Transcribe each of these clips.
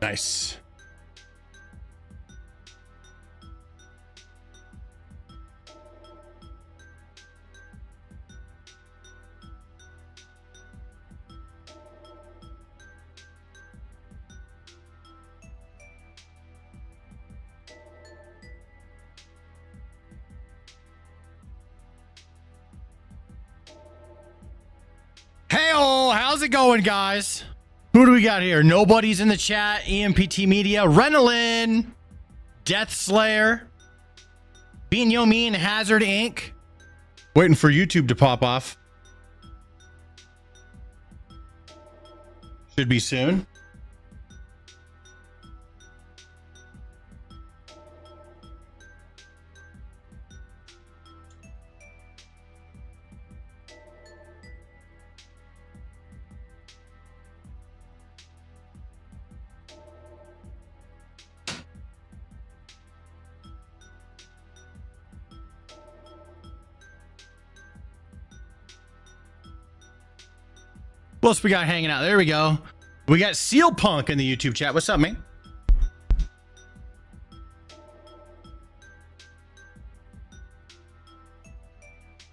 Nice. Hey-oh, how's it going, guys? Who do we got here? Nobody's in the chat. EMPT Media, Renolin, Death Slayer, Bean Yo Mean, Hazard Inc. Waiting for YouTube to pop off. Should be soon. What else we got hanging out? There we go. We got Seal Punk in the YouTube chat. What's up, man?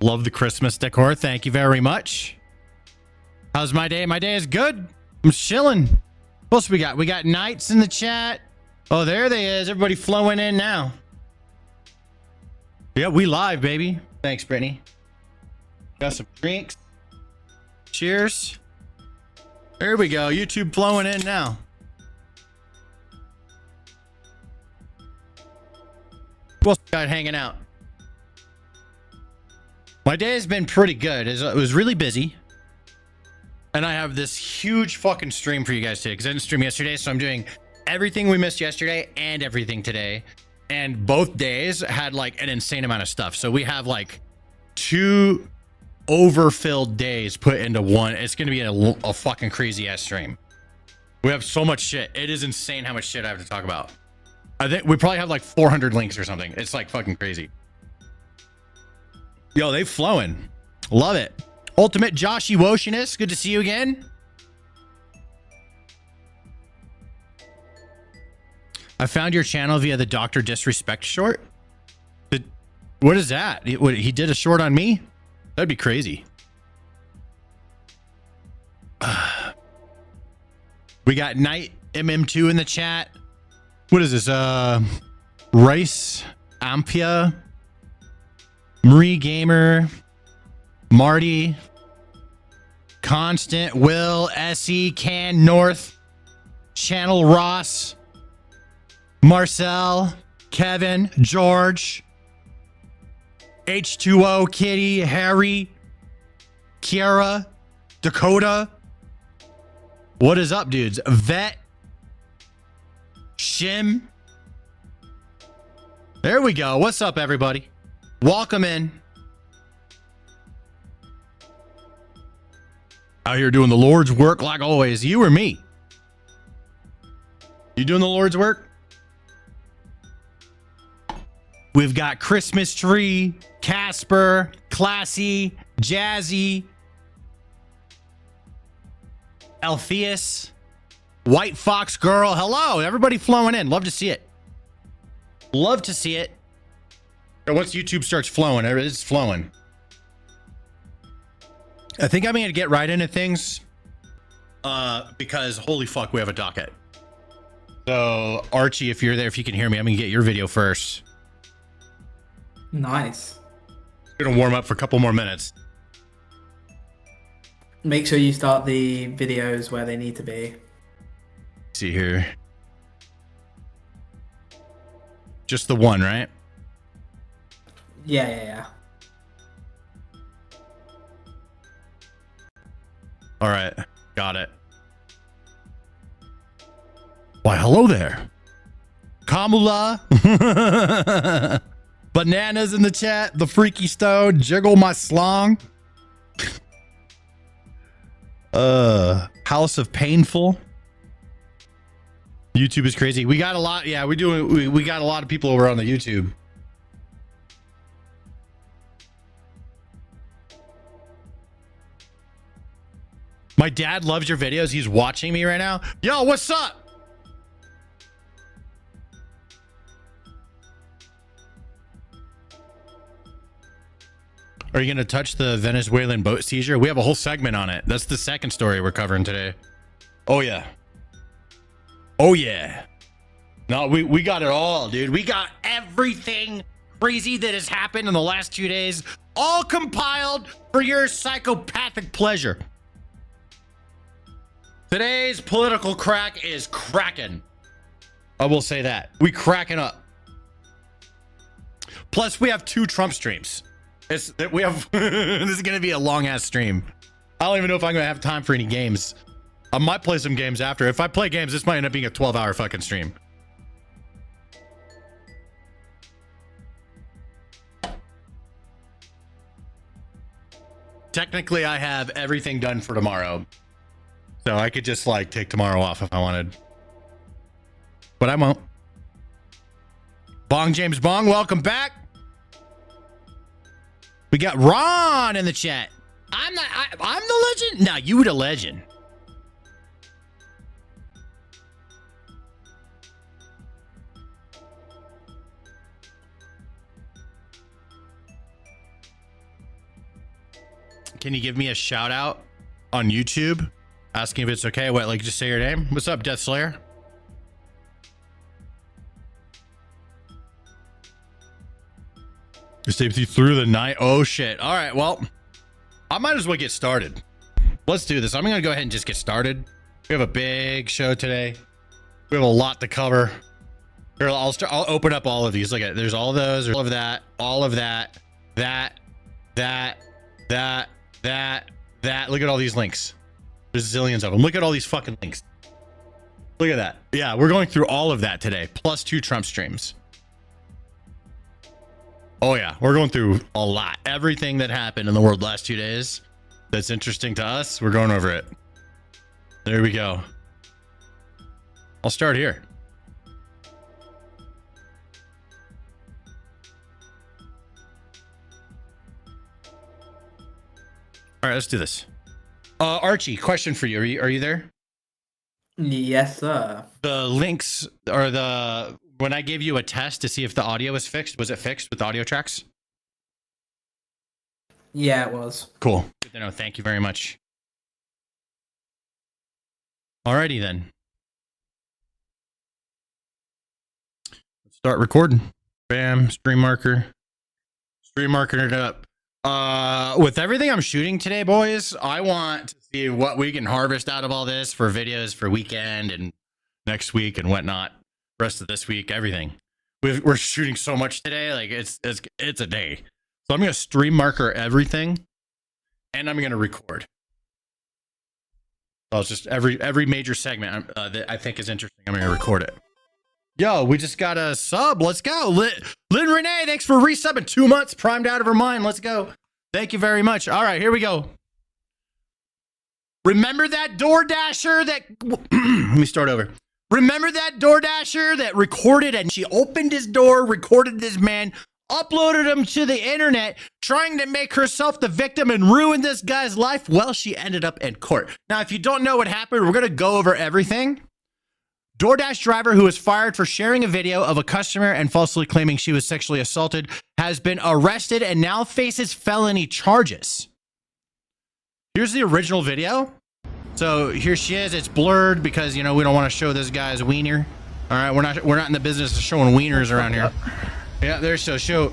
Love the Christmas decor. Thank you very much. How's my day? My day is good. I'm chilling. What else we got? We got Knights in the chat. Oh, there they is. Everybody flowing in now. Yeah, we live, baby. Thanks, Brittany. Got some drinks. Cheers. There we go. YouTube flowing in now. What's got hanging out? My day has been pretty good. It was really busy. And I have this huge fucking stream for you guys today because I didn't stream yesterday. So I'm doing everything we missed yesterday and everything today. And both days had like an insane amount of stuff. So we have like 2 overfilled days put into one. It's gonna be a fucking crazy ass stream. We have so much shit. It is insane how much shit I have to talk about. I think we probably have like 400 links or something. It's like fucking crazy. Yo, they flowing. Love it. Ultimate Joshy Woshiness, good to see you again. I found your channel via the Dr. Disrespect short. What is that? He did a short on me? That'd be crazy. We got Knight MM2 in the chat. What is this? Rice, Ampia, Marie Gamer, Marty, Constant, Will, SE, Can, North, Channel Ross, Marcel, Kevin, George, H2O, Kitty, Harry, Kiara, Dakota. What is up, dudes? Vet, Shim. There we go. What's up, everybody? Welcome in. Out here doing the Lord's work like always. You or me? You doing the Lord's work? We've got Christmas Tree, Casper, Classy, Jazzy, Alpheus, White Fox Girl. Hello, everybody flowing in. Love to see it. Love to see it. And once YouTube starts flowing, it's flowing. I think I'm going to get right into things because holy fuck, we have a docket. So Archie, if you're there, if you can hear me, I'm going to get your video first. Nice. Gonna warm up for a couple more minutes. Make sure you start the videos where they need to be. See here. Just the one, right? Yeah. All right. Got it. Why, hello there. Kamula. Bananas in the chat. The Freaky Stone. Jiggle my slong. House of Painful. YouTube is crazy. We got a lot. Yeah, we got a lot of people over on the YouTube. My dad loves your videos. He's watching me right now. Yo, what's up? Are you going to touch the Venezuelan boat seizure? We have a whole segment on it. That's the second story we're covering today. Oh, yeah. Oh, yeah. No, we got it all, dude. We got everything crazy that has happened in the last 2 days, all compiled for your psychopathic pleasure. Today's political crack is cracking. I will say that. We cracking up. Plus, we have 2 Trump streams. We have this is gonna be a long ass stream. I don't even know if I'm gonna have time for any games. I might play some games after. If I play games, this might end up being a 12-hour fucking stream. Technically, I have everything done for tomorrow, so I could just like take tomorrow off if I wanted, but I won't. Bong James Bong, welcome back. We got Ron in the chat. I'm the legend. No, you the legend. Can you give me a shout out on YouTube? Asking if it's okay. What, like just say your name? What's up, Death Slayer? Stay with you through the night. Oh shit. All right, well, I might as well get started. Let's do this. I'm gonna go ahead and just get started. We have a big show today. We have a lot to cover. Here, I'll open up all of these. Look at it. There's all of those, all of that, all of that, that. Look at all these links. There's zillions of them. Look at all these fucking links. Look at that. Yeah, we're going through all of that today, plus 2 Trump streams. Oh yeah, we're going through a lot. Everything that happened in the world last 2 days that's interesting to us, we're going over it. There we go. I'll start here. All right, let's do this. Archie, question for you. Are you there? Yes, sir. The links or when I gave you a test to see if the audio was fixed, was it fixed with audio tracks? Yeah, it was. Cool. Good to know. Thank you very much. Alrighty then. Let's start recording. Bam, stream marker. Stream marking it up. With everything I'm shooting today, boys, I want to see what we can harvest out of all this for videos for weekend and next week and whatnot. Rest of this week, everything. We're shooting so much today, like it's a day. So I'm gonna stream marker everything, and I'm gonna record. So it's just every major segment that I think is interesting, I'm gonna record it. Yo, we just got a sub. Let's go. Lynn Renee, thanks for resubbing 2 months, primed out of her mind. Let's go. Thank you very much. All right, here we go. Remember that DoorDasher that... Let me start over. Remember that DoorDasher that recorded and she opened his door, recorded this man, uploaded him to the internet, trying to make herself the victim and ruin this guy's life? Well, she ended up in court. Now, if you don't know what happened, we're going to go over everything. DoorDash driver who was fired for sharing a video of a customer and falsely claiming she was sexually assaulted has been arrested and now faces felony charges. Here's the original video. So here she is. It's blurred because, you know, we don't want to show this guy's wiener. All right, we're not in the business of showing wieners around here. Yeah, there's so show.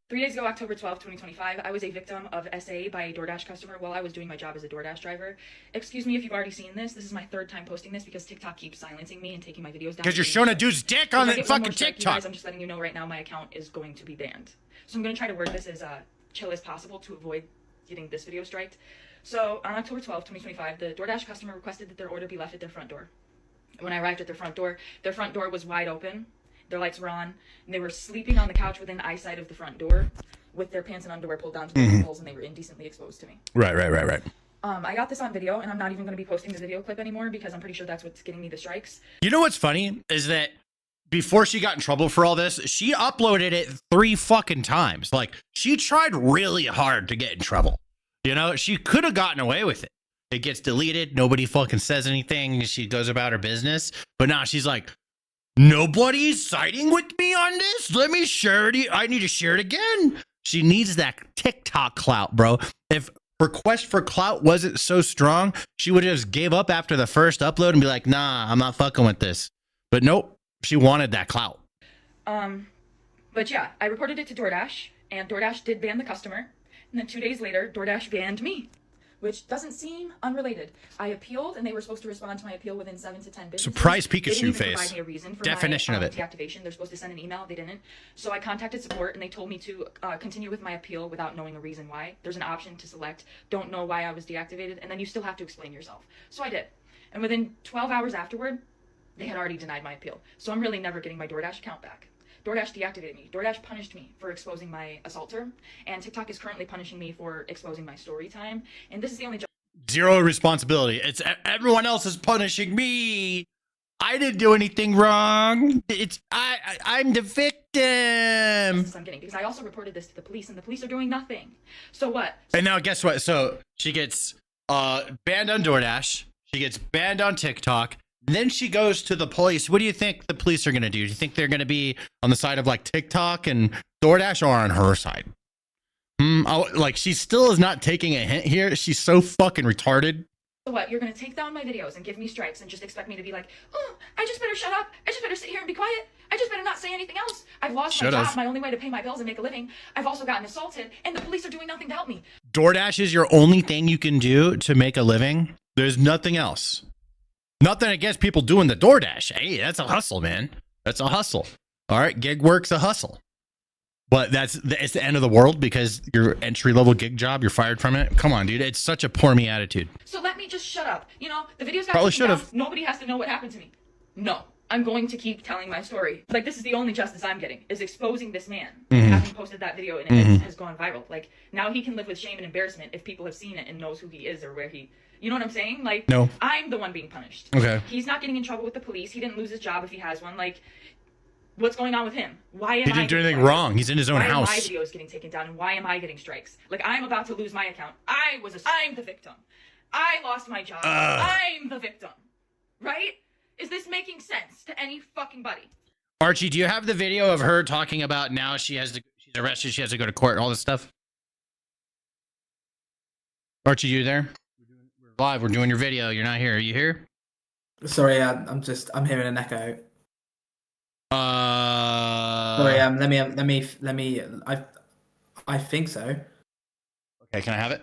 3 days ago, October 12th, 2025, I was a victim of SA by a DoorDash customer while I was doing my job as a DoorDash driver. Excuse me if you've already seen this. This is my 3rd time posting this because TikTok keeps silencing me and taking my videos down. Because you're showing a dude's dick on the fucking TikTok. Guys, I'm just letting you know right now my account is going to be banned. So I'm going to try to word this as chill as possible to avoid getting this video striked. So on October 12th, 2025, the DoorDash customer requested that their order be left at their front door. When I arrived at their front door was wide open. Their lights were on, and they were sleeping on the couch within eyesight of the front door with their pants and underwear pulled down to their ankles, and they were indecently exposed to me. Right. I got this on video, and I'm not even going to be posting the video clip anymore because I'm pretty sure that's what's getting me the strikes. You know what's funny is that before she got in trouble for all this, she uploaded it 3 fucking times. Like, she tried really hard to get in trouble. You know, she could have gotten away with it. It gets deleted. Nobody fucking says anything. She goes about her business. But now she's like, nobody's siding with me on this. Let me share it. I need to share it again. She needs that TikTok clout, bro. If her quest for clout wasn't so strong, she would have just gave up after the first upload and be like, nah, I'm not fucking with this. But nope, she wanted that clout. But yeah, I reported it to DoorDash, and DoorDash did ban the customer. And then 2 days later, DoorDash banned me, which doesn't seem unrelated. I appealed, and they were supposed to respond to my appeal within 7 to 10 business days. Surprise Pikachu they didn't even face. Provide me a reason for Definition my, of it. deactivation. They're supposed to send an email. They didn't. So I contacted support, and they told me to continue with my appeal without knowing a reason why. There's an option to select, don't know why I was deactivated, and then you still have to explain yourself. So I did. And within 12 hours afterward, they had already denied my appeal. So I'm really never getting my DoorDash account back. DoorDash deactivated me. DoorDash punished me for exposing my assaulter, and TikTok is currently punishing me for exposing my story time. And this is the only Zero responsibility. It's everyone else is punishing me. I didn't do anything wrong. I'm the victim. I'm getting, because I also reported this to the police, and the police are doing nothing. So what? And now guess what? So she gets banned on DoorDash. She gets banned on TikTok. Then she goes to the police. What do you think the police are going to do? Do you think they're going to be on the side of like TikTok and DoorDash, or on her side? Like, she still is not taking a hint here. She's so fucking retarded. So what? You're going to take down my videos and give me strikes and just expect me to be like, oh, I just better shut up. I just better sit here and be quiet. I just better not say anything else. I've lost my job, my only way to pay my bills and make a living. I've also gotten assaulted, and the police are doing nothing to help me. DoorDash is your only thing you can do to make a living. There's nothing else. Nothing against people doing the DoorDash. Hey, that's a hustle, man. That's a hustle. All right, gig work's a hustle. But it's the end of the world because your entry-level gig job, you're fired from it. Come on, dude. It's such a poor me attitude. So let me just shut up. You know, the videos got probably taken should down. have. Nobody has to know what happened to me. No. I'm going to keep telling my story. Like, this is the only justice I'm getting, is exposing this man. Having posted that video and it has gone viral. Like, now he can live with shame and embarrassment if people have seen it and knows who he is or where he... You know what I'm saying? Like, no. I'm the one being punished. Okay. He's not getting in trouble with the police. He didn't lose his job if he has one. Like, what's going on with him? Why am I... He didn't do anything wrong. He's in his own house. Why are my videos getting taken down, and why am I getting strikes? Like, I'm about to lose my account. I'm the victim. I lost my job. I'm the victim. Right? Is this making sense to any fucking body? Archie, do you have the video of her talking about now she's arrested, she has to go to court, all this stuff? Archie, you there? We're live. We're doing your video. You're not here. Are you here? Sorry, I'm hearing an echo. Sorry, let me. I think so. Okay, can I have it?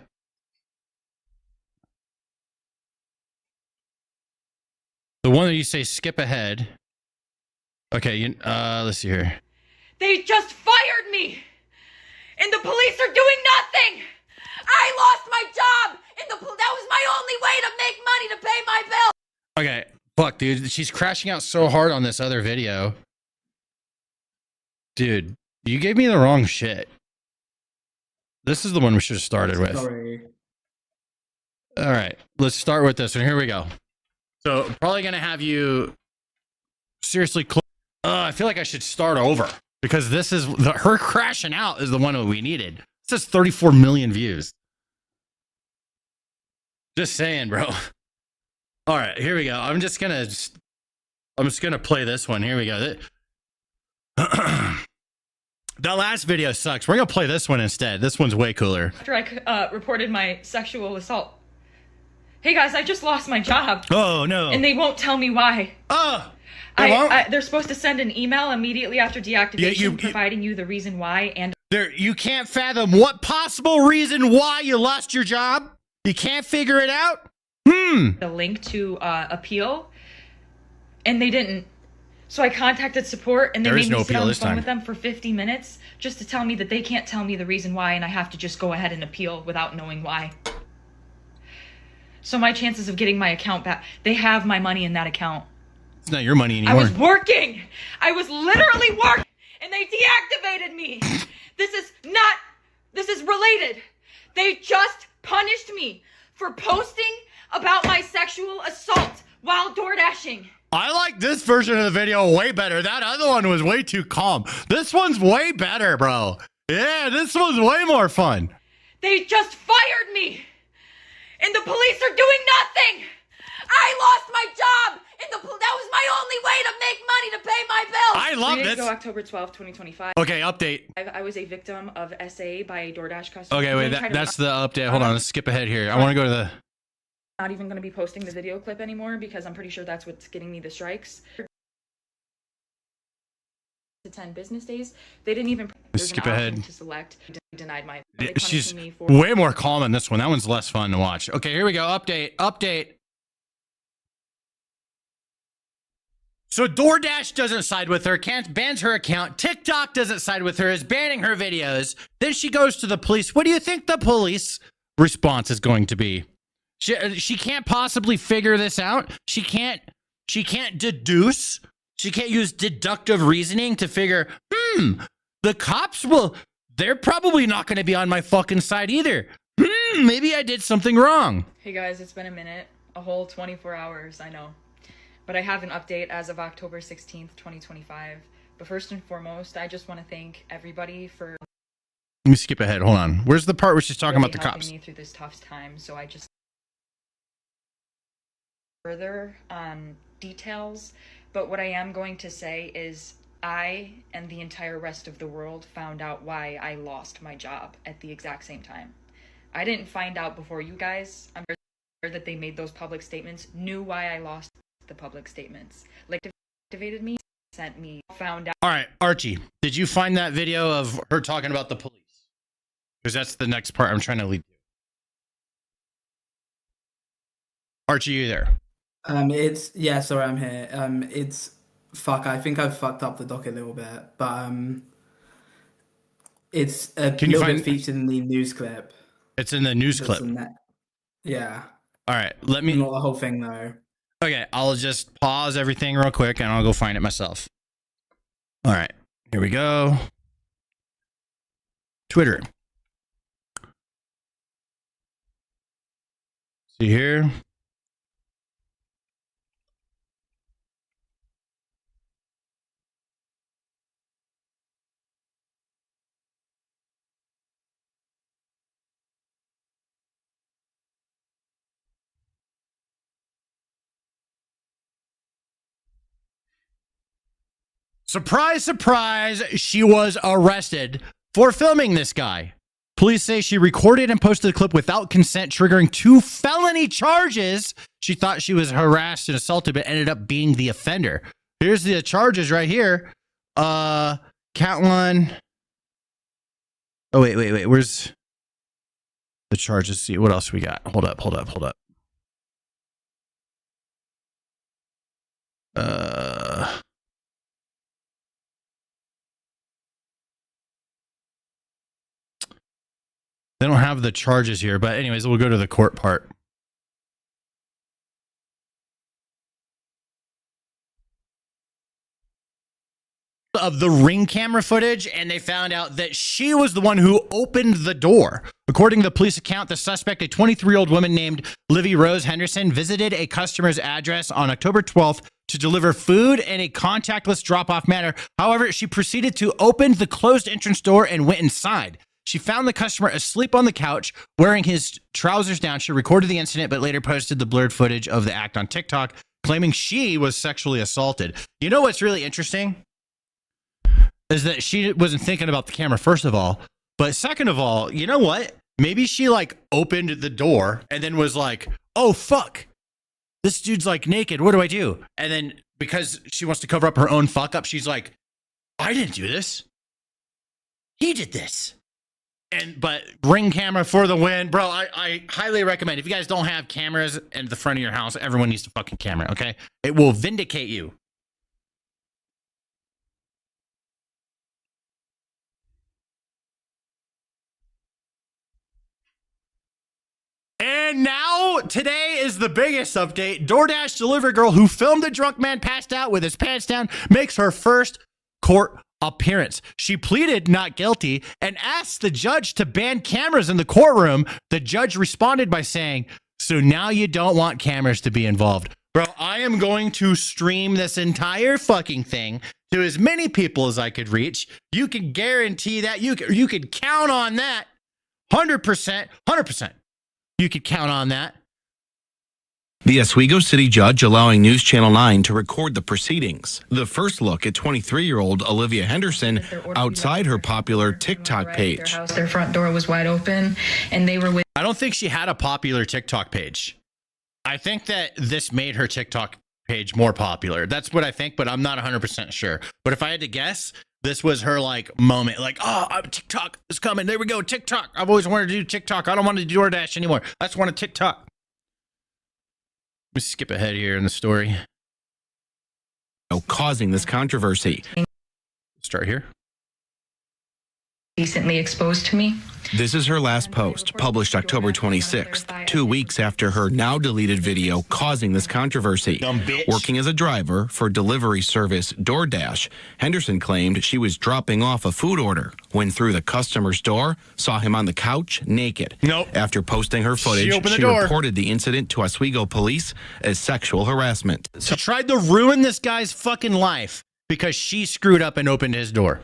The one that you say skip ahead. Okay, let's see here. They just fired me, and the police are doing nothing. I lost my job, and that was my only way to make money to pay my bill. Okay, fuck, dude. She's crashing out so hard on this other video. Dude, you gave me the wrong shit. This is the one we should have started with. Sorry. All right, let's start with this one. Here we go. So, probably going to have you seriously... I feel like I should start over because this is... her crashing out is the one that we needed. It says 34 million views. Just saying, bro. All right, here we go. I'm just going to play this one. Here we go. That last video sucks. We're going to play this one instead. This one's way cooler. After I reported my sexual assault. Hey guys, I just lost my job. Oh, no. And they won't tell me why. Oh, they're supposed to send an email immediately after deactivation providing you the reason why. And you can't fathom what possible reason why you lost your job? You can't figure it out? The link to appeal. And they didn't. So I contacted support, and they made me sit on the phone with them for 50 minutes just to tell me that they can't tell me the reason why, and I have to just go ahead and appeal without knowing why. So my chances of getting my account back, they have my money in that account. It's not your money anymore. I was working. I was literally working, and they deactivated me. This is related. They just punished me for posting about my sexual assault while door dashing. I like this version of the video way better. That other one was way too calm. This one's way better, bro. Yeah, this one's way more fun. They just fired me. And the police are doing nothing. I lost my job in the that was my only way to make money to pay my bills. I love 3 days this. ago, October 12th, 2025. Okay, update. I was a victim of SA by a DoorDash customer. Okay, wait, that's the update. Hold on, let's skip ahead here. I want to go to the... Not even going to be posting the video clip anymore because I'm pretty sure that's what's getting me the strikes. To 10 business days. They didn't even... Skip ahead. To select. Denied my... She's way more calm in this one. That one's less fun to watch. Okay, here we go. Update. So DoorDash doesn't side with her, bans her account. TikTok doesn't side with her, is banning her videos. Then she goes to the police. What do you think the police response is going to be? She can't possibly figure this out. She can't deduce. She can't use deductive reasoning to figure, the cops they're probably not going to be on my fucking side either. Maybe I did something wrong. Hey guys, it's been a minute. A whole 24 hours, I know. But I have an update as of October 16th, 2025. But first and foremost, I just want to thank everybody for... Let me skip ahead. Hold on. Where's the part where she's talking really about the cops? Me through this tough time, so I just... Further details, but what I am going to say is I and the entire rest of the world found out why I lost my job at the exact same time. I didn't find out before you guys. I'm sure that they made those public statements, knew why I lost the public statements. Like, activated me, sent me, found out. All right, Archie, did you find that video of her talking about the police? Because that's the next part I'm trying to lead to. Archie, you there? Sorry, I'm here. I think I've fucked up the doc a little bit, but it's a little bit featured in the news clip. It's in the news clip. Yeah. All right, let me... Not the whole thing, though. Okay, I'll just pause everything real quick, and I'll go find it myself. All right, here we go. Twitter. See here. Surprise, surprise, she was arrested for filming this guy. Police say she recorded and posted the clip without consent, triggering 2 felony charges. She thought she was harassed and assaulted, but ended up being the offender. Here's the charges right here. Count one. Oh, wait. Where's the charges? See, what else we got? Hold up. They don't have the charges here, but anyways, we'll go to the court part. Of the Ring camera footage, and they found out that she was the one who opened the door. According to the police account, the suspect, a 23-year-old woman named Livy Rose Henderson, visited a customer's address on October 12th to deliver food in a contactless drop-off manner. However, she proceeded to open the closed entrance door and went inside. She found the customer asleep on the couch, wearing his trousers down. She recorded the incident, but later posted the blurred footage of the act on TikTok, claiming she was sexually assaulted. You know what's really interesting? Is that she wasn't thinking about the camera, first of all. But second of all, you know what? Maybe she like opened the door and then was like, oh, fuck. This dude's like naked. What do I do? And then because she wants to cover up her own fuck up, she's like, I didn't do this. He did this. But Ring camera for the win. Bro, I highly recommend. If you guys don't have cameras in the front of your house, everyone needs a fucking camera, okay? It will vindicate you. And now, today is the biggest update. DoorDash delivery girl who filmed a drunk man passed out with his pants down makes her first court appearance. She pleaded not guilty and asked the judge to ban cameras in the courtroom. The judge responded by saying, so now you don't want cameras to be involved. Bro, I am going to stream this entire fucking thing to as many people as I could reach. You can guarantee that. You could count on that. 100%. You could count on that. The Oswego City judge allowing News Channel 9 to record the proceedings. The first look at 23-year-old Olivia Henderson outside her popular TikTok page. Their front door was wide open, and they were with. I don't think she had a popular TikTok page. I think that this made her TikTok page more popular. That's what I think, but I'm not 100% sure. But if I had to guess, this was her like moment, like, oh, TikTok is coming. There we go, TikTok. I've always wanted to do TikTok. I don't want to do DoorDash anymore. I just want a TikTok. Let me skip ahead here in the story. Causing this controversy. Start here. Decently exposed to me. This is her last post, published October 26th, 2 weeks after her now deleted video causing this controversy. Dumb bitch. Working as a driver for delivery service DoorDash, Henderson claimed she was dropping off a food order when through the customer's door, saw him on the couch naked. Nope. After posting her footage, opened the she door. reported the incident to Oswego police as sexual harassment. She tried to ruin this guy's fucking life because she screwed up and opened his door.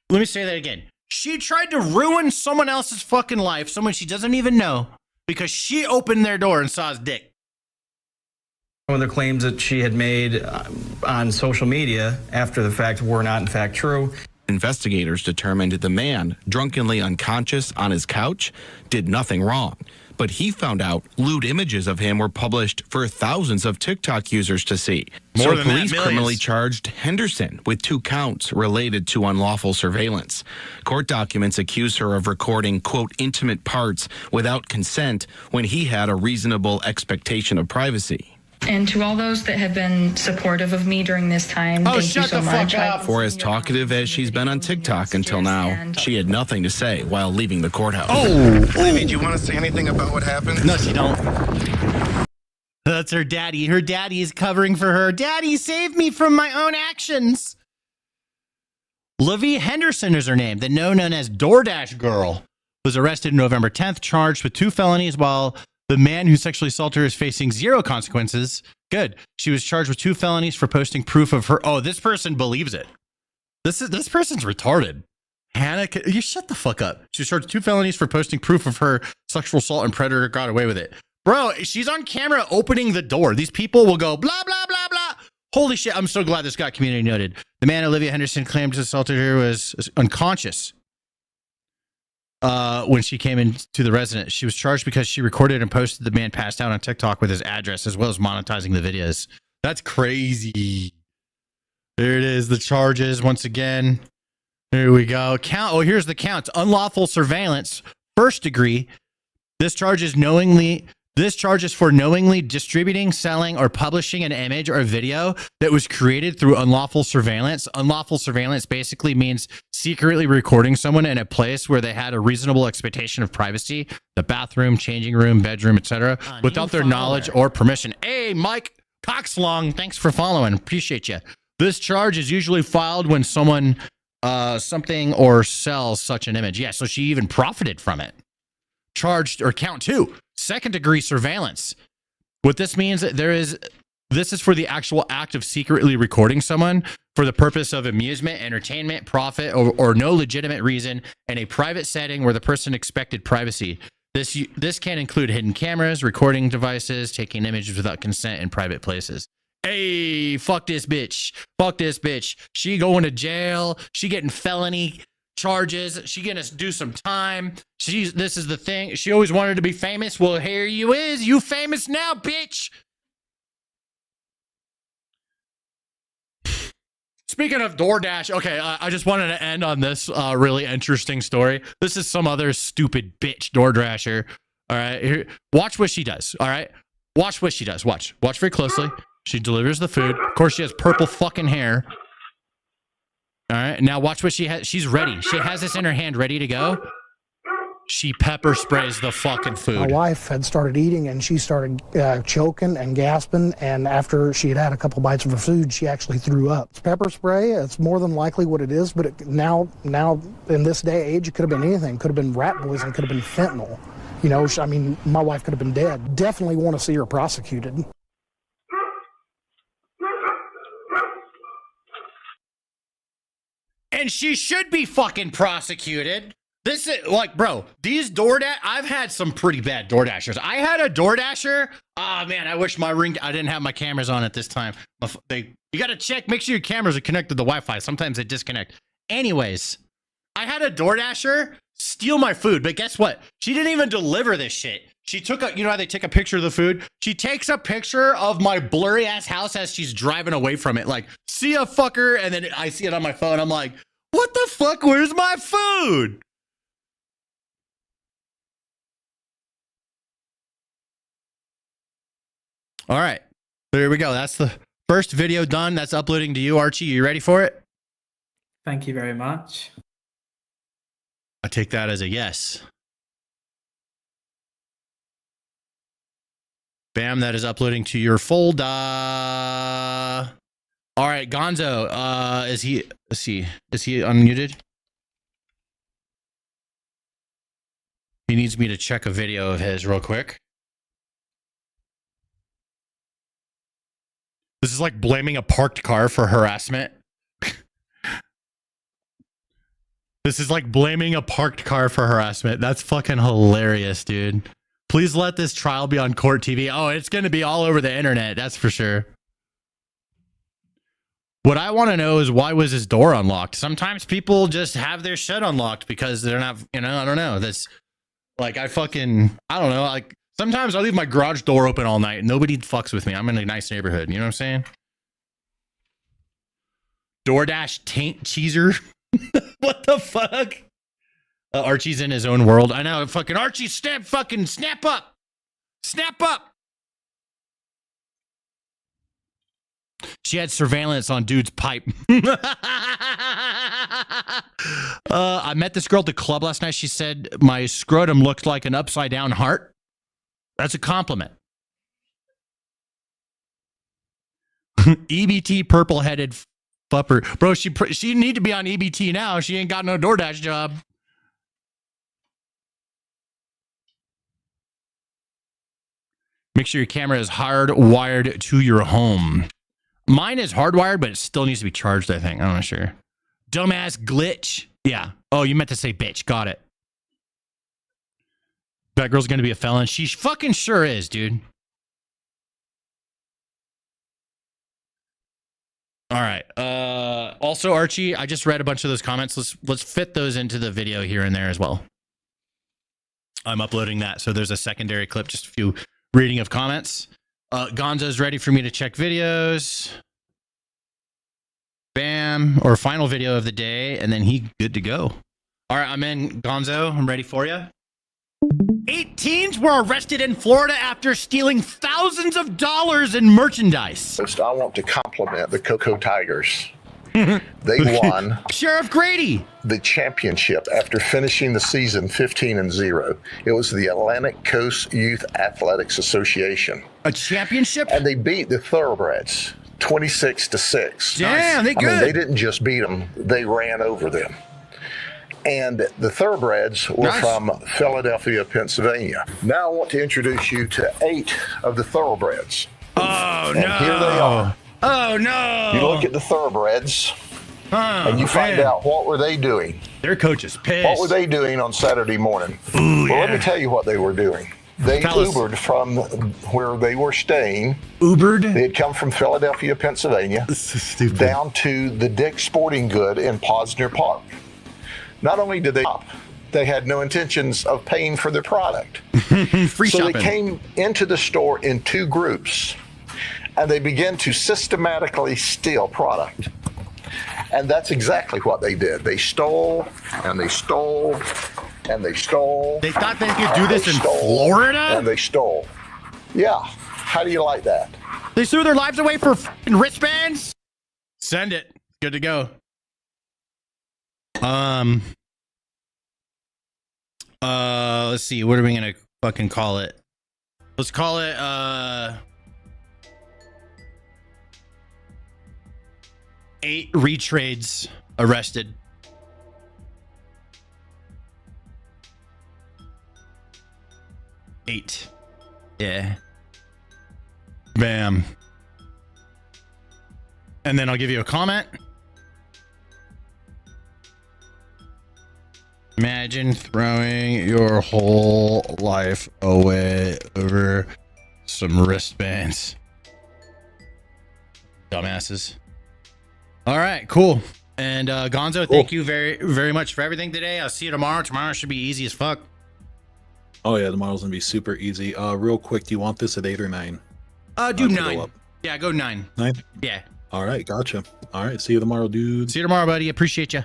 Let me say that again. She tried to ruin someone else's fucking life, someone she doesn't even know, because she opened their door and saw his dick. Some of the claims that she had made on social media after the fact were not in fact true. Investigators determined the man, drunkenly unconscious on his couch, did nothing wrong. But he found out lewd images of him were published for thousands of TikTok users to see. More so than police that, millions. criminally charged Henderson with 2 counts related to unlawful surveillance. Court documents accuse her of recording, quote, intimate parts without consent when he had a reasonable expectation of privacy. And to all those that have been supportive of me during this time, Oh, thank you shut so the fuck much. up. For as talkative as she's been on TikTok until now, she had nothing to say while leaving the courthouse. Ivy, do you want to say anything about what happened? No, she don't. That's her daddy. Her daddy is covering for her. Daddy, save me from my own actions. Livy Henderson is her name. The known as DoorDash girl was arrested November 10th, charged with 2 felonies, while the man who sexually assaulted her is facing 0 consequences. Good. She was charged with 2 felonies for posting proof of her. Oh, this person believes it. This person's retarded. Hannah, you shut the fuck up. She was charged with 2 felonies for posting proof of her sexual assault, and predator got away with it. Bro, she's on camera opening the door. These people will go blah, blah, blah, blah. Holy shit. I'm so glad this got community noted. The man Olivia Henderson claimed assaulted her was unconscious when she came into the residence. She was charged because she recorded and posted the man passed out on TikTok with his address, as well as monetizing the videos. That's crazy. There it is. The charges once again. Here we go. Count. Oh, here's the counts. Unlawful surveillance, 1st degree. This charge is for knowingly distributing, selling, or publishing an image or video that was created through unlawful surveillance. Unlawful surveillance basically means secretly recording someone in a place where they had a reasonable expectation of privacy, the bathroom, changing room, bedroom, etc., without their knowledge or permission. Hey, Mike Coxlong, thanks for following. Appreciate you. This charge is usually filed when someone something or sells such an image. Yeah, so she even profited from it. Charged, or count 2, 2nd degree surveillance. What this means, this is for the actual act of secretly recording someone for the purpose of amusement, entertainment, profit, or no legitimate reason in a private setting where the person expected privacy. This can include hidden cameras, recording devices, taking images without consent in private places. Hey, fuck this bitch. Fuck this bitch. She going to jail. She getting felony charges. She gonna do some time. This is the thing. She always wanted to be famous. Well, here you is. You famous now, bitch. Speaking of DoorDash, okay, I just wanted to end on this really interesting story. This is some other stupid bitch DoorDasher. All right, here, watch what she does. All right, watch what she does. Watch very closely. She delivers the food. Of course, she has purple fucking hair. All right, now watch what she has. She's ready. She has this in her hand, ready to go. She pepper sprays the fucking food. My wife had started eating, and she started choking and gasping, and after she had had a couple bites of her food, she actually threw up. It's pepper spray. It's more than likely what it is, but now in this day age, it could have been anything. Could have been rat poison, could have been fentanyl. You know, I mean, my wife could have been dead. Definitely want to see her prosecuted. And she should be fucking prosecuted. This is like, bro, these DoorDash, I've had some pretty bad DoorDashers. I had a DoorDasher. Oh man, I wish I didn't have my cameras on at this time. You got to check, make sure your cameras are connected to the Wi-Fi. Sometimes they disconnect. Anyways, I had a DoorDasher steal my food, but guess what? She didn't even deliver this shit. She took you know how they take a picture of the food? She takes a picture of my blurry ass house as she's driving away from it. Like, see ya, fucker. And then I see it on my phone. I'm like, what the fuck? Where's my food? All right, there we go. That's the first video done. That's uploading to you, Archie. You ready for it? Thank you very much. I take that as a yes. Bam, that is uploading to your folder. All right, Gonzo, is he unmuted? He needs me to check a video of his real quick. This is like blaming a parked car for harassment. This is like blaming a parked car for harassment. That's fucking hilarious, dude. Please let this trial be on court TV. Oh, it's going to be all over the internet. That's for sure. What I want to know is why was his door unlocked? Sometimes people just have their shit unlocked because they're not, I don't know. That's like, I don't know. Like sometimes I leave my garage door open all night. Nobody fucks with me. I'm in a nice neighborhood. You know what I'm saying? DoorDash taint cheeser. What the fuck? Archie's in his own world. I know. Fucking Archie, snap up. Snap up. She had surveillance on dude's pipe. I met this girl at the club last night. She said my scrotum looked like an upside down heart. That's a compliment. EBT purple headed fupper. Bro, she need to be on EBT now. She ain't got no DoorDash job. Make sure your camera is hardwired to your home. Mine is hardwired, but it still needs to be charged, I think. I'm not sure. Dumbass glitch. Yeah. Oh, you meant to say bitch. Got it. That girl's going to be a felon. She fucking sure is, dude. All right. Also, Archie, I just read a bunch of those comments. Let's fit those into the video here and there as well. I'm uploading that. So there's a secondary clip, just a few reading of comments. Gonzo's ready for me to check videos. Bam. Or final video of the day. And then he good to go. All right, I'm in, Gonzo. I'm ready for you. 8 teens were arrested in Florida after stealing thousands of dollars in merchandise. I want to compliment the Cocoa Tigers. They won Sheriff Grady the championship after finishing the season 15-0. It was the Atlantic Coast Youth Athletics Association. a championship? And they beat the Thoroughbreds 26-6. Damn, they good. I mean, they didn't just beat them, they ran over them. And the Thoroughbreds were from Philadelphia, Pennsylvania. Now I want to introduce you to 8 of the Thoroughbreds. Oh, and here they are. Oh, no. You look at the Thoroughbreds, and you find out what were they doing. Their coach is pissed. What were they doing on Saturday morning? Ooh, well, let me tell you what they were doing. They Ubered from where they were staying. Ubered? They had come from Philadelphia, Pennsylvania, down to the Dick's Sporting Good in Posner Park. Not only did they had no intentions of paying for their product. Free so shopping. They came into the store in 2 groups, and they began to systematically steal product. And that's exactly what they did. They stole, and they stole, and they stole. They thought they could do this in Florida? And they stole. Yeah. How do you like that? They threw their lives away for f***ing wristbands? Send it. Good to go. Let's see. What are we gonna fucking call it? Let's call it, 8 retrades arrested. Eight. Yeah. Bam. And then I'll give you a comment. Imagine throwing your whole life away over some wristbands. Dumbasses. All right, cool. And Gonzo, thank you very, very much for everything today. I'll see you tomorrow. Tomorrow should be easy as fuck. Oh yeah, tomorrow's gonna be super easy. Real quick, do you want this at 8 or 9? Do 9. Yeah, go 9. 9? Yeah. All right, gotcha. All right, see you tomorrow, dude. See you tomorrow, buddy. Appreciate you.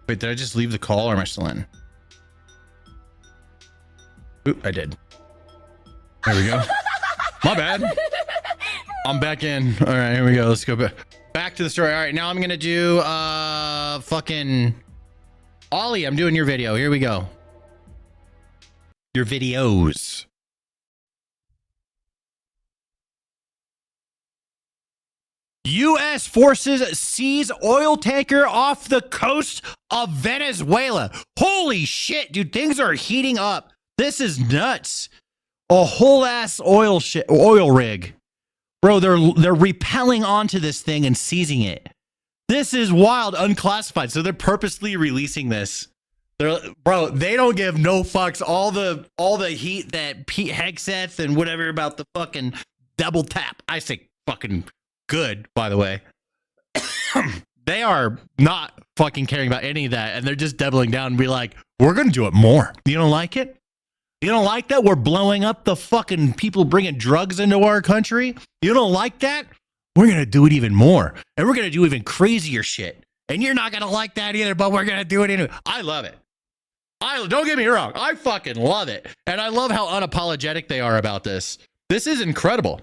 Wait, did I just leave the call or am I still in? Oop, I did. There we go. My bad. I'm back in. All right, here we go. Let's go back to the story. All right, now I'm going to do fucking Ollie, I'm doing your video. Here we go. Your videos. U.S. forces seize oil tanker off the coast of Venezuela. Holy shit, dude. Things are heating up. This is nuts. A whole ass oil rig. Bro, they're repelling onto this thing and seizing it. This is wild, unclassified. So they're purposely releasing this. Bro, they don't give no fucks. All the heat that Pete Hegseth and whatever about the fucking double tap. I say fucking good, by the way. They are not fucking caring about any of that, and they're just doubling down and be like, we're gonna do it more. You don't like it? You don't like that? We're blowing up the fucking people bringing drugs into our country? You don't like that? We're gonna do it even more, and we're gonna do even crazier shit. And you're not gonna like that either, but we're gonna do it anyway. I love it. Don't get me wrong. I fucking love it, and I love how unapologetic they are about this. This is incredible.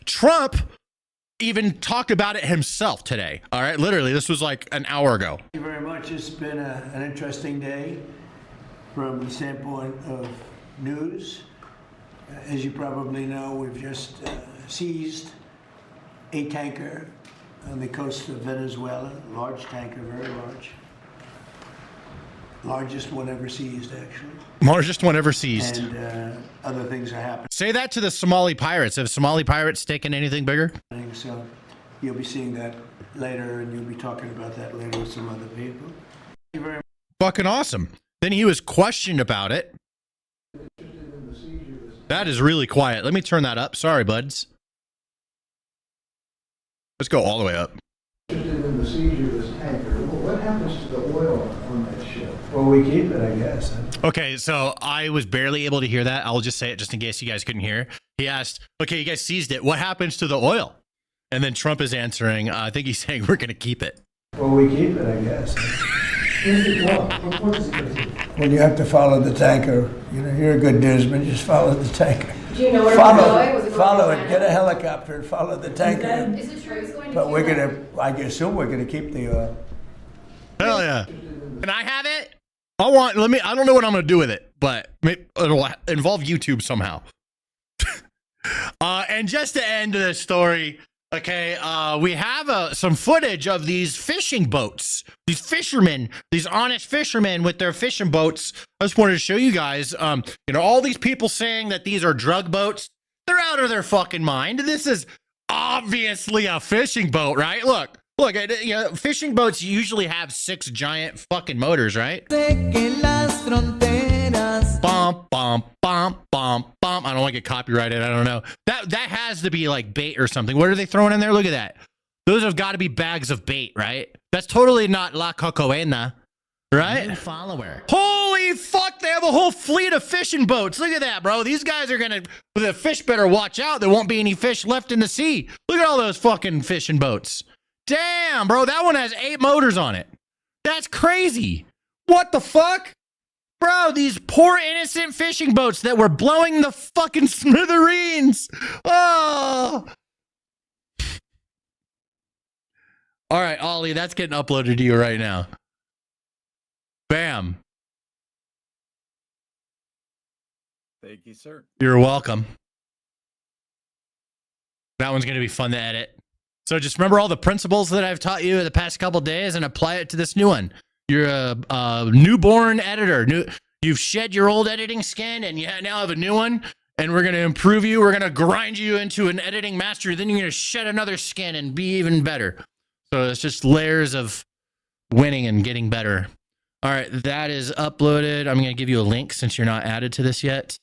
Trump even talked about it himself today. All right, literally, this was like an hour ago. Thank you very much. It's been an interesting day from the standpoint of news. As you probably know, we've just seized a tanker on the coast of Venezuela, large tanker, very large. Largest one ever seized, actually. Largest one ever seized. And other things are happening. Say that to the Somali pirates. Have Somali pirates taken anything bigger? So you'll be seeing that later, and you'll be talking about that later with some other people. Thank you very much. Fucking awesome. Then he was questioned about it. That is really quiet. Let me turn that up. Sorry, buds. Let's go all the way up. Interested in the seizure of this tanker. What happens to the oil on that ship? Well, we keep it, I guess. Okay, so I was barely able to hear that. I'll just say it just in case you guys couldn't hear. He asked, okay, you guys seized it. What happens to the oil? And then Trump is answering, I think he's saying we're going to keep it. Well, we keep it, I guess. Well, you have to follow the tanker. You know, you're a good newsman. Just follow the tanker. Do you know where we're going? Follow it. Get a helicopter and follow the tanker. Is it true it's going to But we're gonna. I assume we're gonna keep the oil. Hell yeah! Can I have it? I don't know what I'm gonna do with it, but it'll involve YouTube somehow. And just to end the story, okay, we have some footage of these fishing boats, these fishermen, these honest fishermen with their fishing boats. I just wanted to show you guys, all these people saying that these are drug boats. They're out of their fucking mind. This is obviously a fishing boat, right? Look, fishing boats usually have 6 giant fucking motors, right? Bum, bum, bum, bum, bum. I don't want to get copyrighted. I don't know. That has to be like bait or something. What are they throwing in there? Look at that. Those have got to be bags of bait, right? That's totally not La Cocoena, right? New follower. Holy fuck, they have a whole fleet of fishing boats. Look at that, bro. These guys are gonna, the fish better watch out. There won't be any fish left in the sea. Look at all those fucking fishing boats. Damn, bro, that one has 8 motors on it. That's crazy. What the fuck? Bro, these poor innocent fishing boats that were blowing the fucking smithereens. Oh. All right, Ollie, that's getting uploaded to you right now. Bam. Thank you, sir. You're welcome. That one's going to be fun to edit. So just remember all the principles that I've taught you in the past couple of days and apply it to this new one. You're a newborn editor. You've shed your old editing skin and you now have a new one. and we're going to improve you. We're going to grind you into an editing master. Then you're going to shed another skin and be even better. So it's just layers of winning and getting better. All right, that is uploaded. I'm going to give you a link since you're not added to this yet.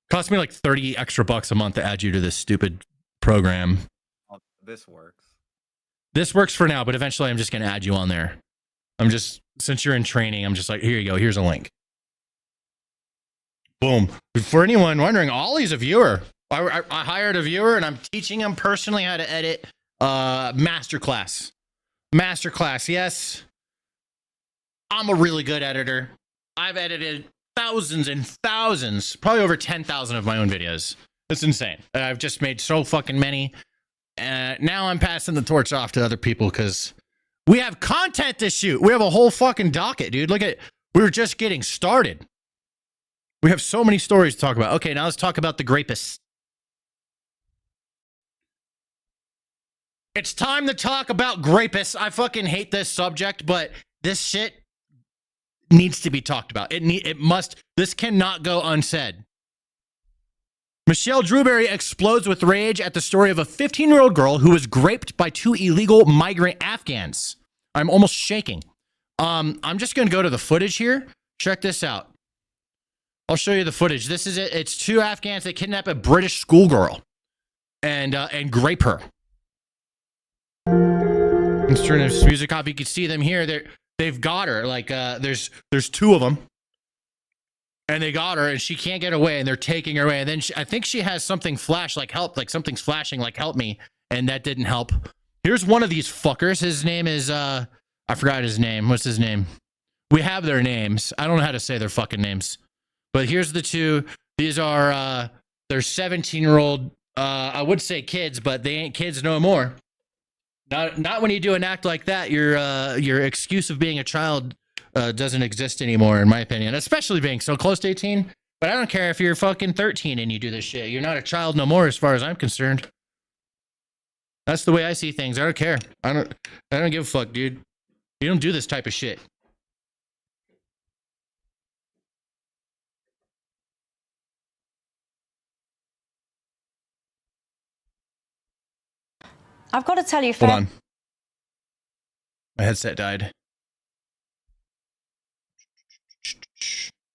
Cost me like 30 extra bucks a month to add you to this stupid program. This works. This works for now, but eventually I'm just going to add you on there. Since you're in training, I'm just like, here you go. Here's a link. Boom. For anyone wondering, Ollie's a viewer. I hired a viewer and I'm teaching him personally how to edit masterclass. Masterclass, yes. I'm a really good editor. I've edited thousands and thousands, probably over 10,000 of my own videos. It's insane. I've just made so fucking many. Now I'm passing the torch off to other people because we have content to shoot. We have a whole fucking docket, dude. We're just getting started. We have so many stories to talk about. Okay, now let's talk about the grapists. It's time to talk about grapists. I fucking hate this subject, but this shit needs to be talked about. It must. This cannot go unsaid. Michelle Drewberry explodes with rage at the story of a 15-year-old girl who was raped by 2 illegal migrant Afghans. I'm almost shaking. I'm just going to go to the footage here. Check this out. I'll show you the footage. This is it. It's 2 Afghans that kidnap a British schoolgirl and rape her. Let's turn this music off. You can see them here. They've got her. Like there's 2 of them. And they got her, and she can't get away, and they're taking her away. And then I think she has something flash, like help, like something's flashing, like help me, and that didn't help. Here's one of these fuckers. His name is, I forgot his name. What's his name? We have their names. I don't know how to say their fucking names. But here's the 2. These are, they're 17-year-old, I would say kids, but they ain't kids no more. Not when you do an act like that. Your excuse of being a child doesn't exist anymore, in my opinion, especially being so close to 18. But I don't care if you're fucking 13 and you do this shit. You're not a child no more, as far as I'm concerned. That's the way I see things. I don't care. I don't give a fuck, dude. You don't do this type of shit. I've got to tell you, hold on. My headset died.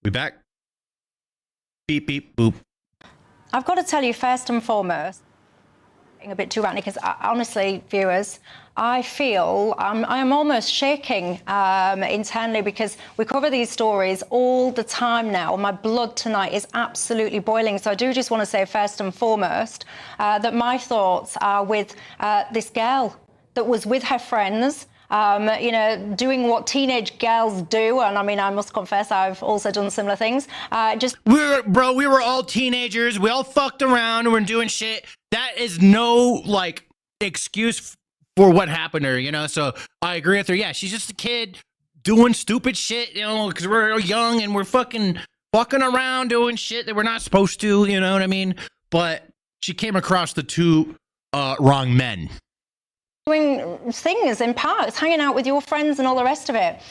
We back? Beep, beep, boop. I've got to tell you first and foremost, a bit too ranty, because honestly, viewers, I feel I am almost shaking internally, because we cover these stories all the time now. My blood tonight is absolutely boiling. So I do just want to say first and foremost that my thoughts are with this girl that was with her friends, you know, doing what teenage girls do. And I mean, I must confess, I've also done similar things. We were all teenagers. We all fucked around and we're doing shit. That is no, like, excuse for what happened to her, you know? So I agree with her. Yeah, she's just a kid doing stupid shit, you know, because we're young and we're fucking around doing shit that we're not supposed to, you know what I mean? But she came across the 2 wrong men. Doing things in parks, hanging out with your friends and all the rest of it.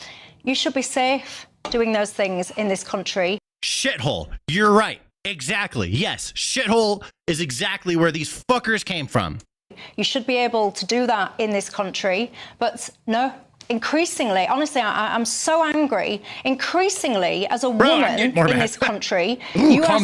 You should be safe doing those things in this country. Shithole. You're right. Exactly. Yes. Shithole is exactly where these fuckers came from. You should be able to do that in this country. But no, increasingly, honestly, I'm so angry. Increasingly, as a woman in this country, we are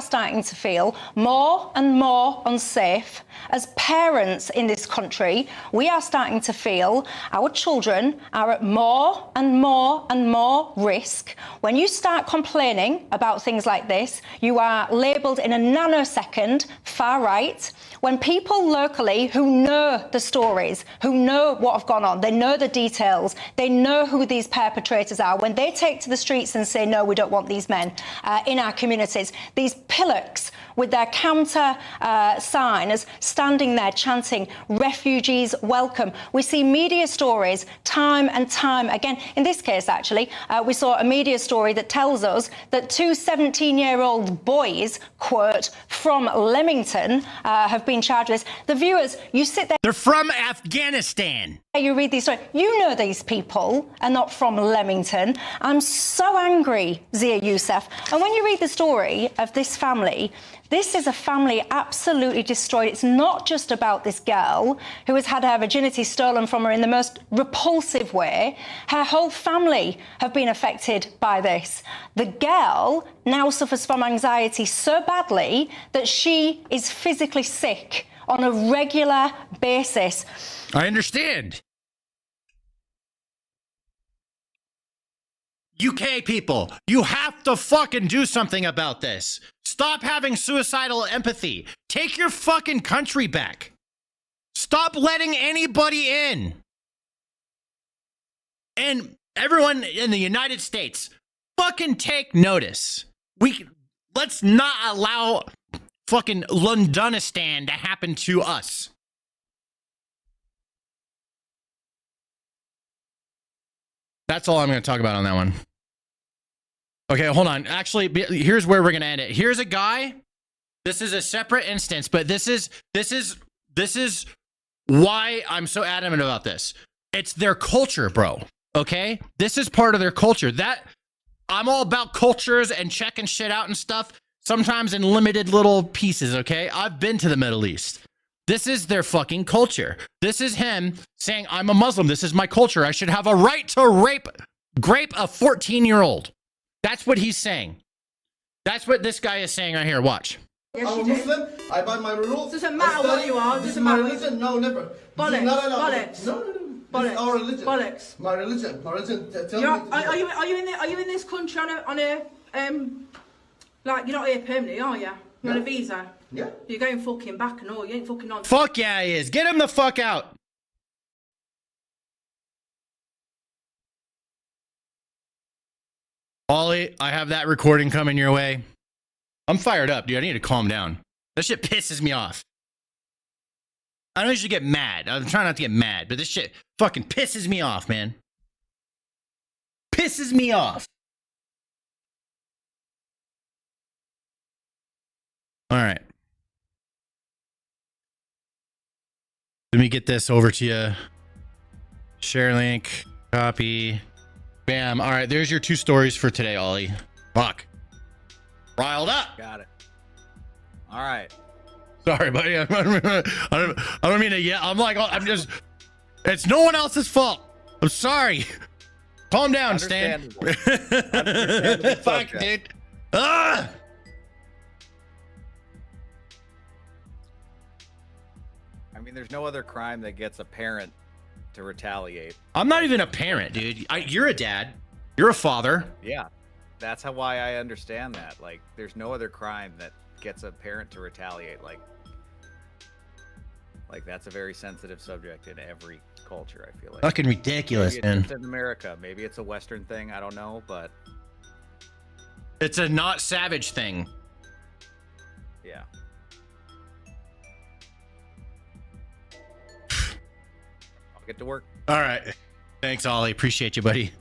starting to feel more and more unsafe. As parents in this country, we are starting to feel our children are at more and more and more risk. When you start complaining about things like this, you are labelled in a nanosecond far right. When people locally who know the stories, who know what have gone on, they know the details, they know who these perpetrators are, when they take to the streets and say, no, we don't want these men in our communities, these pillocks with their counter signers standing there chanting, refugees welcome. We see media stories time and time again. In this case, actually, we saw a media story that tells us that two 17-year-old boys, quote, from Leamington have been charged with this. The viewers, you sit there. They're from Afghanistan. You read these stories. You know these people are not from Leamington. I'm so angry, Zia Youssef. And when you read the story of this family, this is a family absolutely destroyed. It's not just about this girl who has had her virginity stolen from her in the most repulsive way. Her whole family have been affected by this. The girl now suffers from anxiety so badly that she is physically sick on a regular basis. I understand. UK people, you have to fucking do something about this. Stop having suicidal empathy. Take your fucking country back. Stop letting anybody in. And everyone in the United States, fucking take notice. Let's not allow fucking Londonistan to happen to us. That's all I'm going to talk about on that one. Okay, hold on. Actually, here's where we're going to end it. Here's a guy. This is a separate instance, but this is why I'm so adamant about this. It's their culture, bro. Okay? This is part of their culture. I'm all about cultures and checking shit out and stuff, sometimes in limited little pieces, okay? I've been to the Middle East. This is their fucking culture. This is him saying, I'm a Muslim. This is my culture. I should have a right to grape a 14-year-old. That's what he's saying. That's what this guy is saying right here. Watch. Yes, I'm a Muslim. I buy my rules. Doesn't matter what you are. This is Doesn't my matter. religion. No, never. Bollocks. No. Bollocks. No. Bollocks. This is our religion. Bollocks. My religion. Tell me. Are you in this country on a like you're not here permanently, are you? You're on a visa. Yeah. You're going fucking back and all. You ain't fucking on. Fuck yeah, he is. Get him the fuck out. Ollie, I have that recording coming your way. I'm fired up, dude. I need to calm down. That shit pisses me off. I don't usually get mad. I'm trying not to get mad, but this shit fucking pisses me off, man. Pisses me off. All right. Let me get this over to you. Share link, copy. Bam. All right, there's your two stories for today, Ollie. Fuck. Riled up. Got it. All right. Sorry, buddy. I don't mean to yell. I'm just. It's no one else's fault. I'm sorry. Calm down, Stan. Fuck, dude. Ah! I mean, there's no other crime that gets a parent to retaliate. I'm not even a parent, dude. You're a dad. You're a father. Yeah, that's why I understand that. Like, there's no other crime that gets a parent to retaliate. Like that's a very sensitive subject in every culture, I feel like. Fucking ridiculous, maybe man. It's in America. Maybe it's a Western thing. I don't know, but it's a not savage thing. Yeah. I'll get to work. All right. Thanks, Ollie. Appreciate you, buddy.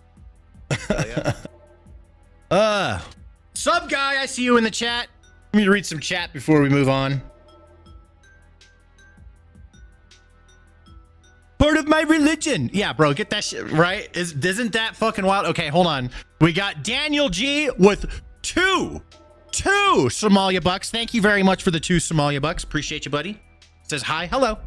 Sub guy, I see you in the chat. Let me read some chat before we move on. Part of my religion. Yeah, bro, get that shit right. Isn't that fucking wild? Okay, hold on. We got Daniel G with two Somalia bucks. Thank you very much for the 2 Somalia bucks. Appreciate you, buddy. Says hi, hello.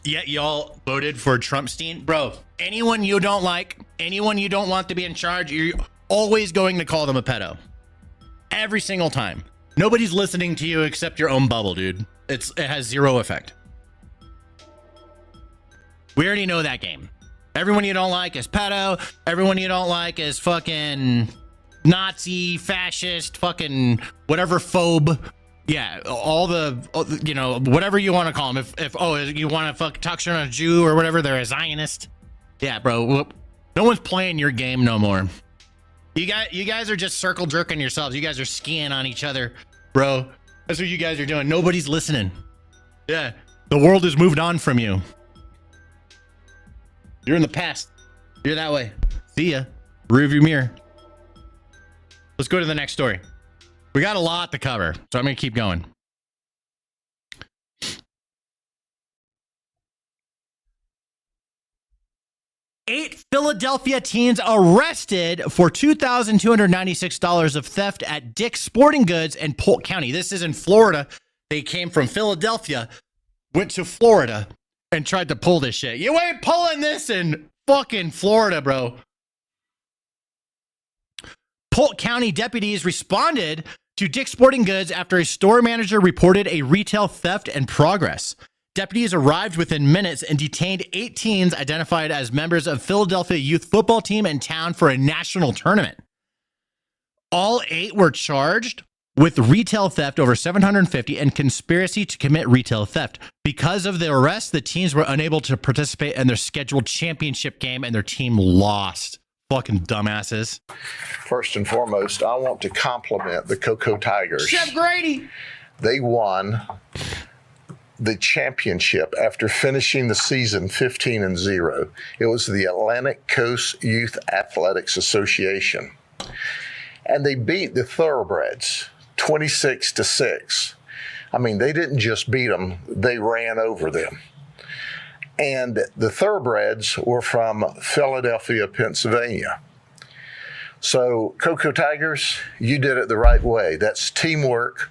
Yet y'all voted for Trumpstein. Bro, anyone you don't like, anyone you don't want to be in charge, you're always going to call them a pedo. Every single time. Nobody's listening to you except your own bubble, dude. It has zero effect. We already know that game. Everyone you don't like is pedo. Everyone you don't like is fucking Nazi, fascist, fucking whatever phobe. Yeah, all the, you know, whatever you want to call them. If you want to talk shit on a Jew or whatever, they're a Zionist. Yeah, bro. No one's playing your game no more. You guys are just circle jerking yourselves. You guys are skiing on each other, bro. That's what you guys are doing. Nobody's listening. Yeah. The world has moved on from you. You're in the past. You're that way. See ya. Rearview mirror. Let's go to the next story. We got a lot to cover, so I'm going to keep going. Eight Philadelphia teens arrested for $2,296 of theft at Dick's Sporting Goods in Polk County. This is in Florida. They came from Philadelphia, went to Florida, and tried to pull this shit. You ain't pulling this in fucking Florida, bro. Polk County deputies responded to Dick's Sporting Goods after a store manager reported a retail theft in progress. Deputies arrived within minutes and detained 8 teens identified as members of Philadelphia youth football team in town for a national tournament. All 8 were charged with retail theft over $750 and conspiracy to commit retail theft. Because of the arrest, the teens were unable to participate in their scheduled championship game and their team lost. Fucking dumbasses. First and foremost, I want to compliment the Cocoa Tigers. Chef Grady. They won the championship after finishing the season 15-0. It was the Atlantic Coast Youth Athletics Association. And they beat the Thoroughbreds 26-6. I mean, they didn't just beat them, they ran over them. And the Thoroughbreds were from Philadelphia, Pennsylvania. So, Cocoa Tigers, you did it the right way. That's teamwork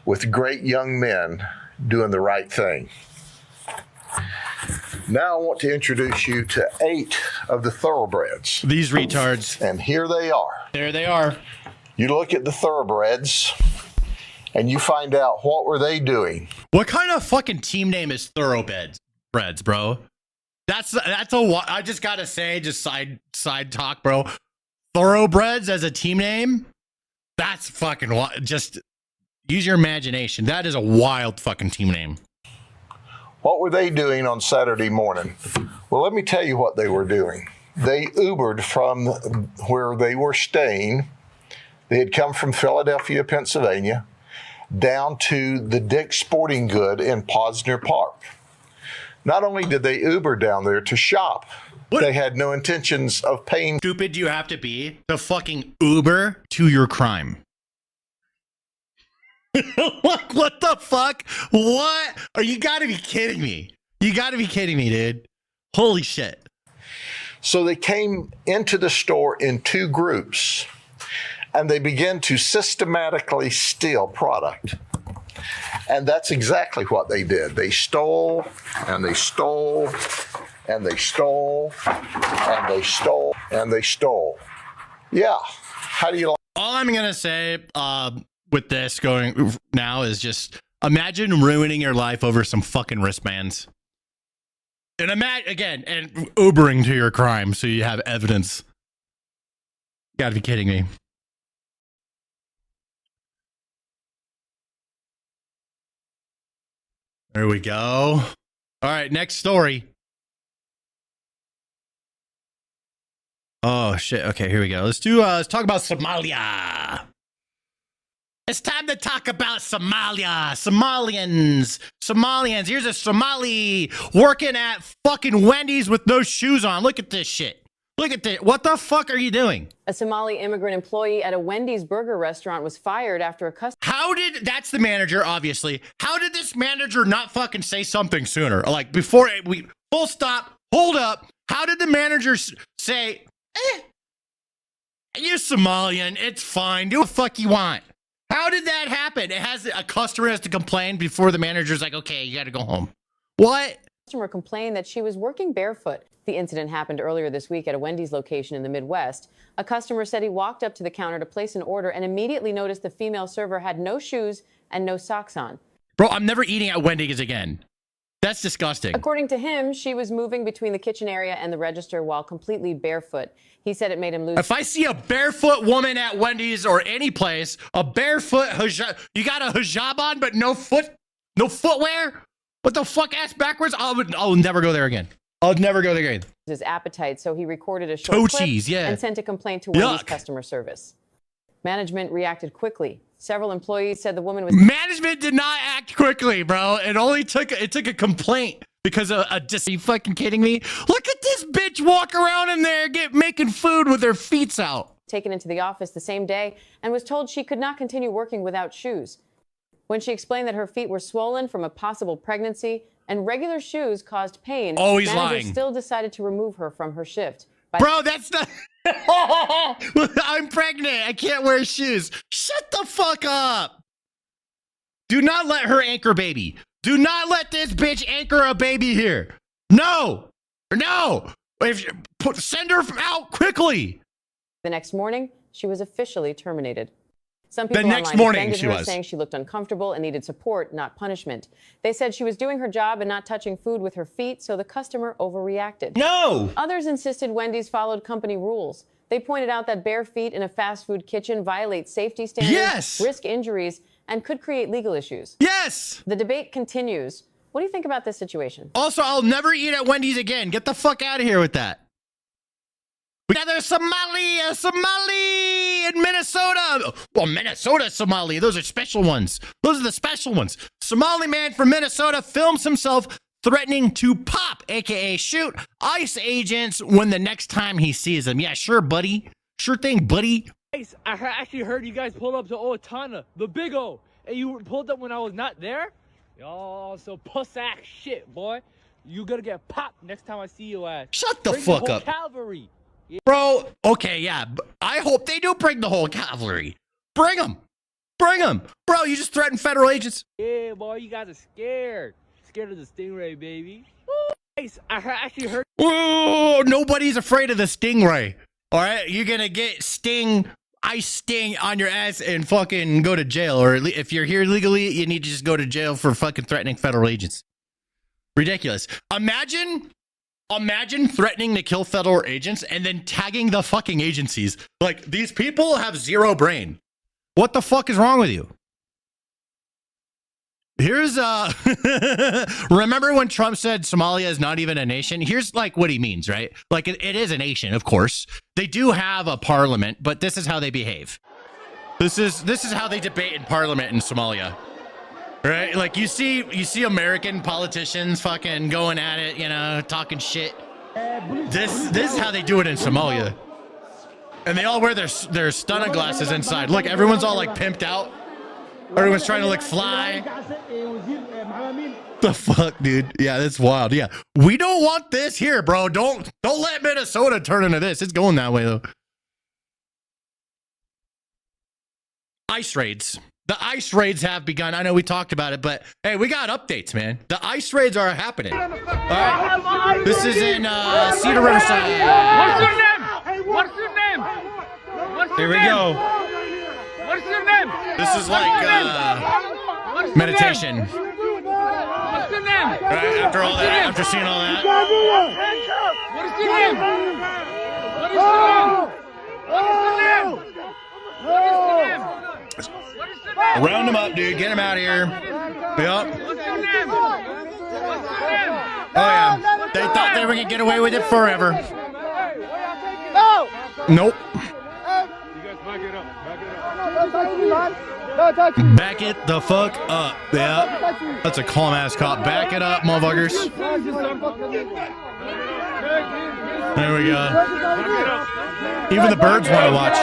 with great young men doing the right thing. Now I want to introduce you to 8 of the Thoroughbreds. These retards. And here they are. There they are. You look at the Thoroughbreds and you find out what were they doing. What kind of fucking team name is Thoroughbreds, bro? That's I just gotta say, just side talk, bro. Thoroughbreds as a team name? That's fucking just use your imagination. That is a wild fucking team name. What were they doing on Saturday morning? Well, let me tell you what they were doing. They Ubered from where they were staying. They had come from Philadelphia, Pennsylvania, down to the Dick's Sporting Good in Posner Park. Not only did they Uber down there to shop, they had no intentions of paying. Stupid you have to be to fucking Uber to your crime. What the fuck? What? You gotta be kidding me. You gotta be kidding me, dude. Holy shit. So they came into the store in 2 groups and they began to systematically steal product. And that's exactly what they did. They stole and they stole and they stole and they stole and they stole. Yeah. How do you like? All I'm gonna say with this going now is just imagine ruining your life over some fucking wristbands. And again, and Ubering to your crime so you have evidence. You gotta be kidding me. There we go. All right, next story. Oh shit. Okay, here we go. Let's talk about Somalia. It's time to talk about Somalia. Somalians. Here's a Somali working at fucking Wendy's with no shoes on. Look at this shit. Look at this. What the fuck are you doing? A Somali immigrant employee at a Wendy's burger restaurant was fired after a customer. That's the manager, obviously. How did this manager not fucking say something sooner? Like before we full stop, hold up. How did the manager say, you're Somalian, it's fine. Do what the fuck you want. How did that happen? A customer has to complain before the manager's like, okay, you got to go home. What? Customer complained that she was working barefoot. The incident happened earlier this week at a Wendy's location in the Midwest. A customer said he walked up to the counter to place an order and immediately noticed the female server had no shoes and no socks on. Bro, I'm never eating at Wendy's again. That's disgusting. According to him, she was moving between the kitchen area and the register while completely barefoot. He said it made him lose. If I see a barefoot woman at Wendy's or any place, a barefoot hijab, you got a hijab on, but no footwear? What the fuck ass backwards? I'll never go there again. I'll never go there again. His appetite, so he recorded a short clip and sent a complaint to Wendy's customer service. Management reacted quickly. Several employees said the woman was... Management did not act quickly, bro. It took a complaint because of are you fucking kidding me? Look at this bitch walk around in there making food with her feet out. Taken into the office the same day and was told she could not continue working without shoes. When she explained that her feet were swollen from a possible pregnancy and regular shoes caused pain, he's managers lying. Still decided to remove her from her shift. Bro, that's not... I'm pregnant. I can't wear shoes. Shut the fuck up. Do not let her anchor baby. Do not let this bitch anchor a baby here. No. No. Send her out quickly. The next morning, she was officially terminated. Some people online defended her, saying she looked uncomfortable and needed support, not punishment. They said she was doing her job and not touching food with her feet, so the customer overreacted. No! Others insisted Wendy's followed company rules. They pointed out that bare feet in a fast food kitchen violate safety standards, risk injuries, and could create legal issues. Yes! The debate continues. What do you think about this situation? Also, I'll never eat at Wendy's again. Get the fuck out of here with that. We got a Somali in Minnesota. Well, Minnesota Somali. Those are special ones. Those are the special ones. Somali man from Minnesota films himself threatening to pop, a.k.a. shoot, ICE agents when the next time he sees them. Yeah, sure, buddy. Sure thing, buddy. I actually heard you guys pull up to Owatonna, the Big O, and you pulled up when I was not there? Y'all, so puss-ass shit, boy. You gonna get popped next time I see you ass. Shut the fuck up. Cavalry. Bro, okay, yeah. I hope they do bring the whole cavalry. Bring them. Bring them. Bro, you just threatened federal agents. Yeah, boy, you guys are scared. Scared of the Stingray, baby. I actually heard... Whoa, nobody's afraid of the Stingray. All right? You're going to get ice sting on your ass and fucking go to jail. Or if you're here legally, you need to just go to jail for fucking threatening federal agents. Ridiculous. Imagine threatening to kill federal agents and then tagging the fucking agencies. Like, these people have zero brain. What the fuck is wrong with you? Here's, remember when Trump said Somalia is not even a nation? Here's, like, what he means, right? Like, it is a nation, of course. They do have a parliament, but this is how they behave. This is how they debate in parliament in Somalia. Right? Like, you see American politicians fucking going at it, you know, talking shit. This is how they do it in Somalia. And they all wear their stunner glasses inside. Look, everyone's all like pimped out. Everyone's trying to look fly. The fuck, dude? Yeah, that's wild. Yeah. We don't want this here, bro. Don't let Minnesota turn into this. It's going that way though. ICE raids. The ICE raids have begun. I know we talked about it, but hey, we got updates, man. The ICE raids are happening. All right. This is in Cedar Riverside. What's your name? What's your name? Here we go. What's your name? This is like meditation. What's your name? Right, after all that, after seeing all that. What is your name? What is your name? What is your name? What is your name? Round them up, dude. Get them out of here. Yep. What's your name? What's your name? Oh, yeah. They thought they were going to get away with it forever. No! Nope. You guys back it up. Back it the fuck up. Yeah. That's a calm ass cop. Back it up, motherfuckers. There we go. Even the birds want to watch.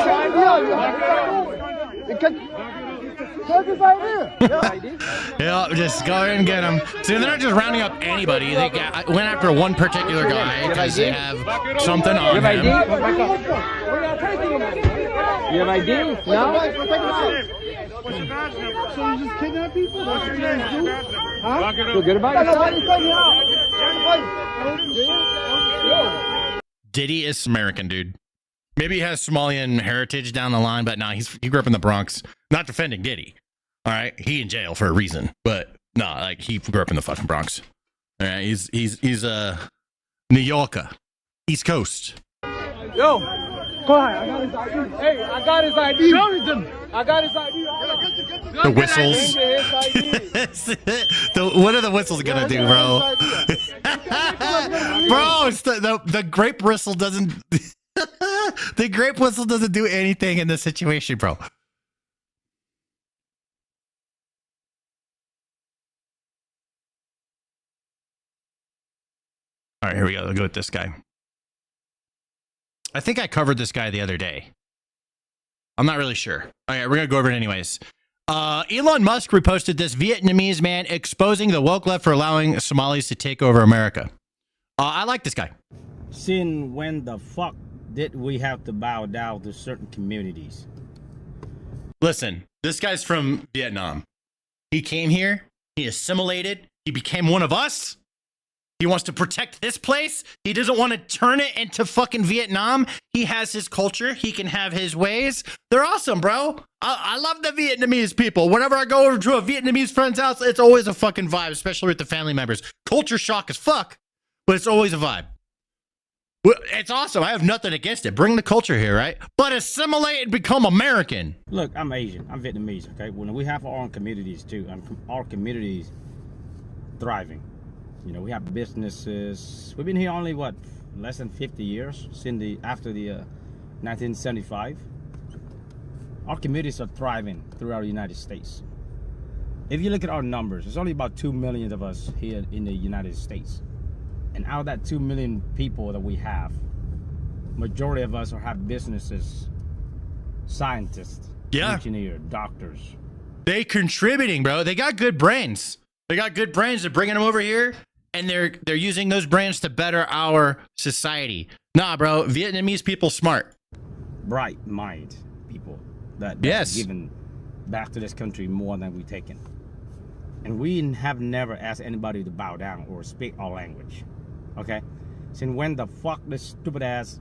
Yeah, just go ahead and get them. See, they're not just rounding up anybody. They went after one particular guy because they have something on him. You have ID? No? So you just kidnap people? That's what you guys do? Huh? Feel good about yourself? Diddy is American, dude. Maybe he has Somalian heritage down the line, but nah, he grew up in the Bronx. Not defending Diddy. All right, he in jail for a reason, but nah, like he grew up in the fucking Bronx. All right, he's New Yorker, East Coast. Yo, go ahead. I got his ID. Hey, I got his ID. Show him. I got his ID. The whistles. What are the whistles gonna do, bro? Bro, it's the grape whistle doesn't. The grape whistle doesn't do anything in this situation, bro. All right, here we go. I'll go with this guy. I think I covered this guy the other day. I'm not really sure. All right, we're going to go over it anyways. Elon Musk reposted this Vietnamese man exposing the woke left for allowing Somalis to take over America. I like this guy. Since when the fuck did we have to bow down to certain communities? Listen, this guy's from Vietnam. He came here. He assimilated. He became one of us. He wants to protect this place. He doesn't want to turn it into fucking Vietnam. He has his culture. He can have his ways. They're awesome, bro. I love the Vietnamese people. Whenever I go over to a Vietnamese friend's house, it's always a fucking vibe, especially with the family members. Culture shock as fuck, but it's always a vibe. It's awesome. I have nothing against it. Bring the culture here, right? But assimilate and become American. Look, I'm Asian. I'm Vietnamese, okay? When we have our own communities, too. Our communities thriving. You know, we have businesses. We've been here only, what, less than 50 years after the 1975. Our communities are thriving throughout the United States. If you look at our numbers, there's only about 2 million of us here in the United States. And out of that 2 million people that we have, majority of us have businesses, scientists, engineers, doctors. They contributing, bro. They got good brains. They got good brains. They're bringing them over here, and they're using those brains to better our society. Nah, bro. Vietnamese people smart. Bright mind people that yes, given back to this country more than we taken. And we have never asked anybody to bow down or speak our language. Okay? Since when the fuck this stupid ass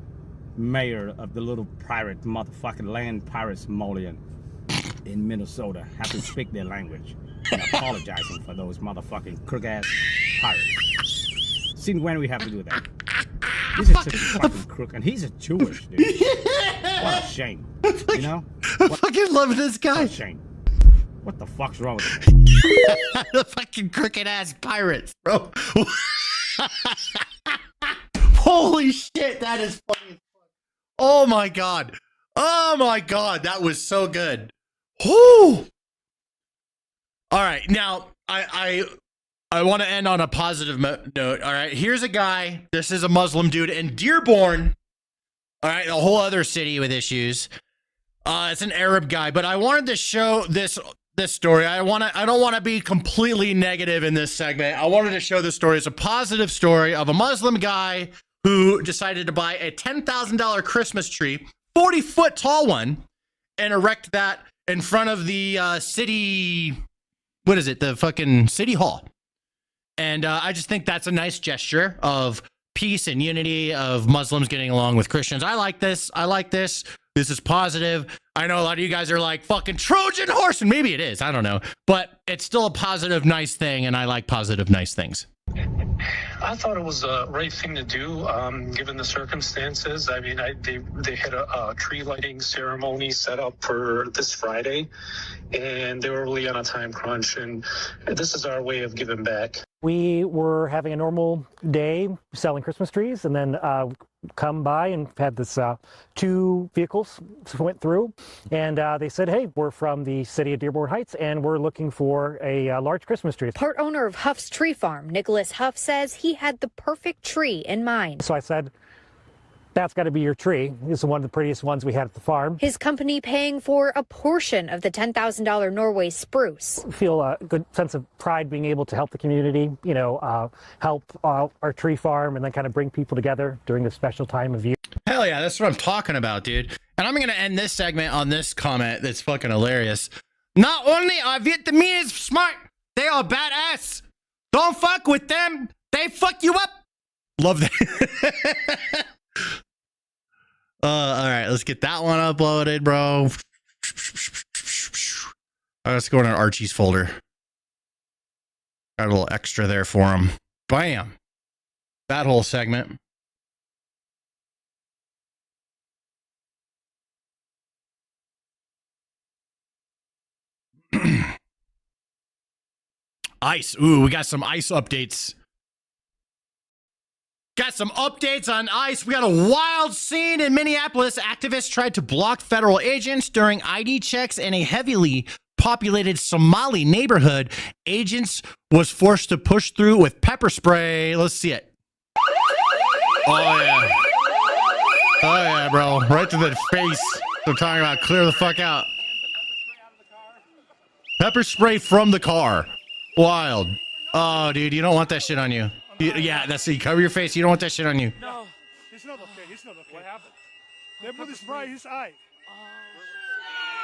mayor of the little pirate motherfucking land pirates Molian in Minnesota have to speak their language and apologizing for those motherfucking crook ass pirates? Since when we have to do that? He's such a fucking crook, and he's a Jewish dude. What a shame. You know? I fucking love this guy. What a shame. What the fuck's wrong with him? The fucking crooked ass pirates, bro. Holy shit, that is funny. Oh my god. Oh my god, that was so good. Whoo! All right, now I want to end on a positive note. All right, here's a guy. This is a Muslim dude in Dearborn. All right, a whole other city with issues. It's an Arab guy, but I wanted to show this story. I don't want to be completely negative in this segment. I wanted to show this story as a positive story of a Muslim guy who decided to buy a $10,000 Christmas tree, 40-foot tall one, and erect that in front of the city. What is it? The fucking city hall. And I just think that's a nice gesture of peace and unity of Muslims getting along with Christians. I like this. I like this. This is positive. I know a lot of you guys are like, fucking Trojan horse, and maybe it is. I don't know. But it's still a positive, nice thing, and I like positive, nice things. I thought it was the right thing to do, given the circumstances. I mean, they had a tree lighting ceremony set up for this Friday, and they were really on a time crunch, and this is our way of giving back. We were having a normal day selling Christmas trees, and then come by and had this 2 vehicles went through, and they said, hey, we're from the city of Dearborn Heights, and we're looking for a large Christmas tree. Part owner of Huff's Tree Farm, Nicholas Huff, says he had the perfect tree in mind. So I said, that's got to be your tree. This is one of the prettiest ones we had at the farm. His company paying for a portion of the $10,000 Norway spruce. Feel a good sense of pride being able to help the community, you know, help our tree farm, and then kind of bring people together during this special time of year. Hell yeah, that's what I'm talking about, dude. And I'm going to end this segment on this comment that's fucking hilarious. Not only are Vietnamese smart, they are badass. Don't fuck with them. They fuck you up. Love that. All right, let's get that one uploaded, bro. All right, let's go in our Archie's folder. Got a little extra there for him. Bam. That whole segment. ICE. Ooh, we got some ICE updates. Got some updates on ICE. We got a wild scene in Minneapolis. Activists tried to block federal agents during ID checks in a heavily populated Somali neighborhood. Agents was forced to push through with pepper spray. Let's see it. Oh, yeah. Oh, yeah, bro. Right to the face. We're talking about clear the fuck out. Pepper spray from the car. Wild. Oh, dude, you don't want that shit on you. Yeah, that's it. You cover your face. You don't want that shit on you. No, it's not okay. It's not okay. What happened? They put the spray in his eye.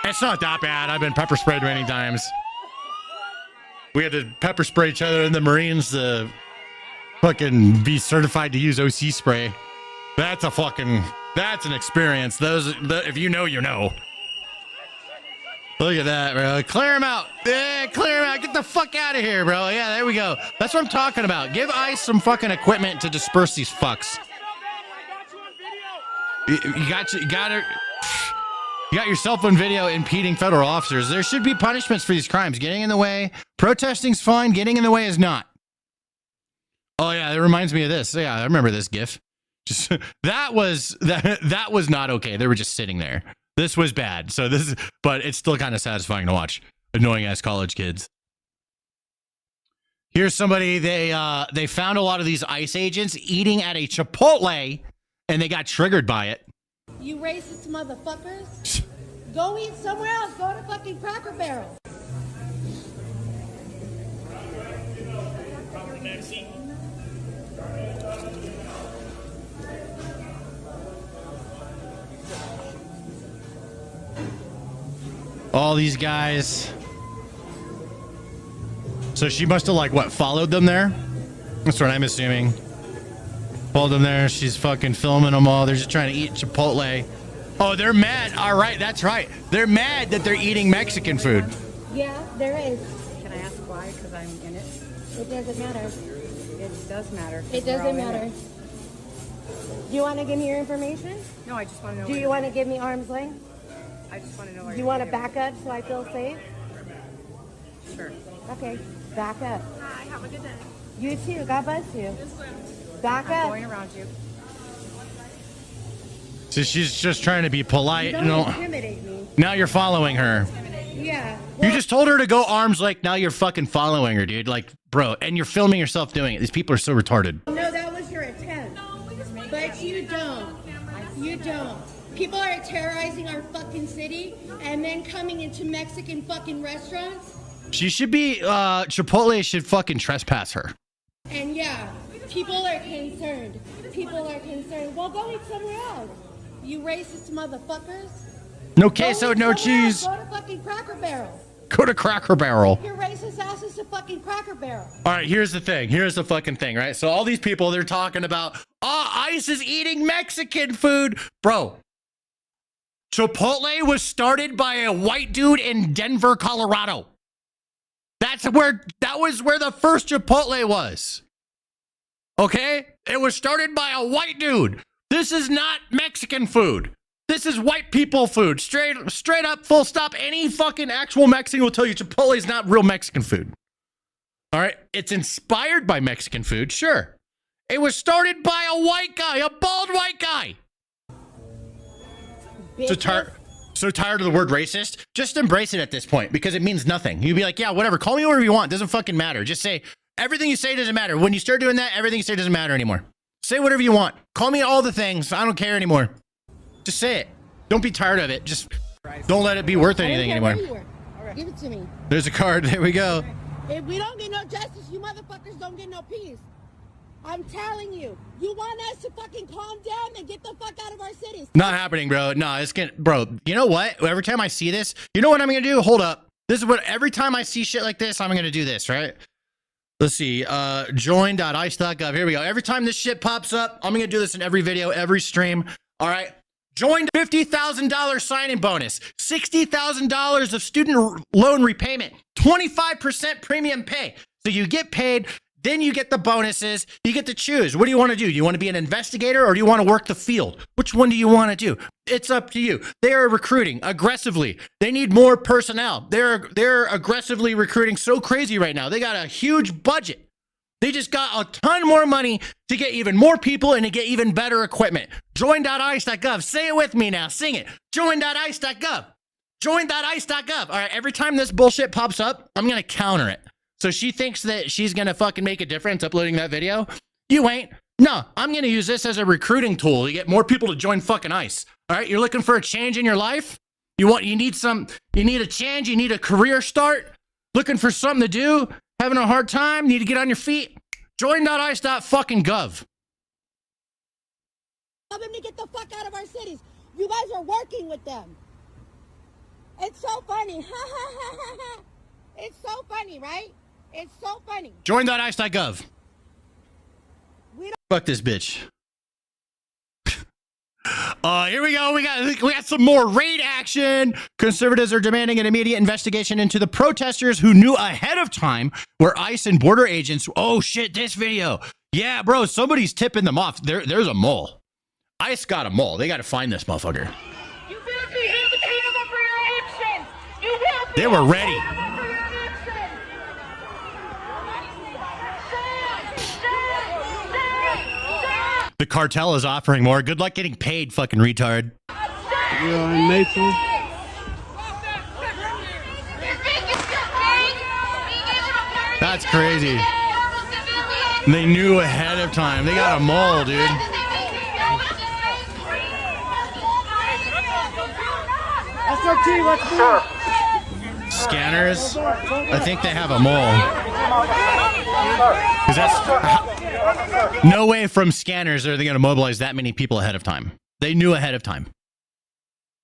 It's not that bad. I've been pepper sprayed many times. We had to pepper spray each other in the Marines to fucking be certified to use OC spray. That's an experience. If you know, you know. Look at that, bro. Clear him out. Yeah, clear him out. Get the fuck out of here, bro. Yeah, there we go. That's what I'm talking about. Give ICE some fucking equipment to disperse these fucks. You got yourself on video impeding federal officers. There should be punishments for these crimes. Getting in the way. Protesting's fine. Getting in the way is not. Oh yeah, that reminds me of this. Yeah, I remember this GIF. Just that was not okay. They were just sitting there. This was bad. But it's still kind of satisfying to watch. Annoying ass college kids. Here's somebody, they found a lot of these ICE agents eating at a Chipotle and they got triggered by it. You racist motherfuckers. Go eat somewhere else. Go to fucking Cracker Barrel. All these guys. So she must have followed them there? That's what I'm assuming. Followed them there. She's fucking filming them all. They're just trying to eat Chipotle. Oh, they're mad. All right, that's right. They're mad that they're eating Mexican food. Yeah, there is. Can I ask why? Because I'm in it. It doesn't matter. It does matter. It doesn't matter. Do you want to give me your information? No, I just want to know. Do you want to give me arm's length? I just want to know where Do you want to back up so I feel safe? Sure. Okay, back up. Hi, have a good day. You too. God bless you. Back I'm up. going around you. So she's just trying to be polite. Don't intimidate me. Now you're following her. Yeah. You just told her to go arms length. Now you're fucking following her, dude. Like, bro, and you're filming yourself doing it. These people are so retarded. No, that was your attempt. But you don't. You don't. People are terrorizing our fucking city and then coming into Mexican fucking restaurants. She should be, Chipotle should fucking trespass her. And yeah, people are concerned. People are concerned. Well, go eat somewhere else. You racist motherfuckers. No queso, no cheese. Go to fucking Cracker Barrel. Go to Cracker Barrel. Your racist asses to fucking Cracker Barrel. All right, here's the thing. Here's the fucking thing, right? So all these people, they're talking about, ICE is eating Mexican food. Bro, Chipotle was started by a white dude in Denver, Colorado. That was where the first Chipotle was. Okay? It was started by a white dude. This is not Mexican food. This is white people food. Straight up, full stop. Any fucking actual Mexican will tell you Chipotle is not real Mexican food. All right? It's inspired by Mexican food, sure. It was started by a white guy, a bald white guy. So tired of the word racist? Just embrace it at this point because it means nothing. You'd be like, yeah, whatever. Call me whatever you want. Doesn't fucking matter. Just say everything you say doesn't matter. When you start doing that, everything you say doesn't matter anymore. Say whatever you want. Call me all the things. I don't care anymore. Just say it. Don't be tired of it. Just don't let it be worth anything anymore. Give it to me. There's a card. There we go. If we don't get no justice, you motherfuckers don't get no peace. I'm telling you, you want us to fucking calm down and get the fuck out of our cities. Not happening, bro. No, it's gonna, bro. You know what? Every time I see this, you know what I'm gonna do? Hold up. This is what every time I see shit like this, I'm gonna do this, right? Let's see. Join.ice.gov. Here we go. Every time this shit pops up, I'm gonna do this in every video, every stream. All right. Join $50,000 sign-in bonus, $60,000 of student loan repayment, 25% premium pay. So you get paid Then you get the bonuses. You get to choose. What do you want to do? Do you want to be an investigator or do you want to work the field? Which one do you want to do? It's up to you. They are recruiting aggressively. They need more personnel. They're aggressively recruiting so crazy right now. They got a huge budget. They just got a ton more money to get even more people and to get even better equipment. Join.ice.gov. Say it with me now. Sing it. Join.ice.gov. Join.ice.gov. All right, every time this bullshit pops up, I'm going to counter it. So she thinks that she's going to fucking make a difference uploading that video. You ain't. No, I'm going to use this as a recruiting tool to get more people to join fucking ICE. All right, you're looking for a change in your life? You need a change, you need a career start, looking for something to do, having a hard time, need to get on your feet? Join.ice.fucking.gov. Tell them to get the fuck out of our cities. You guys are working with them. It's so funny. It's so funny, right? It's so funny. Join.ice.gov. Fuck this bitch. Here we go. We got some more raid action. Conservatives are demanding an immediate investigation into the protesters who knew ahead of time where ICE and border agents. Oh shit! This video. Yeah, bro. Somebody's tipping them off. There's a mole. ICE got a mole. They got to find this motherfucker. You will be held accountable for your actions. You will be. They were ready. The cartel is offering more. Good luck getting paid, fucking retard. That's crazy. They knew ahead of time. They got a mole, dude. SRT, let's move. Scanners. I think they have a mole. Because that's no way from scanners are they going to mobilize that many people ahead of time. They knew ahead of time.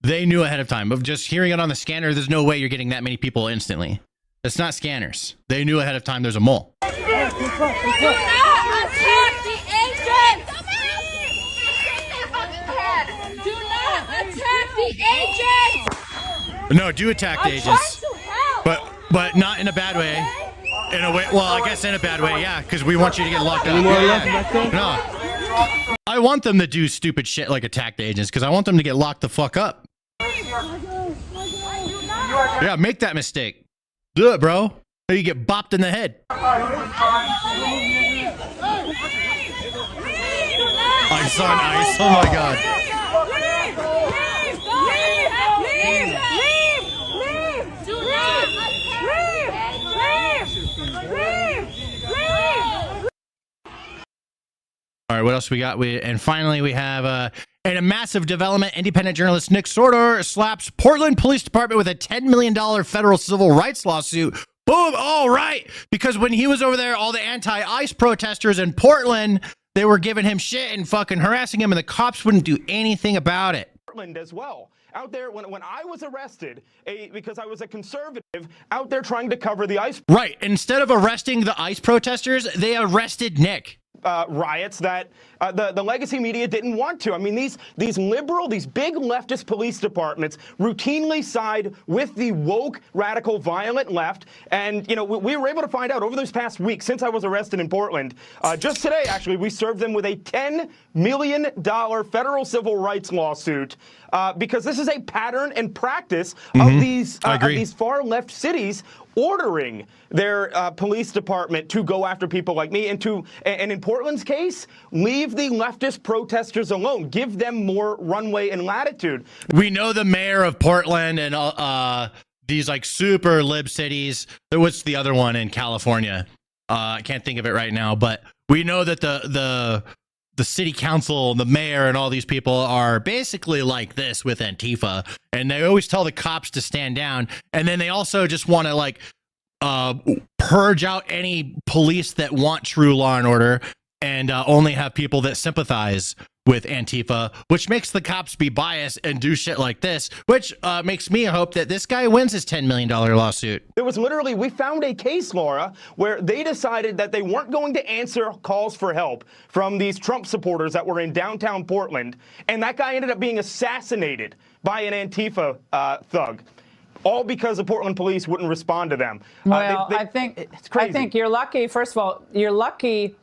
They knew ahead of time. Of just hearing it on the scanner, there's no way you're getting that many people instantly. It's not scanners. They knew ahead of time there's a mole. Do not attack the agents! Do not attack the agents! No, do attack the agents. But not in a bad way. In a way, well, I guess in a bad way, yeah, because we want you to get locked up. Yeah. No. I want them to do stupid shit like attack the agents because I want them to get locked the fuck up. Yeah, make that mistake. Do it, bro. Or you get bopped in the head. Ice on ice. Oh my god. All right, what else we got? And finally, we have in a massive development, independent journalist Nick Sortor slaps Portland Police Department with a $10 million federal civil rights lawsuit. Boom! All right, because when he was over there, all the anti-ICE protesters in Portland, they were giving him shit and fucking harassing him, and the cops wouldn't do anything about it. Portland as well. Out there, when I was arrested, because I was a conservative, out there trying to cover the ICE. Right. Instead of arresting the ICE protesters, they arrested Nick. Riots that the legacy media didn't want to. I mean, these liberal, these big leftist police departments routinely side with the woke, radical, violent left. And, you know, we were able to find out over this past week, since I was arrested in Portland, just today, actually, we served them with a $10 million federal civil rights lawsuit because this is a pattern and practice of these far left cities ordering their police department to go after people like me and in Portland's case, leave the leftist protesters alone. Give them more runway and latitude. We know the mayor of Portland and these like super lib cities. What's the other one in California? I can't think of it right now, but we know that the city council, the mayor, and all these people are basically like this with Antifa, and they always tell the cops to stand down, and then they also just want to like purge out any police that want true law and order, and only have people that sympathize with Antifa, which makes the cops be biased and do shit like this, which makes me hope that this guy wins his $10 million lawsuit. It was literally, we found a case, Laura, where they decided that they weren't going to answer calls for help from these Trump supporters that were in downtown Portland, and that guy ended up being assassinated by an Antifa thug. all because the Portland police wouldn't respond to them. Well, I think you're lucky. First of all, you're lucky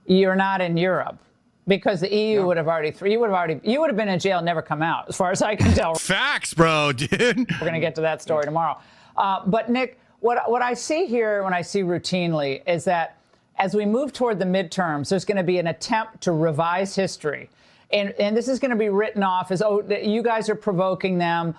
you're not in Europe, because the EU would have already you would have been in jail and never come out, as far as I can tell. Facts, bro, dude. We're going to get to that story tomorrow. But Nick, what I see here when I see routinely is that as we move toward the midterms, there's going to be an attempt to revise history. And this is going to be written off as, oh, you guys are provoking them.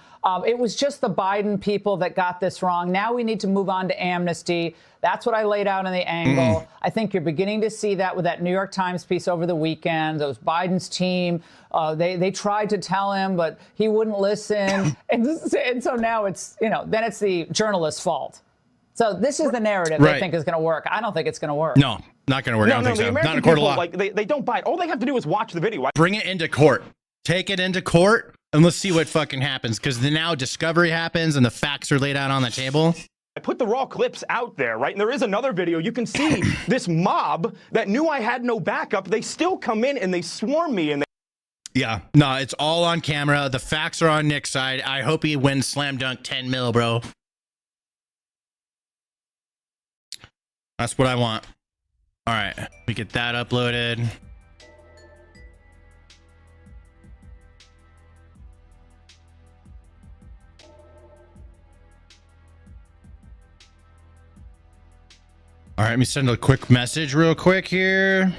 It was just the Biden people that got this wrong. Now we need to move on to amnesty. That's what I laid out in the angle. I think you're beginning to see that with that New York Times piece over the weekend. Those Biden's team, they tried to tell him, but he wouldn't listen. and so now it's, then it's the journalist's fault. So this is the narrative they think is going to work. I don't think it's going to work. No, not going to work. I don't think so. Not in a court of law. Like, they don't buy it. All they have to do is watch the video. Bring it into court. Take it into court, and let's see what fucking happens. Because now discovery happens, and the facts are laid out on the table. I put the raw clips out there, right? And there is another video. You can see this mob that knew I had no backup. They still come in, and they swarm me. And yeah, no, it's all on camera. The facts are on Nick's side. I hope he wins slam dunk 10 mil, bro. That's what I want. All right, we get that uploaded. All right, let me send a quick message real quick here.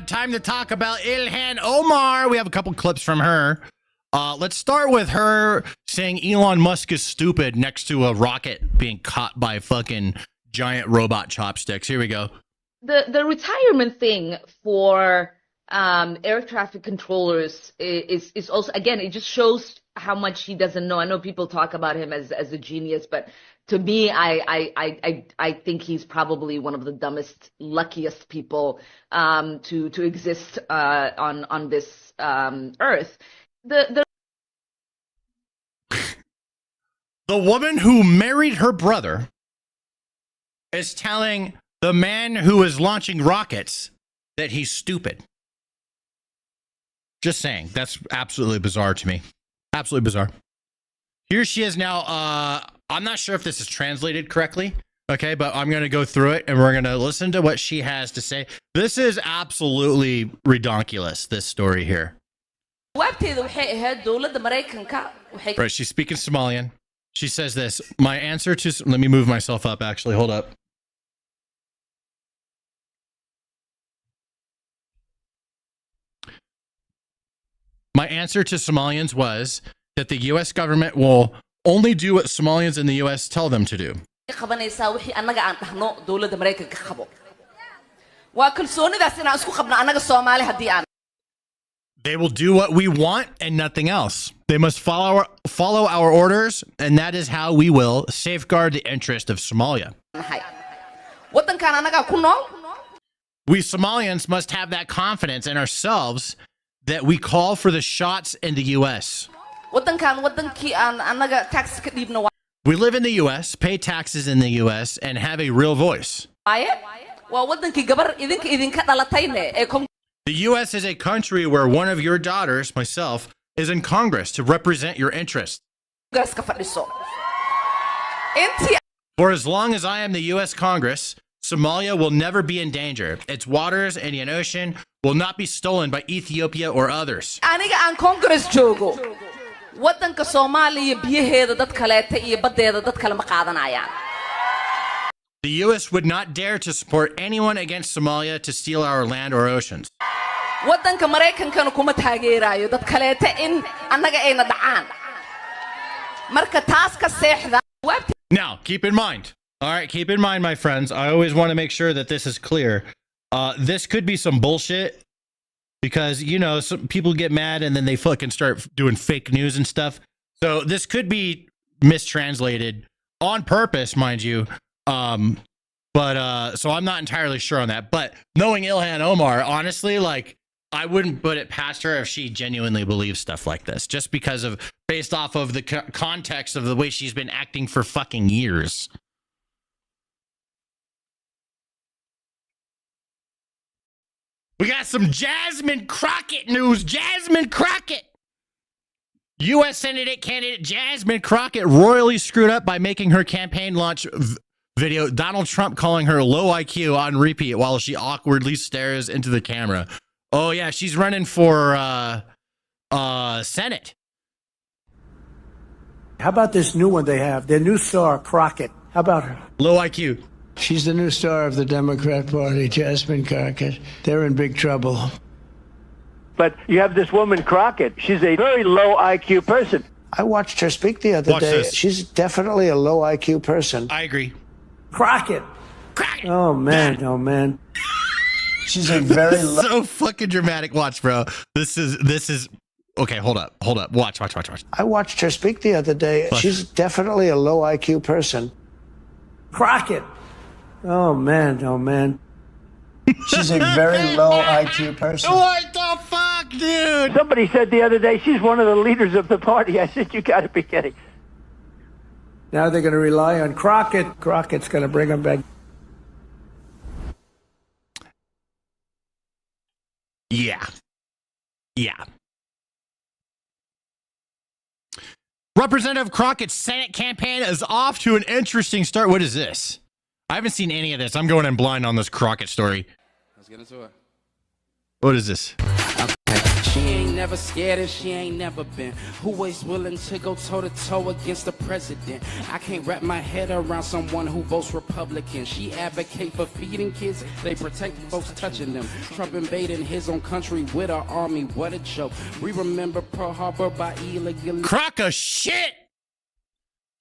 Time to talk about Ilhan Omar. We have a couple clips from her. Let's start with her saying Elon Musk is stupid next to a rocket being caught by fucking giant robot chopsticks. Here we go. The retirement thing for air traffic controllers is also, again, it just shows how much he doesn't know. I know people talk about him as a genius, but to me, I think he's probably one of the dumbest, luckiest people to exist on this earth. The woman who married her brother is telling the man who is launching rockets that he's stupid. Just saying. That's absolutely bizarre to me. Absolutely bizarre. Here she is now. I'm not sure if this is translated correctly, okay, but I'm going to go through it and we're going to listen to what she has to say. This is absolutely redonkulous, this story here. Right, she's speaking Somalian. She says this, my answer to, let me move myself up actually, hold up. My answer to Somalians was that the U.S. government will only do what Somalians in the U.S. tell them to do. They will do what we want and nothing else. They must follow our orders, and that is how we will safeguard the interest of Somalia. We Somalians must have that confidence in ourselves that we call for the shots in the U.S. We live in the U.S., pay taxes in the U.S., and have a real voice. The U.S. is a country where one of your daughters, myself, is in Congress to represent your interests. For as long as I am the U.S. Congress, Somalia will never be in danger. Its waters, Indian Ocean, will not be stolen by Ethiopia or others. The U.S. would not dare to support anyone against Somalia to steal our land or oceans. Now, keep in mind. All right, keep in mind, my friends, I always want to make sure that this is clear. This could be some bullshit because, you know, some people get mad and then they fucking start doing fake news and stuff. So this could be mistranslated on purpose, mind you. So I'm not entirely sure on that. But knowing Ilhan Omar, honestly, like, I wouldn't put it past her if she genuinely believes stuff like this, just because of based off of the context of the way she's been acting for fucking years. We got some Jasmine Crockett news. Jasmine Crockett. U.S. Senate candidate Jasmine Crockett royally screwed up by making her campaign launch video Donald Trump calling her low IQ on repeat while she awkwardly stares into the camera. Oh, yeah, she's running for Senate. How about this new one they have? Their new star, Crockett. How about her? Low IQ. She's the new star of the Democrat Party, Jasmine Crockett. They're in big trouble. But you have this woman, Crockett. She's a very low IQ person. I watched her speak the other day. This. She's definitely a low IQ person. I agree. Crockett. Oh, man. Oh, man. She's a very low. So fucking dramatic. Watch, bro. This is. Okay, hold up. Watch. I watched her speak the other day. Watch. She's definitely a low IQ person. Crockett. Oh, man. Oh, man. She's a very low IQ person. What the fuck, dude? Somebody said the other day she's one of the leaders of the party. I said, you got to be kidding. Now they're going to rely on Crockett. Crockett's going to bring them back. Yeah. Representative Crockett's Senate campaign is off to an interesting start. What is this? I haven't seen any of this. I'm going in blind on this Crockett story. Let's get into it. What is this? She ain't never scared and she ain't never been. Who is willing to go toe to toe against the president? I can't wrap my head around someone who votes Republican. She advocate for feeding kids, they protect folks touching them. Trump invading his own country with our army, what a joke. We remember Pearl Harbor by illegally. Crocker shit!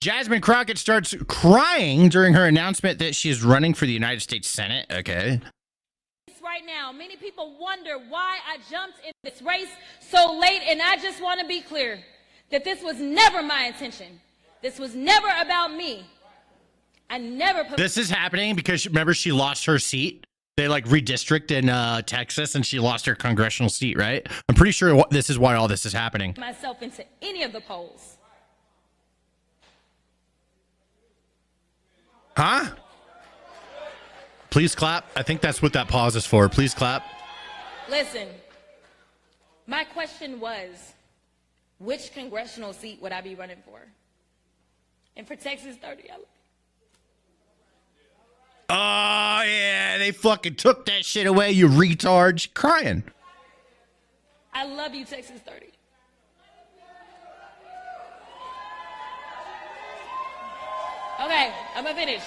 Jasmine Crockett starts crying during her announcement that she is running for the United States Senate. Okay. Right now, many people wonder why I jumped in this race so late, and I just want to be clear that this was never my intention. This was never about me. I never put. This is happening because remember she lost her seat. They like redistrict in Texas, and she lost her congressional seat. Right? I'm pretty sure this is why all this is happening. Myself into any of the polls. Huh? Please clap. I think that's what that pause is for. Please clap. Listen, my question was, which congressional seat would I be running for? And for Texas 30, Oh, yeah. They fucking took that shit away, you retard. She's crying. I love you, Texas 30. Okay, I'm gonna finish.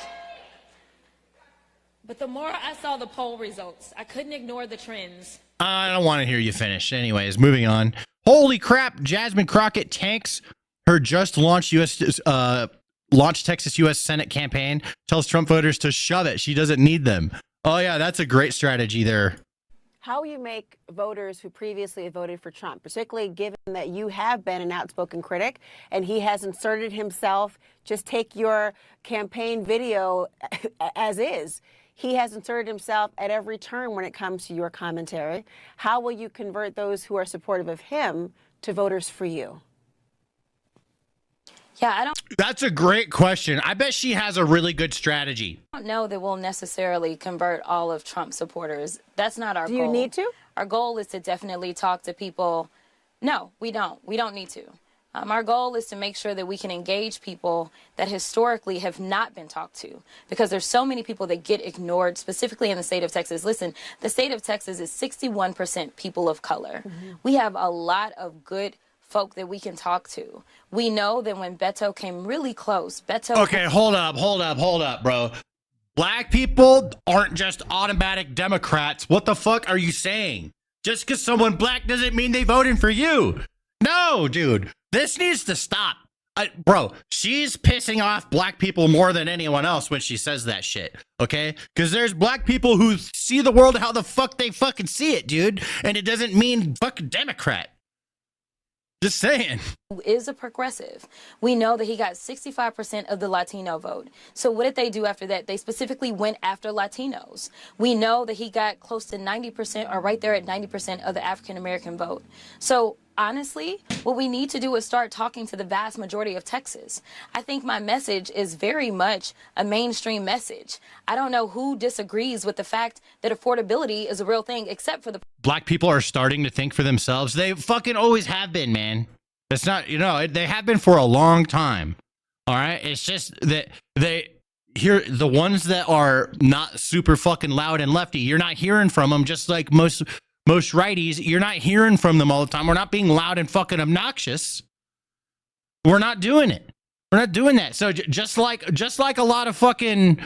But the more I saw the poll results, I couldn't ignore the trends. I don't want to hear you finish. Anyways, moving on. Holy crap. Jasmine Crockett tanks her just launched Texas U.S. Senate campaign, tells Trump voters to shove it. She doesn't need them. Oh, yeah, that's a great strategy there. How you make voters who previously voted for Trump, particularly given that you have been an outspoken critic and he has inserted himself, just take your campaign video as is. He has inserted himself at every turn when it comes to your commentary. How will you convert those who are supportive of him to voters for you? Yeah, I don't That's a great question. I bet she has a really good strategy. know that we'll necessarily convert all of Trump supporters. That's not our goal. Do you need to? Our goal is to definitely talk to people. No, we don't. We don't need to. Our goal is to make sure that we can engage people that historically have not been talked to, because there's so many people that get ignored, specifically in the state of Texas. Listen, the state of Texas is 61% people of color. Mm-hmm. We have a lot of good folk that we can talk to. We know that when Beto came really close, Okay, hold up, bro. Black people aren't just automatic Democrats. What the fuck are you saying? Just because someone black doesn't mean they voted for you. No, dude. This needs to stop. Bro, she's pissing off black people more than anyone else when she says that shit, okay? Because there's black people who see the world how the fuck they fucking see it, dude. And it doesn't mean fucking Democrat. Just saying. Who is a progressive. We know that he got 65% of the Latino vote. So what did they do after that? They specifically went after Latinos. We know that he got close to 90% or right there at 90% of the African American vote. So honestly, what we need to do is start talking to the vast majority of Texas. I think my message is very much a mainstream message. I don't know who disagrees with the fact that affordability is a real thing, except for the Black people are starting to think for themselves. They fucking always have been, man. It's not, they have been for a long time. All right. It's just that the ones that are not super fucking loud and lefty, you're not hearing from them. Just like most righties, you're not hearing from them all the time. We're not being loud and fucking obnoxious. We're not doing it. We're not doing that. So just like a lot of fucking,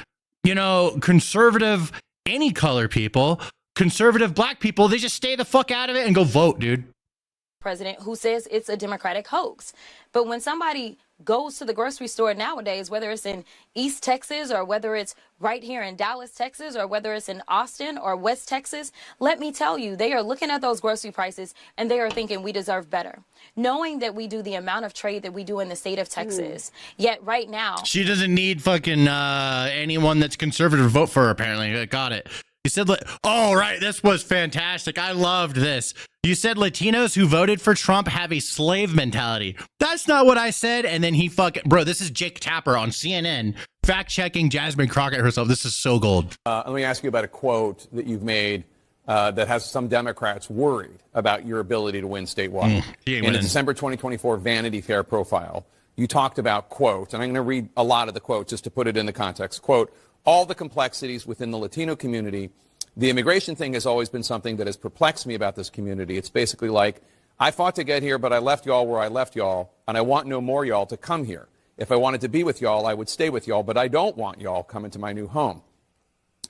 conservative, any color people, conservative black people, they just stay the fuck out of it and go vote, dude. president who says it's a Democratic hoax. But when somebody goes to the grocery store nowadays, whether it's in East Texas or whether it's right here in Dallas, Texas, or whether it's in Austin or West Texas, let me tell you, they are looking at those grocery prices and they are thinking we deserve better. Knowing that we do the amount of trade that we do in the state of Texas, yet right now... She doesn't need fucking anyone that's conservative to vote for her, apparently. Got it. You said, oh, right, this was fantastic. I loved this. You said Latinos who voted for Trump have a slave mentality. That's not what I said. And then he fucking, bro, this is Jake Tapper on CNN, fact-checking Jasmine Crockett herself. This is so gold. Let me ask you about a quote that you've made that has some Democrats worried about your ability to win statewide. In the December 2024 Vanity Fair profile, you talked about, quote, and I'm going to read a lot of the quote just to put it in the context, quote, all the complexities within the Latino community. The immigration thing has always been something that has perplexed me about this community. It's basically like, I fought to get here, but I left y'all where I left y'all, and I want no more y'all to come here. If I wanted to be with y'all, I would stay with y'all, but I don't want y'all coming to my new home.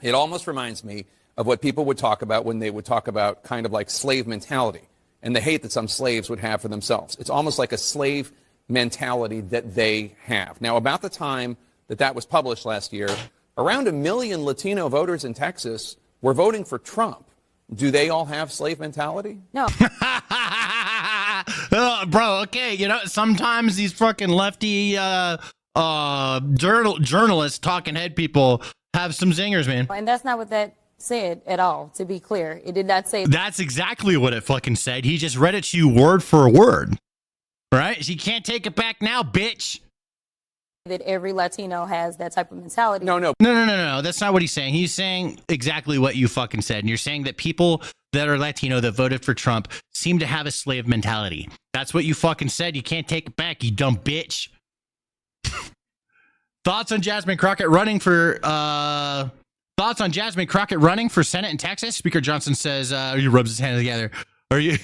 It almost reminds me of what people would talk about when they would talk about kind of like slave mentality and the hate that some slaves would have for themselves. It's almost like a slave mentality that they have. Now, about the time that that was published last year, around 1 million Latino voters in Texas were voting for Trump. Do they all have slave mentality? No. Bro, okay, sometimes these fucking lefty journalists, talking head people have some zingers, man. And that's not what that said at all, to be clear. It did not say... That's exactly what it fucking said. He just read it to you word for word. Right? She can't take it back now, bitch. That every Latino has that type of mentality. No. That's not what he's saying. He's saying exactly what you fucking said. And you're saying that people that are Latino that voted for Trump seem to have a slave mentality. That's what you fucking said. You can't take it back, you dumb bitch. Thoughts on Jasmine Crockett running for Senate in Texas? Speaker Johnson says he rubs his hands together. Are you,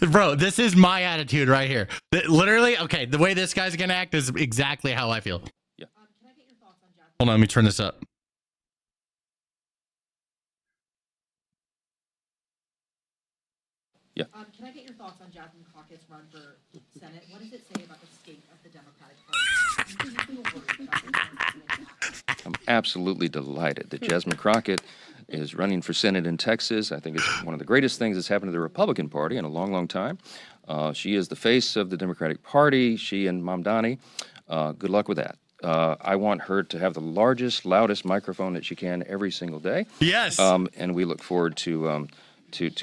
bro? This is my attitude right here. Literally, okay. The way this guy's gonna act is exactly how I feel. Yeah. Can I get your thoughts on Jasmine? Hold on, let me turn this up. Yeah. Can I get your thoughts on Jasmine Crockett's run for Senate? What does it say about the state of the Democratic Party? I'm absolutely delighted that Jasmine Crockett is running for Senate in Texas. I think it's one of the greatest things that's happened to the Republican Party in a long, long time. She is the face of the Democratic Party, she and Mamdani. Good luck with that. I want her to have the largest, loudest microphone that she can every single day. Yes. And we look forward to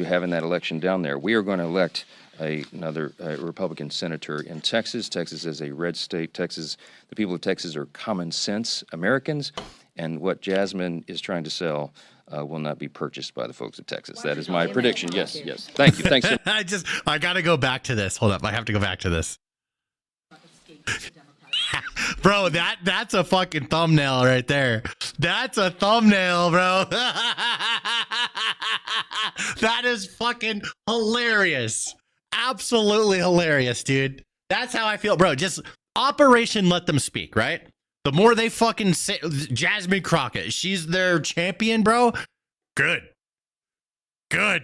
having that election down there. We are going to elect another Republican senator in Texas. Texas is a red state. The people of Texas are common sense Americans, and what Jasmine is trying to sell will not be purchased by the folks of Texas. That is my prediction. Yes. Thank you. Thanks. I got to go back to this. Hold up. I have to go back to this. Bro, that's a fucking thumbnail right there. That's a thumbnail, bro. That is fucking hilarious. Absolutely hilarious, dude. That's how I feel, bro. Just Operation Let Them Speak, right? The more they fucking say, Jasmine Crockett, she's their champion, bro. Good,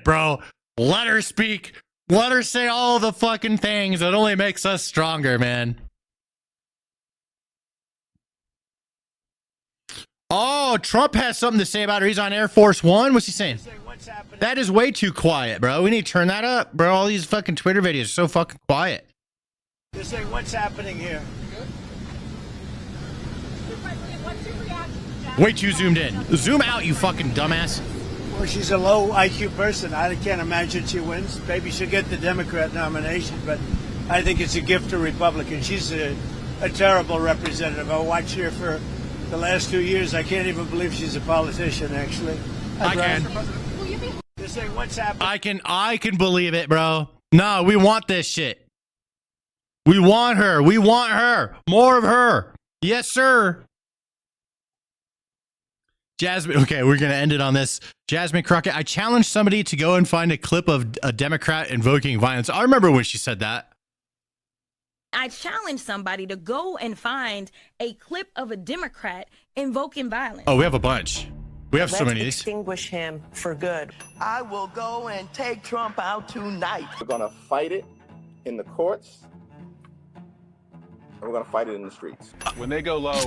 bro. Let her speak. Let her say all the fucking things. It only makes us stronger, man. Oh, Trump has something to say about her. He's on Air Force One. What's he saying? That is way too quiet, bro. We need to turn that up, bro. All these fucking Twitter videos are so fucking quiet. They're saying, what's happening here? Way too zoomed in. Zoom out, you fucking dumbass. Well, she's a low IQ person. I can't imagine she wins. Maybe she'll get the Democrat nomination, but I think it's a gift to Republicans. She's a terrible representative. I watched her for the last 2 years. I can't even believe she's a politician, actually. I can. They're saying, what's happening? I can believe it, bro. No, we want this shit. We want her. We want her. More of her. Yes, sir. Jasmine, okay, we're going to end it on this. Jasmine Crockett, I challenged somebody to go and find a clip of a Democrat invoking violence. I remember when she said that. I challenged somebody to go and find a clip of a Democrat invoking violence. Oh, we have a bunch. We have so many of these. Extinguish him for good. I will go and take Trump out tonight. We're going to fight it in the courts, and we're going to fight it in the streets. When they go low,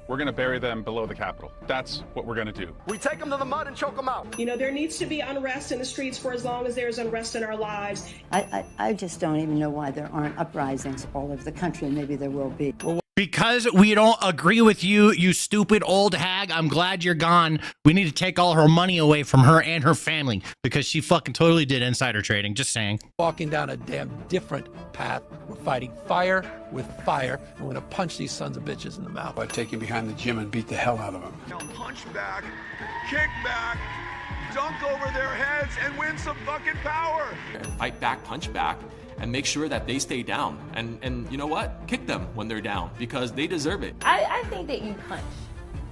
we're going to bury them below the Capitol. That's what we're going to do. We take them to the mud and choke them out. You know, there needs to be unrest in the streets for as long as there's unrest in our lives. I just don't even know why there aren't uprisings all over the country, and maybe there will be. Because we don't agree with you, you stupid old hag. I'm glad you're gone. We need to take all her money away from her and her family because she fucking totally did insider trading. Just saying. Walking down a damn different path. We're fighting fire with fire. And we're going to punch these sons of bitches in the mouth. I'd take him behind the gym and beat the hell out of them. Now punch back, kick back, dunk over their heads, and win some fucking power. Fight back, punch back, and make sure that they stay down. And you know what? Kick them when they're down because they deserve it. I think that you punch.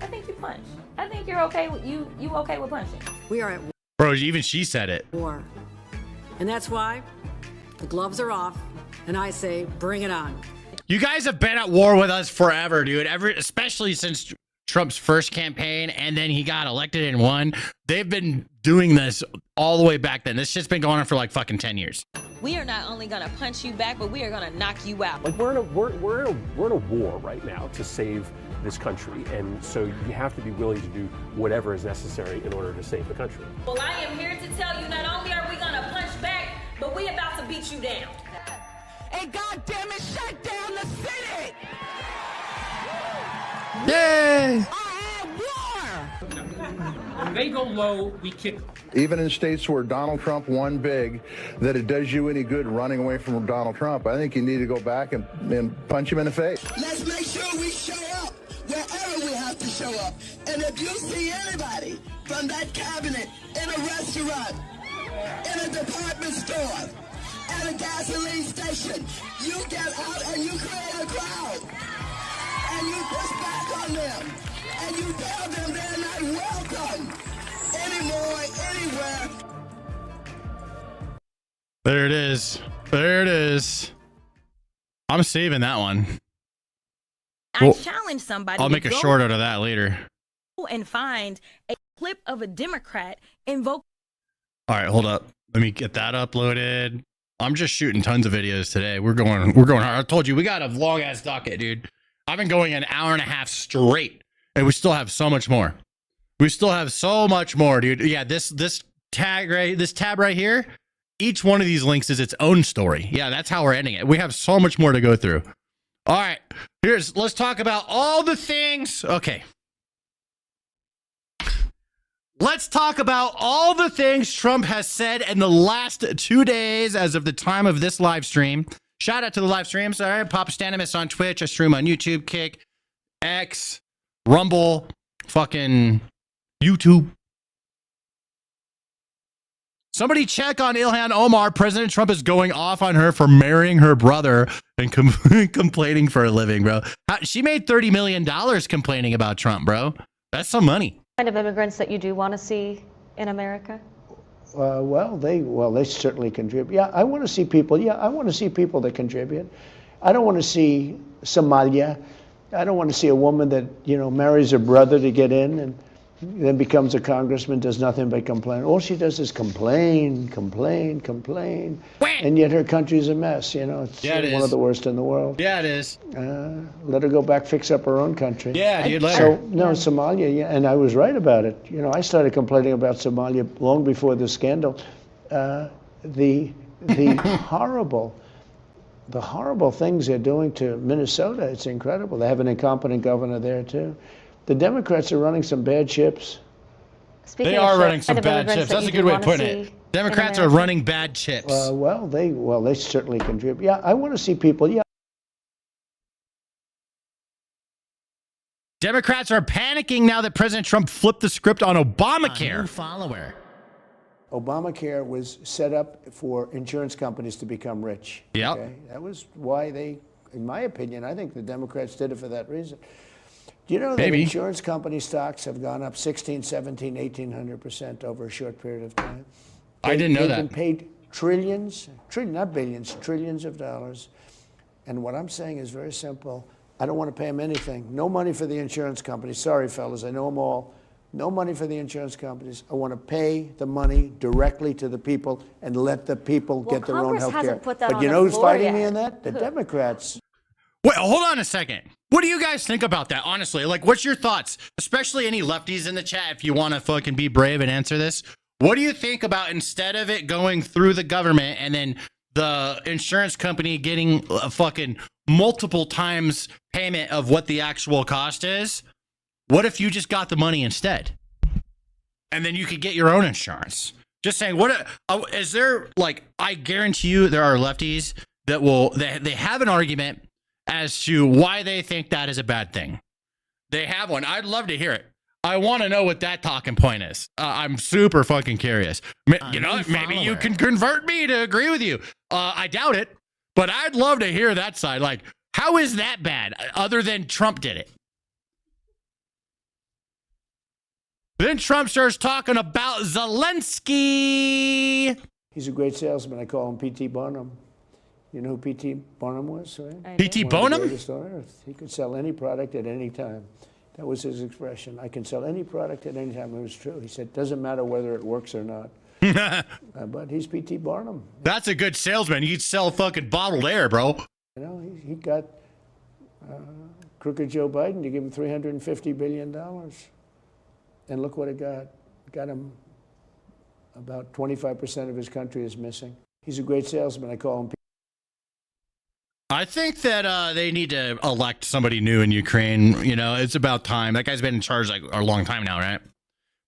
I think you punch. I think you're okay with you okay with punching. We are at Bro, even she said it. war. And that's why the gloves are off, and I say, bring it on. You guys have been at war with us forever, dude. Especially since Trump's first campaign, and then he got elected and won. They've been doing this all the way back then. This shit's been going on for like fucking 10 years. We are not only gonna punch you back, but we are gonna knock you out. Like we're in a war right now to save this country, and so you have to be willing to do whatever is necessary in order to save the country. Well, I am here to tell you, not only are we gonna punch back, but we about to beat you down. And goddamn it, shut down the city! Yay! When they go low, we kick them. Even in states where Donald Trump won big, that it does you any good running away from Donald Trump. I think you need to go back and punch him in the face. Let's make sure we show up wherever we have to show up. And if you see anybody from that cabinet in a restaurant, in a department store, at a gasoline station, you get out and you create a crowd. And you push back on them. And you tell them they're not welcome anymore, anywhere. There it is. There it is. I'm saving that one. I challenge somebody. I'll make a short out of that later. And find a clip of a Democrat invoke. All right, hold up. Let me get that uploaded. I'm just shooting tons of videos today. We're going hard. I told you we got a long ass docket, dude. I've been going an hour and a half straight, and we still have so much more. We still have so much more, dude. Yeah, this tab right here. Each one of these links is its own story. Yeah, that's how we're ending it. We have so much more to go through. All right, let's talk about all the things. Okay. Let's talk about all the things Trump has said in the last 2 days as of the time of this live stream. Shout out to the live streams. All right, Papa Stanimus on Twitch. I stream on YouTube, Kick, X, Rumble, fucking YouTube. Somebody check on Ilhan Omar. President Trump is going off on her for marrying her brother and complaining for a living, bro. She made $30 million complaining about Trump, bro. That's some money. Kind of immigrants that you do want to see in America? Well, they certainly contribute. Yeah, I want to see people. Yeah, I want to see people that contribute. I don't want to see Somalia. I don't want to see a woman that marries her brother to get in, and then becomes a congressman, does nothing but complain. All she does is complain, complain, complain. And yet her country's a mess, you know. It's one of the worst in the world. Yeah, it is. Let her go back, fix up her own country. Yeah, dude, let So, her. no, Somalia, yeah, and I was right about it. You know, I started complaining about Somalia long before the scandal. The horrible things they're doing to Minnesota, it's incredible. They have an incompetent governor there, too. The Democrats are running some bad ships. They are running some bad chips. That's a good way of putting it. Democrats are running bad chips. Well, they certainly contribute. Yeah, I want to see people. Yeah. Democrats are panicking now that President Trump flipped the script on Obamacare. Follower. Obamacare was set up for insurance companies to become rich. Yeah. Okay? That was why they, in my opinion, I think the Democrats did it for that reason. Do you know that insurance company stocks have gone up 16, 17, 1,800% over a short period of time? I didn't know that. They've been paid trillions, not billions, trillions of dollars. And what I'm saying is very simple. I don't want to pay them anything. No money for the insurance companies. Sorry, fellas, I know them all. No money for the insurance companies. I want to pay the money directly to the people and let the people get their own health care. But you know who's fighting me in that? The Democrats. Wait, hold on a second. What do you guys think about that, honestly? Like, what's your thoughts? Especially any lefties in the chat, if you want to fucking be brave and answer this. What do you think about instead of it going through the government and then the insurance company getting a fucking multiple times payment of what the actual cost is? What if you just got the money instead? And then you could get your own insurance. Just saying, what is there, like, I guarantee you there are lefties that they have an argument as to why they think that is a bad thing. They have one. I'd love to hear it. I want to know what that talking point is. I'm super fucking curious. You know, maybe you can convert me to agree with you. I doubt it, but I'd love to hear that side. Like, how is that bad other than Trump did it? Then Trump starts talking about Zelensky. He's a great salesman. I call him P.T. Barnum. You know who P.T. Barnum was, right? P.T. Barnum? He could sell any product at any time. That was his expression. I can sell any product at any time. It was true. He said, doesn't matter whether it works or not. But he's P.T. Barnum. That's a good salesman. You'd sell fucking bottled air, bro. You know, he got crooked Joe Biden to give him $350 billion. And look what it got. It got him about 25% of his country is missing. He's a great salesman. I call him. I think that they need to elect somebody new in Ukraine. You know, it's about time. That guy's been in charge like a long time now, right?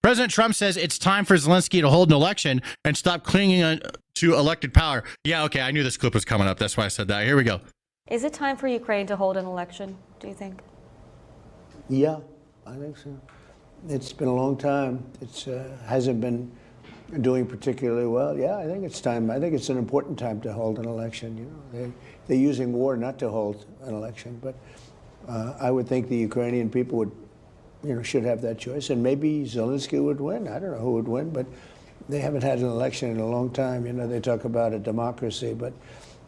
President Trump says it's time for Zelensky to hold an election and stop clinging to elected power. Yeah, okay, I knew this clip was coming up. That's why I said that. Here we go. Is it time for Ukraine to hold an election, do you think? Yeah, I think so. It's been a long time. It hasn't been doing particularly well. Yeah, I think it's time. I think it's an important time to hold an election. You know, they're using war not to hold an election, but I would think the Ukrainian people would, you know, should have that choice, and maybe Zelensky would win. I don't know who would win, but they haven't had an election in a long time. You know, they talk about a democracy, but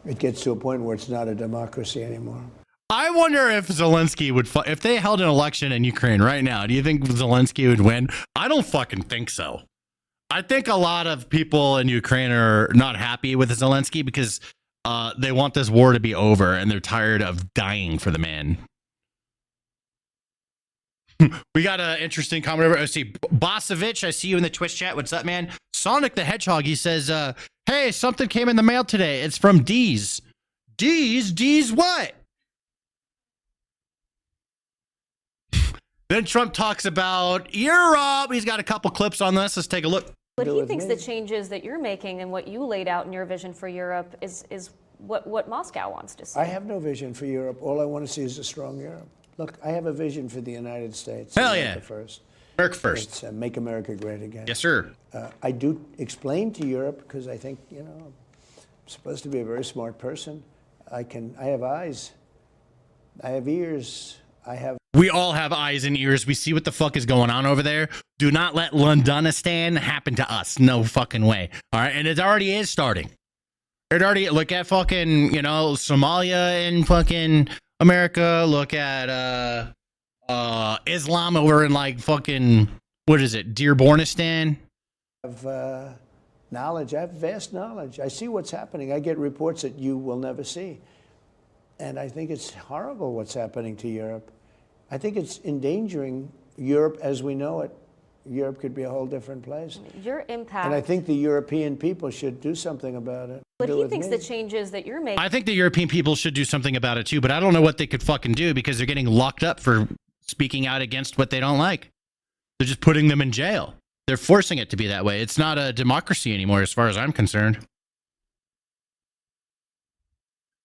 it gets to a point where it's not a democracy anymore. I wonder if Zelensky would, if they held an election in Ukraine right now, do you think Zelensky would win? I don't fucking think so. I think a lot of people in Ukraine are not happy with Zelensky because they want this war to be over and they're tired of dying for the man. We got an interesting comment over. I see Bosovich. I see you in the Twitch chat. What's up, man? Sonic the Hedgehog. He says, hey, something came in the mail today. It's from D's. D's what? Then Trump talks about Europe. He's got a couple clips on this. Let's take a look. But he thinks the changes that you're making and what you laid out in your vision for Europe is what Moscow wants to see. I have no vision for Europe. All I want to see is a strong Europe. Look, I have a vision for the United States. Hell yeah. First. America first. It's make America great again. Yes, sir. I do explain to Europe because I think, you know, I'm supposed to be a very smart person. I have eyes. I have ears. We all have eyes and ears. We see what the fuck is going on over there. Do not let Londonistan happen to us. No fucking way. All right. And it already is starting. It already, look at fucking, you know, Somalia and fucking America. Look at Islam over in like fucking what is it, Dearbornistan? Knowledge. I have vast knowledge. I see what's happening. I get reports that you will never see. And I think it's horrible what's happening to Europe. I think it's endangering Europe as we know it. Europe could be a whole different place. Your impact. And I think the European people should do something about it. But he thinks the changes that you're making. I think the European people should do something about it too, but I don't know what they could fucking do because they're getting locked up for speaking out against what they don't like. They're just putting them in jail. They're forcing it to be that way. It's not a democracy anymore as far as I'm concerned.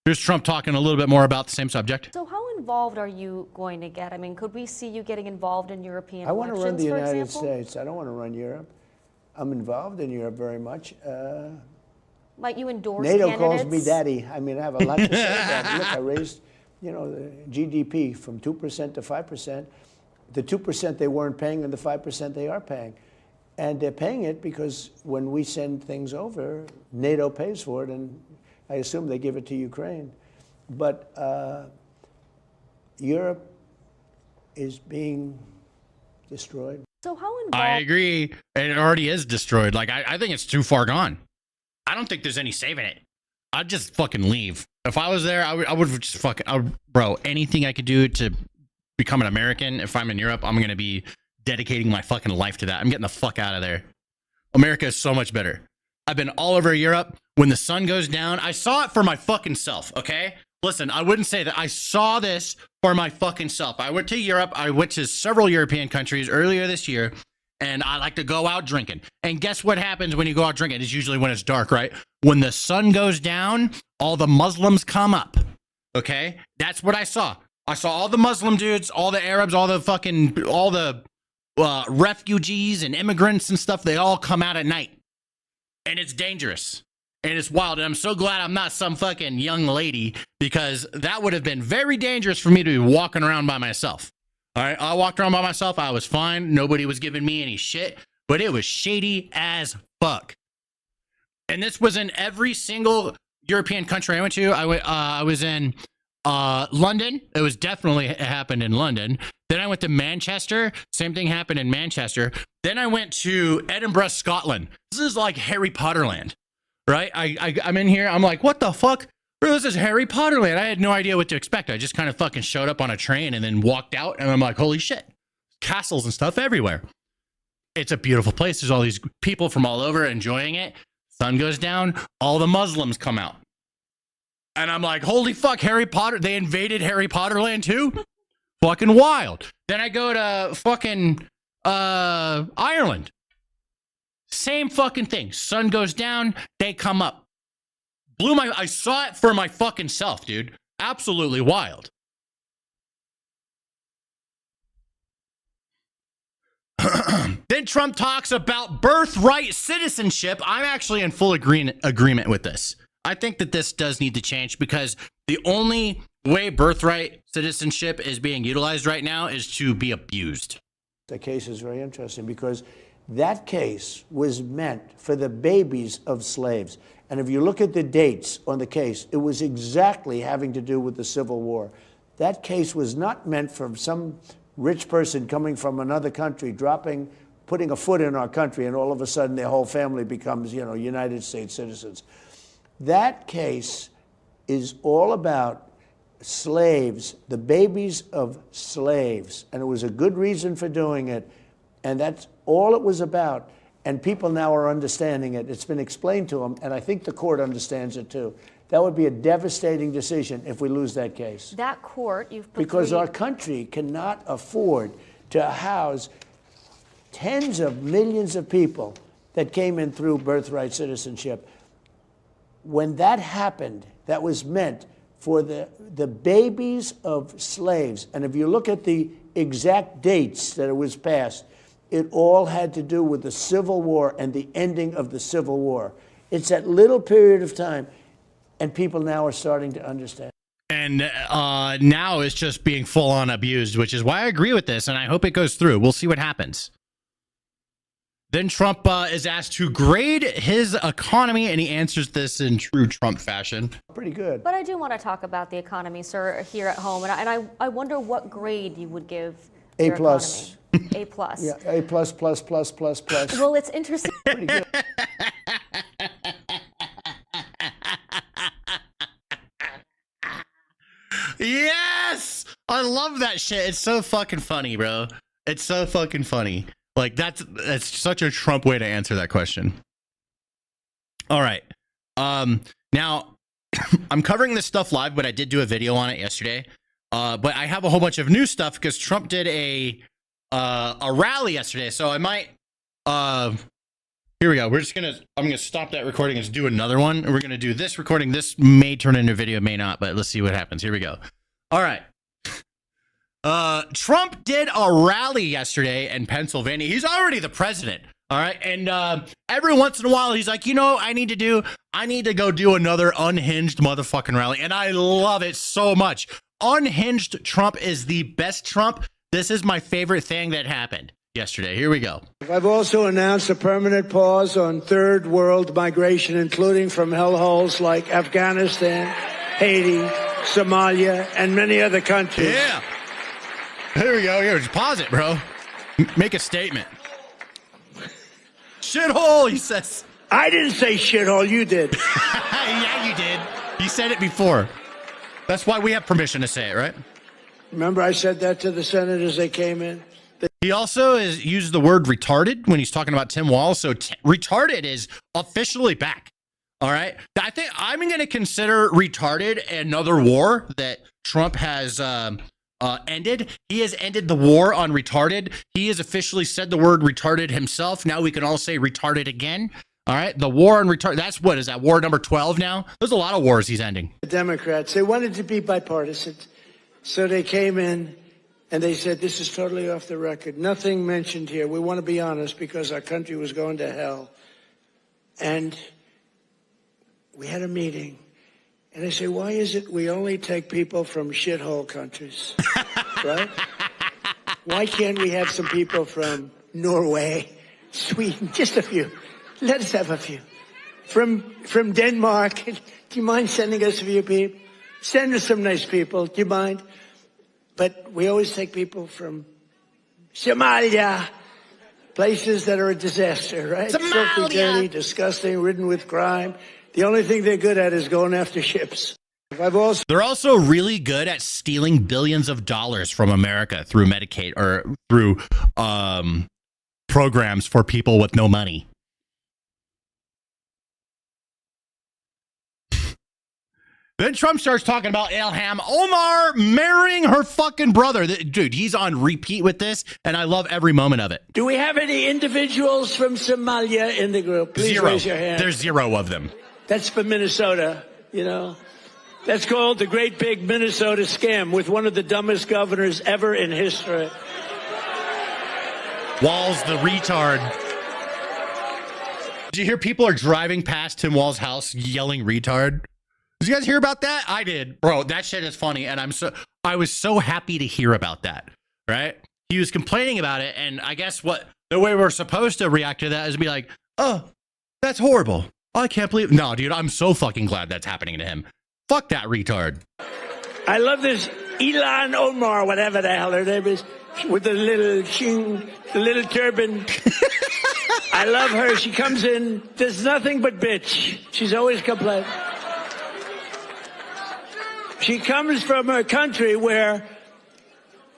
Here's Trump talking a little bit more about the same subject. So how involved are you going to get? I mean, could we see you getting involved in European I want to run the for United example? States. I don't want to run Europe. I'm involved in Europe very much. Might you endorse NATO candidates? calls me daddy. I mean, I have a lot to say about it. Look, I raised, the GDP from 2% to 5%. The 2% they weren't paying and the 5% they are paying. And they're paying it because when we send things over, NATO pays for it, and I assume they give it to Ukraine. But Europe is being destroyed. So how involved? I agree. It already is destroyed. Like, I think it's too far gone. I don't think there's any saving it. I'd just fucking leave. If I was there, I would just fucking, bro, anything I could do to become an American. If I'm in Europe, I'm going to be dedicating my fucking life to that. I'm getting the fuck out of there. America is so much better. I've been all over Europe. When the sun goes down, I saw it for my fucking self, okay? Listen, I wouldn't say that. I saw this for my fucking self. I went to Europe. I went to several European countries earlier this year, and I like to go out drinking. And guess what happens when you go out drinking? It's usually when it's dark, right? When the sun goes down, all the Muslims come up, okay? That's what I saw. I saw all the Muslim dudes, all the Arabs, all the refugees and immigrants and stuff. They all come out at night. And it's dangerous. And it's wild. And I'm so glad I'm not some fucking young lady, because that would have been very dangerous for me to be walking around by myself. All right. I walked around by myself. I was fine. Nobody was giving me any shit, but it was shady as fuck. And this was in every single European country I went to. I was in London. It was definitely happened in London. Then I went to Manchester. Same thing happened in Manchester. Then I went to Edinburgh, Scotland. This is like Harry Potter land, right? I'm in here. I'm like, what the fuck? Bro, this is Harry Potter land. I had no idea what to expect. I just kind of fucking showed up on a train and then walked out. And I'm like, holy shit. Castles and stuff everywhere. It's a beautiful place. There's all these people from all over enjoying it. Sun goes down. All the Muslims come out. And I'm like, holy fuck, Harry Potter. They invaded Harry Potter land too? Fucking wild. Then I go to fucking Ireland. Same fucking thing. Sun goes down, they come up. I saw it for my fucking self, dude. Absolutely wild. Then Trump talks about birthright citizenship. I'm actually in full agreement with this. I think that this does need to change, because the only way birthright citizenship is being utilized right now is to be abused. The case is very interesting because that case was meant for the babies of slaves. And if you look at the dates on the case, it was exactly having to do with the Civil War. That case was not meant for some rich person coming from another country, putting a foot in our country, and all of a sudden their whole family becomes, United States citizens. That case is all about slaves, the babies of slaves. And it was a good reason for doing it. And that's all it was about. And people now are understanding it. It's been explained to them. And I think the court understands it too. That would be a devastating decision if we lose that case. That court, you've put because our country cannot afford to house tens of millions of people that came in through birthright citizenship. When that happened, that was meant for the babies of slaves. And if you look at the exact dates that it was passed, it all had to do with the Civil War and the ending of the Civil War. It's that little period of time, and people now are starting to understand. And now it's just being full-on abused, which is why I agree with this, and I hope it goes through. We'll see what happens. Then Trump is asked to grade his economy, and he answers this in true Trump fashion. Pretty good. But I do want to talk about the economy, sir, here at home. And I wonder what grade you would give your plus. economy. A+. Yeah, A++++++. Well, it's interesting. Pretty good. Yes! I love that shit. It's so fucking funny, bro. It's so fucking funny. Like, that's such a Trump way to answer that question. All right. Now, I'm covering this stuff live, but I did do a video on it yesterday. But I have a whole bunch of new stuff because Trump did a rally yesterday. So I might... here we go. I'm gonna stop that recording and do another one. And we're gonna do this recording. This may turn into a video, may not, but let's see what happens. Here we go. All right. Trump did a rally yesterday in Pennsylvania. He's already the president. All right. And every once in a while, he's like, you know, I need to go do another unhinged motherfucking rally. And I love it so much. Unhinged Trump is the best Trump. This is my favorite thing that happened yesterday. Here we go. I've also announced a permanent pause on third world migration, including from hellholes like Afghanistan, Haiti, Somalia, and many other countries. Yeah. Here we go. Here, just pause it, bro. Make a statement. Shithole, he says. I didn't say shithole. You did. Yeah, you did. You said it before. That's why we have permission to say it, right? Remember, I said that to the Senate as they came in. He also has used the word retarded when he's talking about Tim Walz. So retarded is officially back. All right. I think I'm going to consider retarded another war that Trump has ended. He has ended the war on retarded. He has officially said the word retarded himself. Now we can all say retarded again. All right. The war on retarded. That's what is that war number 12 now? There's a lot of wars he's ending. The Democrats, they wanted to be bipartisan. So they came in and they said, this is totally off the record. Nothing mentioned here. We want to be honest because our country was going to hell. And we had a meeting. And they say, why is it we only take people from shithole countries, right? Why can't we have some people from Norway, Sweden, just a few? Let us have a few. From Denmark, do you mind sending us a few people? Send us some nice people, do you mind? But we always take people from Somalia, places that are a disaster, right? Filthy, dirty, disgusting, ridden with crime. The only thing they're good at is going after ships. They're also really good at stealing billions of dollars from America through Medicaid or through programs for people with no money. Then Trump starts talking about Ilhan Omar marrying her fucking brother. Dude, he's on repeat with this, and I love every moment of it. Do we have any individuals from Somalia in the group? Please raise your hand. There's 0 of them. That's for Minnesota, you know. That's called the Great Big Minnesota Scam with one of the dumbest governors ever in history. Walz the retard. Did you hear people are driving past Tim Walz's house yelling retard? Did you guys hear about that? I did. Bro, that shit is funny. And I was so happy to hear about that, right? He was complaining about it. And I guess the way we're supposed to react to that is be like, oh, that's horrible. I can't believe. No, dude, I'm so fucking glad that's happening to him. Fuck that retard. I love this Ilhan Omar, whatever the hell her name is, with the little turban. I love her. She comes in. There's nothing but bitch. She's always complaining. She comes from a country where,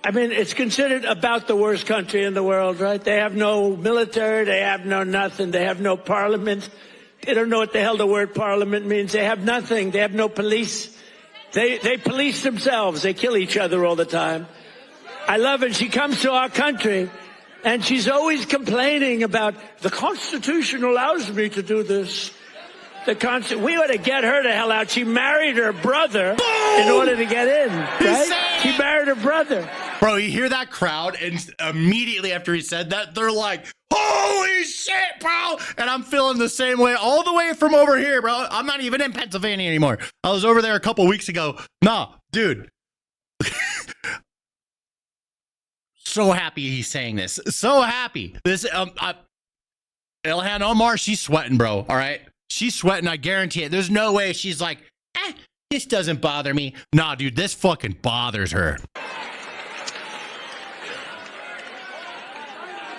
I mean, it's considered about the worst country in the world, right? They have no military. They have no nothing. They have no parliament. They don't know what the hell the word parliament means. They have nothing. They have no police. They police themselves. They kill each other all the time. I love it. She comes to our country, and she's always complaining about the Constitution allows me to do this. We ought to get her the hell out. She married her brother in order to get in, right? She married her brother. Bro, you hear that crowd, and immediately after he said that, they're like, holy shit, bro! And I'm feeling the same way all the way from over here, bro. I'm not even in Pennsylvania anymore. I was over there a couple weeks ago. Nah, dude. So happy he's saying this. So happy. This Ilhan Omar, she's sweating, bro. All right? She's sweating, I guarantee it. There's no way she's like, this doesn't bother me. Nah, dude, this fucking bothers her.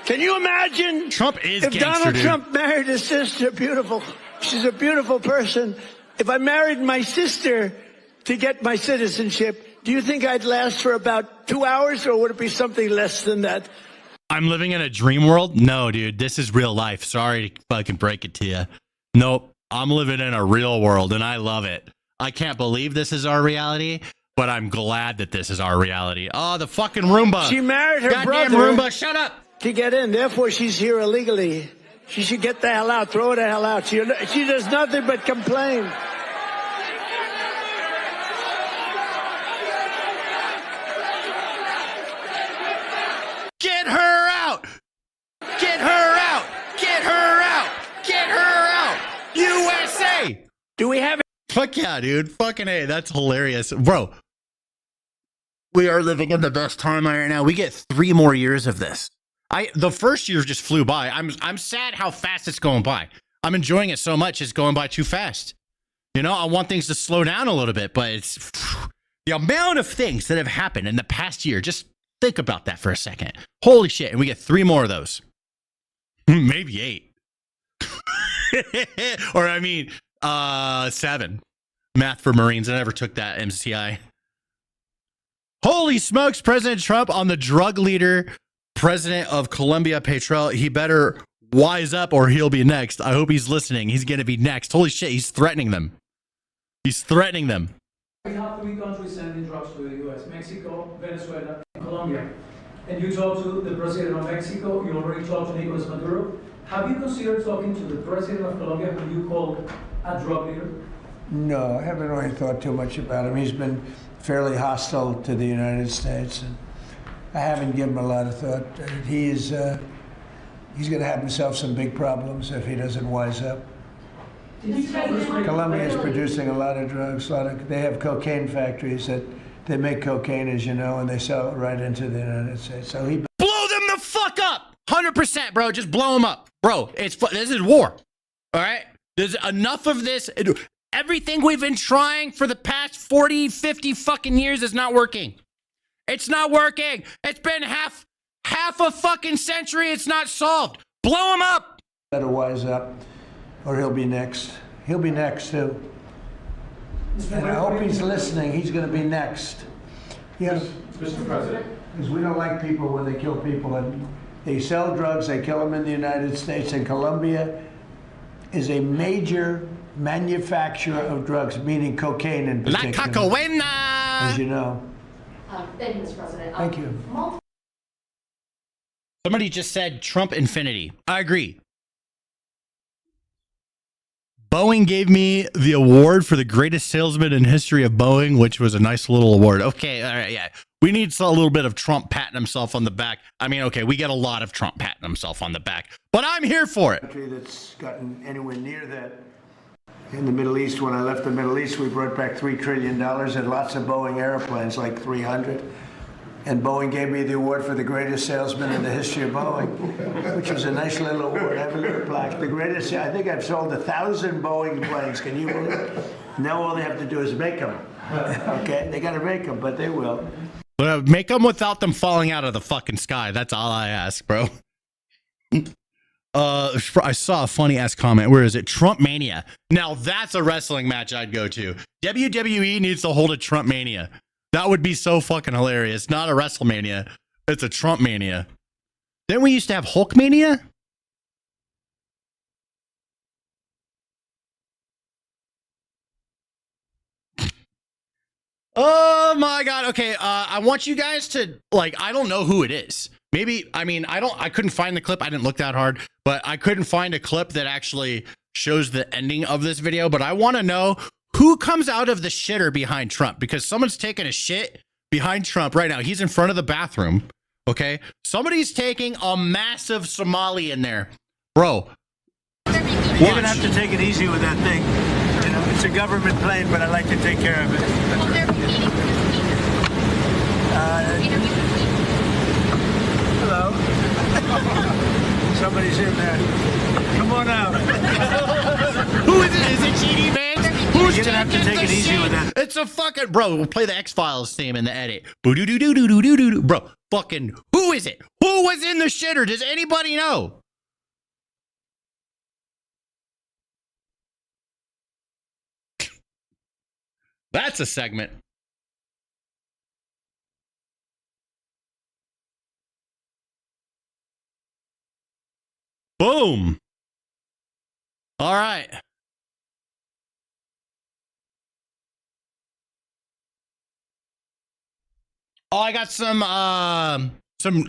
Can you imagine Trump is if gangster, Donald dude. Trump married his sister? Beautiful. She's a beautiful person. If I married my sister to get my citizenship, do you think I'd last for about 2 hours, or would it be something less than that? I'm living in a dream world? No, dude. This is real life. Sorry to fucking break it to you. Nope. I'm living in a real world, and I love it. I can't believe this is our reality, but I'm glad that this is our reality. Oh, the fucking Roomba. She married her Goddamn brother. Roomba, shut up. To get in. Therefore, she's here illegally. She should get the hell out. Throw her the hell out. She does nothing but complain. Get her out! Get her out! Get her out! Get her out! USA! Do we have it? Fuck yeah, dude. Fucking A. That's hilarious. Bro, we are living in the best time right now. We get 3 more years of this. The first year just flew by. I'm sad how fast it's going by. I'm enjoying it so much, it's going by too fast. You know, I want things to slow down a little bit, but it's the amount of things that have happened in the past year. Just think about that for a second. Holy shit. And we get 3 more of those. Maybe 8. Or I mean, 7. Math for Marines. I never took that MCI. Holy smokes, President Trump on the drug leader, president of Colombia, Petrel. He better wise up or he'll be next. I hope he's listening. He's going to be next. Holy shit, he's threatening them. He's threatening them. We have 3 countries sending drugs to the U.S., Mexico, Venezuela, and Colombia. And you talked to the president of Mexico, you already talked to Nicolas Maduro. Have you considered talking to the president of Colombia, who you call a drug leader? No, I haven't really thought too much about him. He's been fairly hostile to the United States, and I haven't given him a lot of thought. He's going to have himself some big problems if he doesn't wise up. Colombia is producing a lot of drugs. They have cocaine factories that they make cocaine, as you know, and they sell it right into the United States. So he blow them the fuck up. 100%, bro. Just blow them up, bro. This is war. All right. There's enough of this. Everything we've been trying for the past 40, 50 fucking years is not working. It's not working. It's been half a fucking century. It's not solved. Blow them up. better wise up, or he'll be next. He'll be next too. And I hope he's listening. He's going to be next. Yes, Mr. President. Because we don't like people when they kill people, and they sell drugs. They kill them in the United States, and Colombia is a major manufacturer of drugs, meaning cocaine in particular. La cocaína! As you know. Thank you, Mr. President. Thank you. Somebody just said Trump infinity. I agree. Boeing gave me the award for the greatest salesman in history of Boeing, which was a nice little award. Okay, all right, yeah. We need a little bit of Trump patting himself on the back. I mean, okay, we get a lot of Trump patting himself on the back, but I'm here for it. Country that's gotten anywhere near that. In the Middle East, when I left the Middle East, we brought back $3 trillion and lots of Boeing airplanes, like 300. And Boeing gave me the award for the greatest salesman in the history of Boeing, which was a nice little award. I have a little plaque. The greatest, I think I've sold 1,000 Boeing planes. Can you believe it? Now all they have to do is make them. Okay? They got to make them, but they will. Make them without them falling out of the fucking sky. That's all I ask, bro. I saw a funny ass comment. Where is it? Trump Mania. Now that's a wrestling match I'd go to. WWE needs to hold a Trump Mania. That would be so fucking hilarious. Not a WrestleMania. It's a Trump Mania. Didn't we used to have Hulk Mania? Oh my God. Okay. I want you guys to, like, I don't know who it is. Maybe, I mean, I couldn't find the clip. I didn't look that hard, but I couldn't find a clip that actually shows the ending of this video. But I want to know who comes out of the shitter behind Trump, because someone's taking a shit behind Trump right now. He's in front of the bathroom. Okay. Somebody's taking a massive Somali in there, bro. You're going to have to take it easy with that thing. You know, it's a government plane, but I like to take care of it. Hello. Somebody's in there. Come on out. Who is it? Is it GD Man? Who's You're gonna have to take it easy with that. It's a fucking bro. We'll play the X-Files theme in the edit. Bro, fucking, who is it? Who was in the shitter? Does anybody know? That's a segment. Boom. All right. Oh, I got some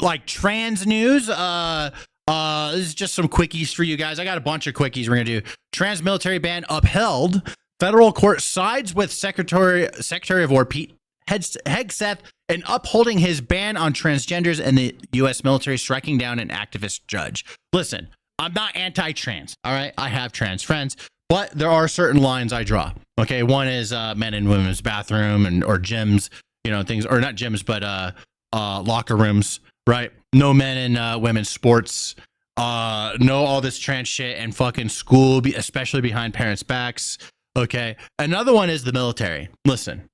like trans news. This is just some quickies for you guys. I got a bunch of quickies we're gonna do. Trans military ban upheld. Federal court sides with Secretary of War Pete Hegseth in upholding his ban on transgenders, and the U.S. military striking down an activist judge. Listen, I'm not anti-trans. All right, I have trans friends, but there are certain lines I draw. Okay, one is men and women's bathroom or gyms, you know, things, or not gyms, but locker rooms, right? No men in women's sports. No all this trans shit and fucking school, especially behind parents' backs. Okay, another one is the military. Listen.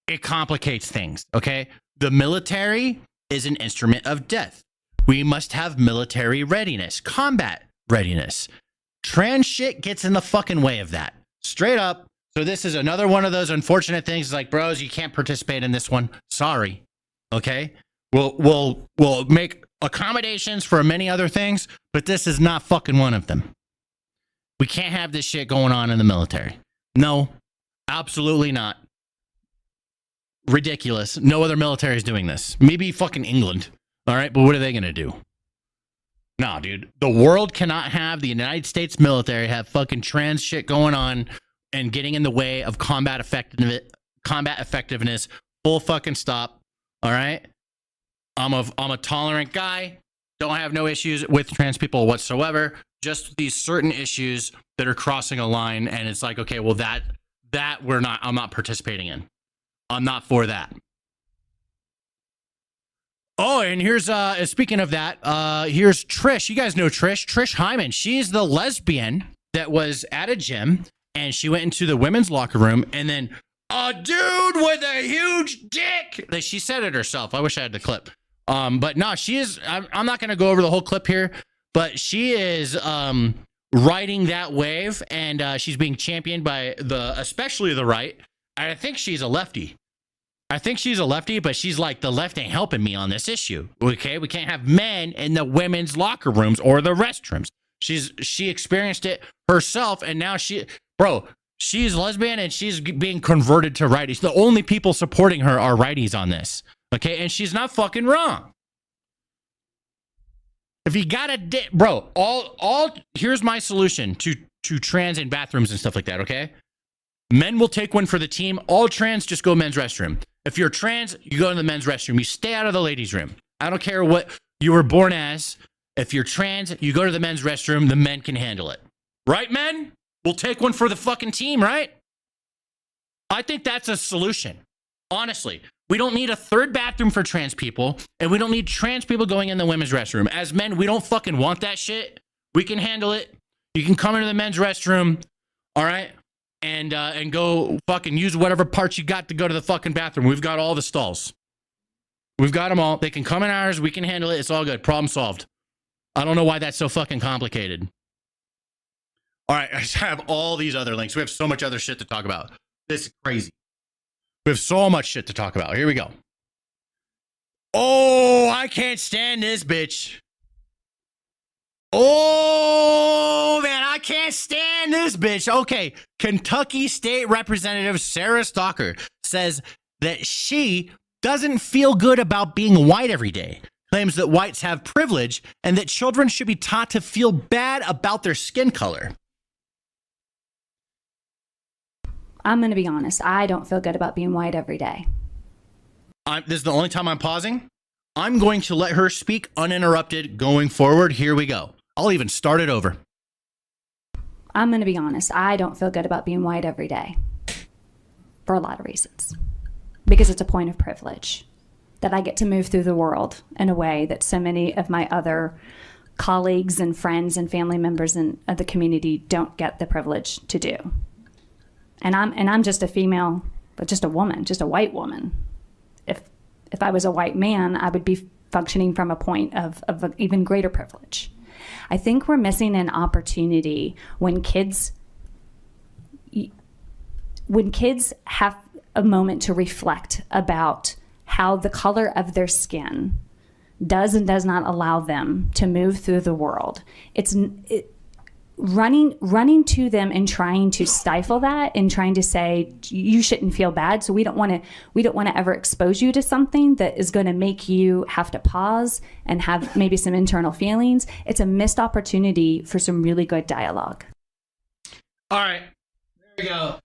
It complicates things. Okay, the military is an instrument of death. We must have military readiness, combat readiness. Trans shit gets in the fucking way of that. Straight up. So this is another one of those unfortunate things. Like, bros, you can't participate in this one. Sorry. Okay. We'll make accommodations for many other things, but this is not fucking one of them. We can't have this shit going on in the military. No, absolutely not. Ridiculous. No other military is doing this. Maybe fucking England. All right. But what are they going to do? Nah, dude. The world cannot have the United States military have fucking trans shit going on and getting in the way of combat effectiveness. Full fucking stop. All right. I'm a tolerant guy. Don't have no issues with trans people whatsoever. Just these certain issues that are crossing a line, and it's like, okay, well that I'm not participating in. I'm not for that. Oh, and here's speaking of that, here's Trish. You guys know Trish Hyman. She's the lesbian that was at a gym, and she went into the women's locker room, and then a dude with a huge dick. She said it herself. I wish I had the clip. But no, she is. I'm not going to go over the whole clip here, but she is riding that wave, and she's being championed by especially the right. I think she's a lefty. But she's like, the left ain't helping me on this issue. Okay, we can't have men in the women's locker rooms or the restrooms. She experienced it herself, and now she's lesbian, and she's being converted to righties. The only people supporting her are righties on this. Okay, and she's not fucking wrong. If you got a dick, bro, here's my solution to trans in bathrooms and stuff like that, okay? Men will take one for the team. All trans, just go men's restroom. If you're trans, you go to the men's restroom. You stay out of the ladies' room. I don't care what you were born as. If you're trans, you go to the men's restroom. The men can handle it. Right, men? We'll take one for the fucking team, right? I think that's a solution. Honestly. We don't need a third bathroom for trans people, and we don't need trans people going in the women's restroom. As men, we don't fucking want that shit. We can handle it. You can come into the men's restroom, all right, and go fucking use whatever parts you got to go to the fucking bathroom. We've got all the stalls. We've got them all. They can come in ours. We can handle it. It's all good. Problem solved. I don't know why that's so fucking complicated. All right, I have all these other links. We have so much other shit to talk about. This is crazy. We have so much shit to talk about. Here we go. Oh, I can't stand this bitch. Oh, man, I can't stand this bitch. Okay, Kentucky State Representative Sarah Stalker says that she doesn't feel good about being white every day. Claims that whites have privilege and that children should be taught to feel bad about their skin color. I'm going to be honest. I don't feel good about being white every day. This is the only time I'm pausing. I'm going to let her speak uninterrupted going forward. Here we go. I'll even start it over. I'm going to be honest. I don't feel good about being white every day. For a lot of reasons. Because it's a point of privilege. That I get to move through the world in a way that so many of my other colleagues and friends and family members of the community don't get the privilege to do. And I'm just a female, but just a woman, just a white woman. If I was a white man, I would be functioning from a point of even greater privilege. I think we're missing an opportunity when kids have a moment to reflect about how the color of their skin does and does not allow them to move through the world. Running to them and trying to stifle that and trying to say you shouldn't feel bad, so we don't want to ever expose you to something that is going to make you have to pause and have maybe some internal feelings. It's a missed opportunity for some really good dialogue. All right, there we go.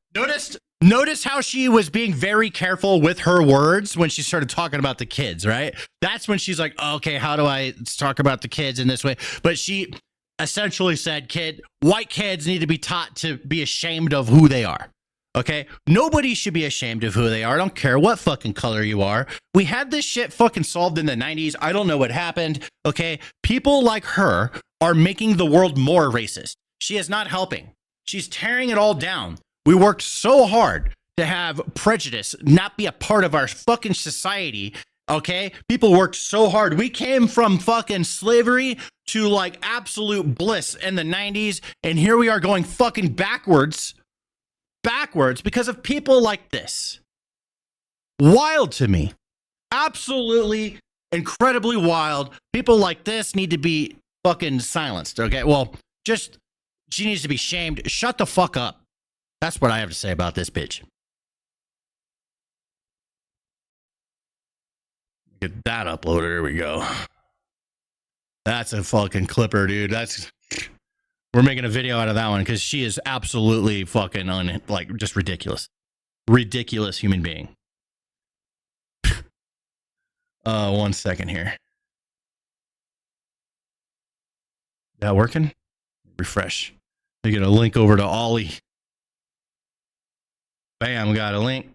Notice how she was being very careful with her words when she started talking about the kids, right? That's when she's like, okay, how do I talk about the kids in this way? But she essentially said, white kids need to be taught to be ashamed of who they are. Okay? Nobody should be ashamed of who they are. I don't care what fucking color you are. We had this shit fucking solved in the 90s. I don't know what happened. Okay? People like her are making the world more racist. She is not helping. She's tearing it all down. We worked so hard to have prejudice not be a part of our fucking society. Okay? People worked so hard. We came from fucking slavery to like absolute bliss in the 90s. And here we are going fucking backwards because of people like this. Wild to me. Absolutely incredibly wild. People like this need to be fucking silenced. Okay? Well, she needs to be shamed. Shut the fuck up. That's what I have to say about this bitch. Get that uploaded. There we go. That's a fucking clipper, dude. We're making a video out of that one because she is absolutely fucking just ridiculous. Ridiculous human being. 1 second here. That working? Refresh. We get a link over to Ollie. Bam, got a link.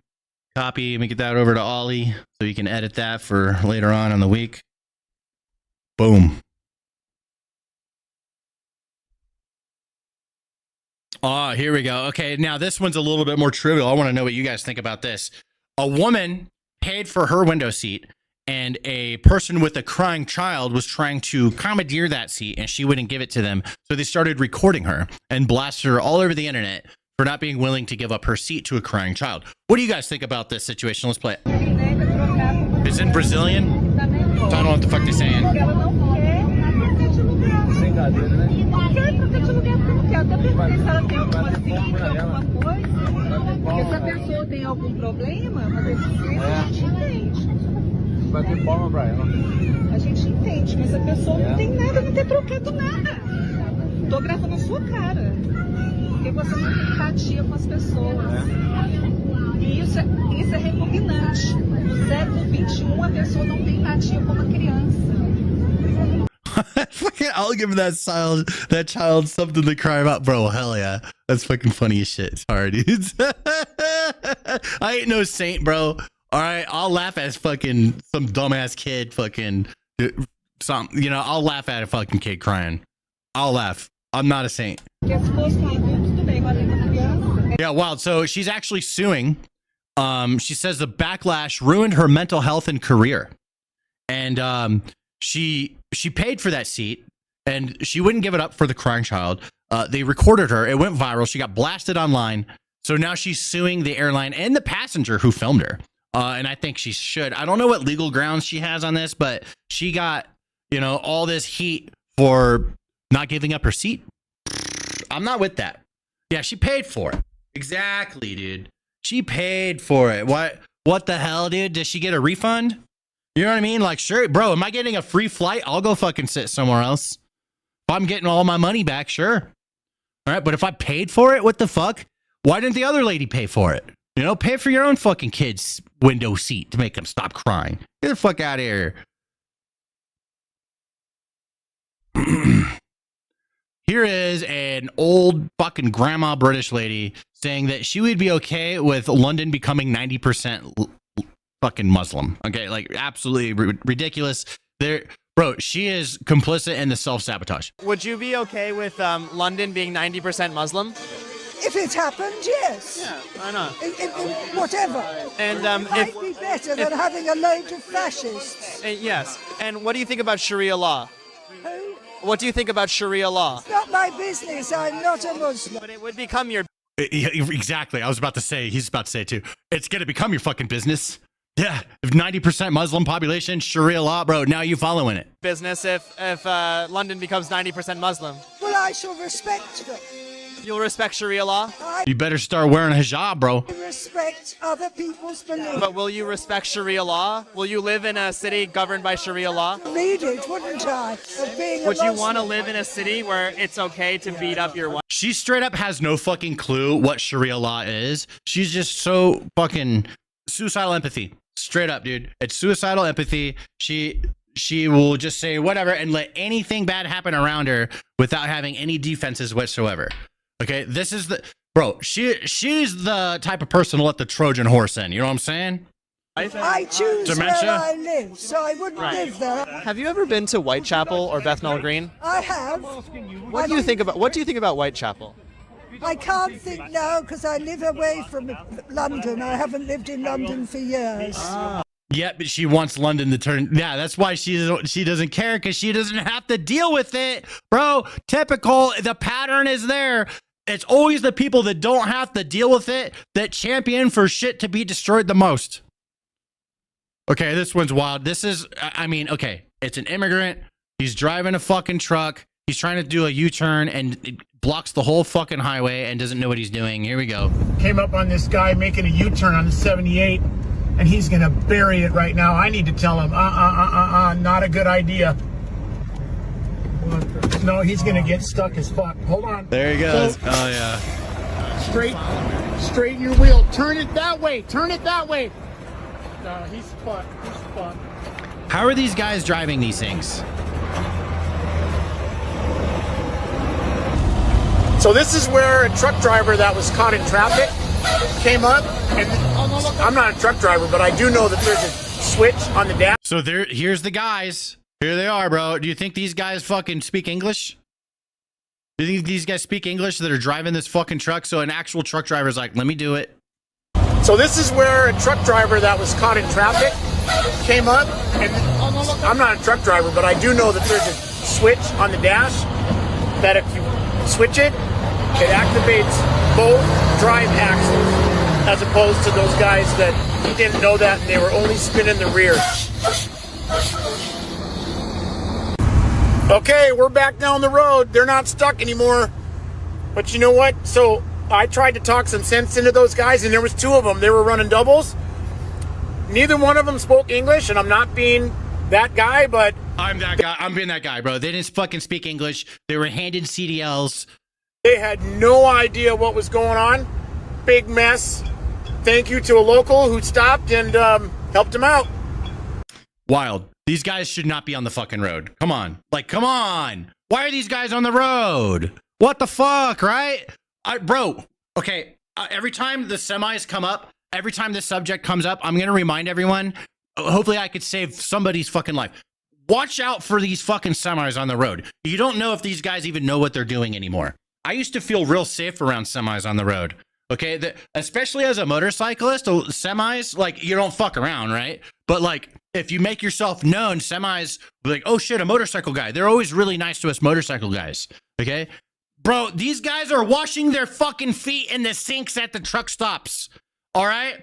Copy. Let me get that over to Ollie so you can edit that for later on in the week. Boom. Oh, here we go. Okay, now this one's a little bit more trivial. I want to know what you guys think about this. A woman paid for her window seat, and a person with a crying child was trying to commandeer that seat, and she wouldn't give it to them. So they started recording her and blasted her all over the internet for not being willing to give up her seat to a crying child. What do you guys think about this situation? Let's play it. It's in Brazilian. I don't know what the fuck they're saying. Bater palma pra ela. A gente entende, mas a pessoa não tem nada, não tem trocado nada. Tô gravando a sua cara. Porque você não tem empatia com as pessoas. E isso é repugnante. No século XXI, a pessoa não tem empatia com uma criança. I'll give that child something to cry about, bro. Hell yeah, that's fucking funny as shit. Sorry, dudes. I ain't no saint, bro. All right, I'll laugh at fucking some dumbass kid I'll laugh at a fucking kid crying. I'll laugh. I'm not a saint. Yeah, wild. So she's actually suing. She says the backlash ruined her mental health and career. And she paid for that seat, and she wouldn't give it up for the crying child. They recorded her. It went viral. She got blasted online. So now she's suing the airline and the passenger who filmed her. And I think she should. I don't know what legal grounds she has on this, but she got, all this heat for not giving up her seat. I'm not with that. Yeah, she paid for it. Exactly, dude. She paid for it. What the hell, dude? Does she get a refund? You know what I mean? Like, sure, bro, am I getting a free flight? I'll go fucking sit somewhere else. If I'm getting all my money back, sure. All right, but if I paid for it, what the fuck? Why didn't the other lady pay for it? Pay for your own fucking kid's window seat to make them stop crying. Get the fuck out of here. Here is an old fucking grandma British lady saying that she would be okay with London becoming 90% fucking Muslim. Okay, like absolutely ridiculous. Bro, she is complicit in the self-sabotage. Would you be okay with London being 90% Muslim? If it happened, yes. Yeah, why not? Whatever. And it might be better than having a load of fascists. Yes. And what do you think about Sharia law? Who? What do you think about Sharia law? It's not my business. I'm not a Muslim. But it would become your... Exactly. I was about to say, he's about to say it too. It's going to become your fucking business. Yeah. If 90% Muslim population, Sharia law, bro, now you following it. Business if London becomes 90% Muslim. Well, I shall respect them. You'll respect Sharia law? You better start wearing a hijab, bro. I respect other people's beliefs. But will you respect Sharia law? Will you live in a city governed by Sharia law? Need it, wouldn't I? Would you want to live in a city where it's okay to beat up your wife? She straight up has no fucking clue what Sharia law is. She's just so fucking suicidal empathy. Straight up, dude. It's suicidal empathy. She will just say whatever and let anything bad happen around her without having any defenses whatsoever. Okay, this is the bro. She's the type of person to let the Trojan horse in. You know what I'm saying? I choose Dementia? where I live, so I wouldn't live there. Have you ever been to Whitechapel or Bethnal Green? I have. What do you think about Whitechapel? I can't think now because I live away from London. I haven't lived in London for years. Yeah, but she wants London to turn. Yeah, that's why she doesn't care, because she doesn't have to deal with it, bro. Typical. The pattern is there. It's always the people that don't have to deal with it that champion for shit to be destroyed the most. Okay, this one's wild. This is, I mean, okay, it's an immigrant. He's driving a fucking truck. He's trying to do a U-turn and it blocks the whole fucking highway and doesn't know what he's doing. Here we go. Came up on this guy making a U-turn on the 78, and he's gonna bury it right now. I need to tell him, not a good idea. No, he's gonna get stuck as fuck. Hold on. There he goes. So, oh yeah. Straighten your wheel. Turn it that way. Turn it that way. No, he's fucked. He's fucked. How are these guys driving these things? So this is where a truck driver that was caught in traffic came up, and I'm not a truck driver, but I do know that there's a switch on the dash. So here's the guys. Here they are, bro. Do you think these guys fucking speak English? Do you think these guys speak English that are driving this fucking truck? So an actual truck driver's like, let me do it. So this is where a truck driver that was caught in traffic came up, and I'm not a truck driver, but I do know that there's a switch on the dash that if you switch it, it activates both drive axles, as opposed to those guys that didn't know that and they were only spinning the rear. Okay, we're back down the road. They're not stuck anymore. But you know what? So I tried to talk some sense into those guys, and there was two of them. They were running doubles. Neither one of them spoke English, and I'm not being that guy, but... I'm that guy. I'm being that guy, bro. They didn't fucking speak English. They were handed CDLs. They had no idea what was going on. Big mess. Thank you to a local who stopped and helped them out. Wild. These guys should not be on the fucking road. Come on. Like, come on. Why are these guys on the road? What the fuck, right? Bro, okay. Every time the semis come up, every time this subject comes up, I'm going to remind everyone, hopefully I could save somebody's fucking life. Watch out for these fucking semis on the road. You don't know if these guys even know what they're doing anymore. I used to feel real safe around semis on the road. Okay, especially as a motorcyclist, semis, like, you don't fuck around, right? But like, if you make yourself known, semis, like, oh shit, a motorcycle guy. They're always really nice to us motorcycle guys, okay? Bro, these guys are washing their fucking feet in the sinks at the truck stops, all right?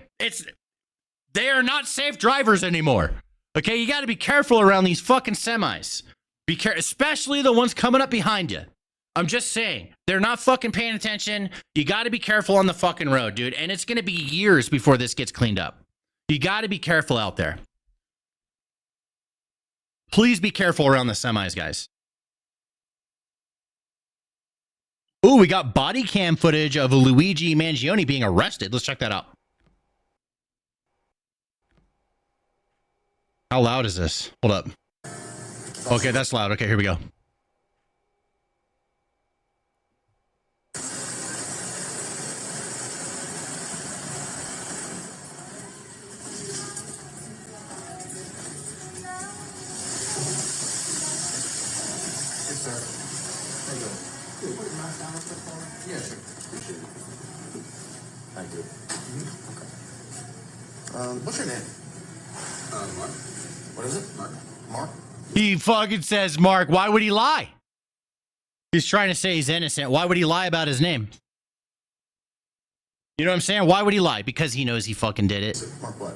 They are not safe drivers anymore, okay? You got to be careful around these fucking semis. Be careful, especially the ones coming up behind you. I'm just saying, they're not fucking paying attention. You got to be careful on the fucking road, dude. And it's going to be years before this gets cleaned up. You got to be careful out there. Please be careful around the semis, guys. Ooh, we got body cam footage of Luigi Mangione being arrested. Let's check that out. How loud is this? Hold up. Okay, that's loud. Okay, here we go. Yes, sir. Appreciate it. What's your name? Mark. What is it? Mark. Mark? He fucking says Mark. Why would he lie? He's trying to say he's innocent. Why would he lie about his name? You know what I'm saying? Why would he lie? Because he knows he fucking did it. Mark what?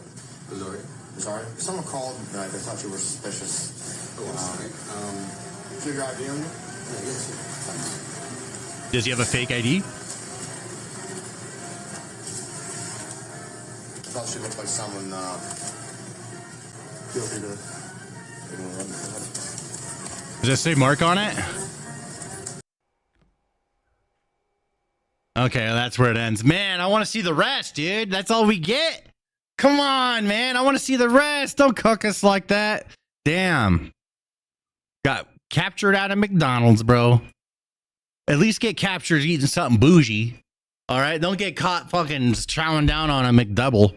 Sorry. Sorry? Someone called. They thought you were suspicious. Do you have your ID on you? Yeah, yes. Does he have a fake ID? I thought she looked like someone guilty to. Does that say Mark on it? Okay, well, that's where it ends. Man, I want to see the rest, dude. That's all we get. Come on, man. I want to see the rest. Don't cook us like that. Damn. Got captured out of McDonald's, bro. At least get captured eating something bougie. All right? Don't get caught fucking chowing down on a McDouble.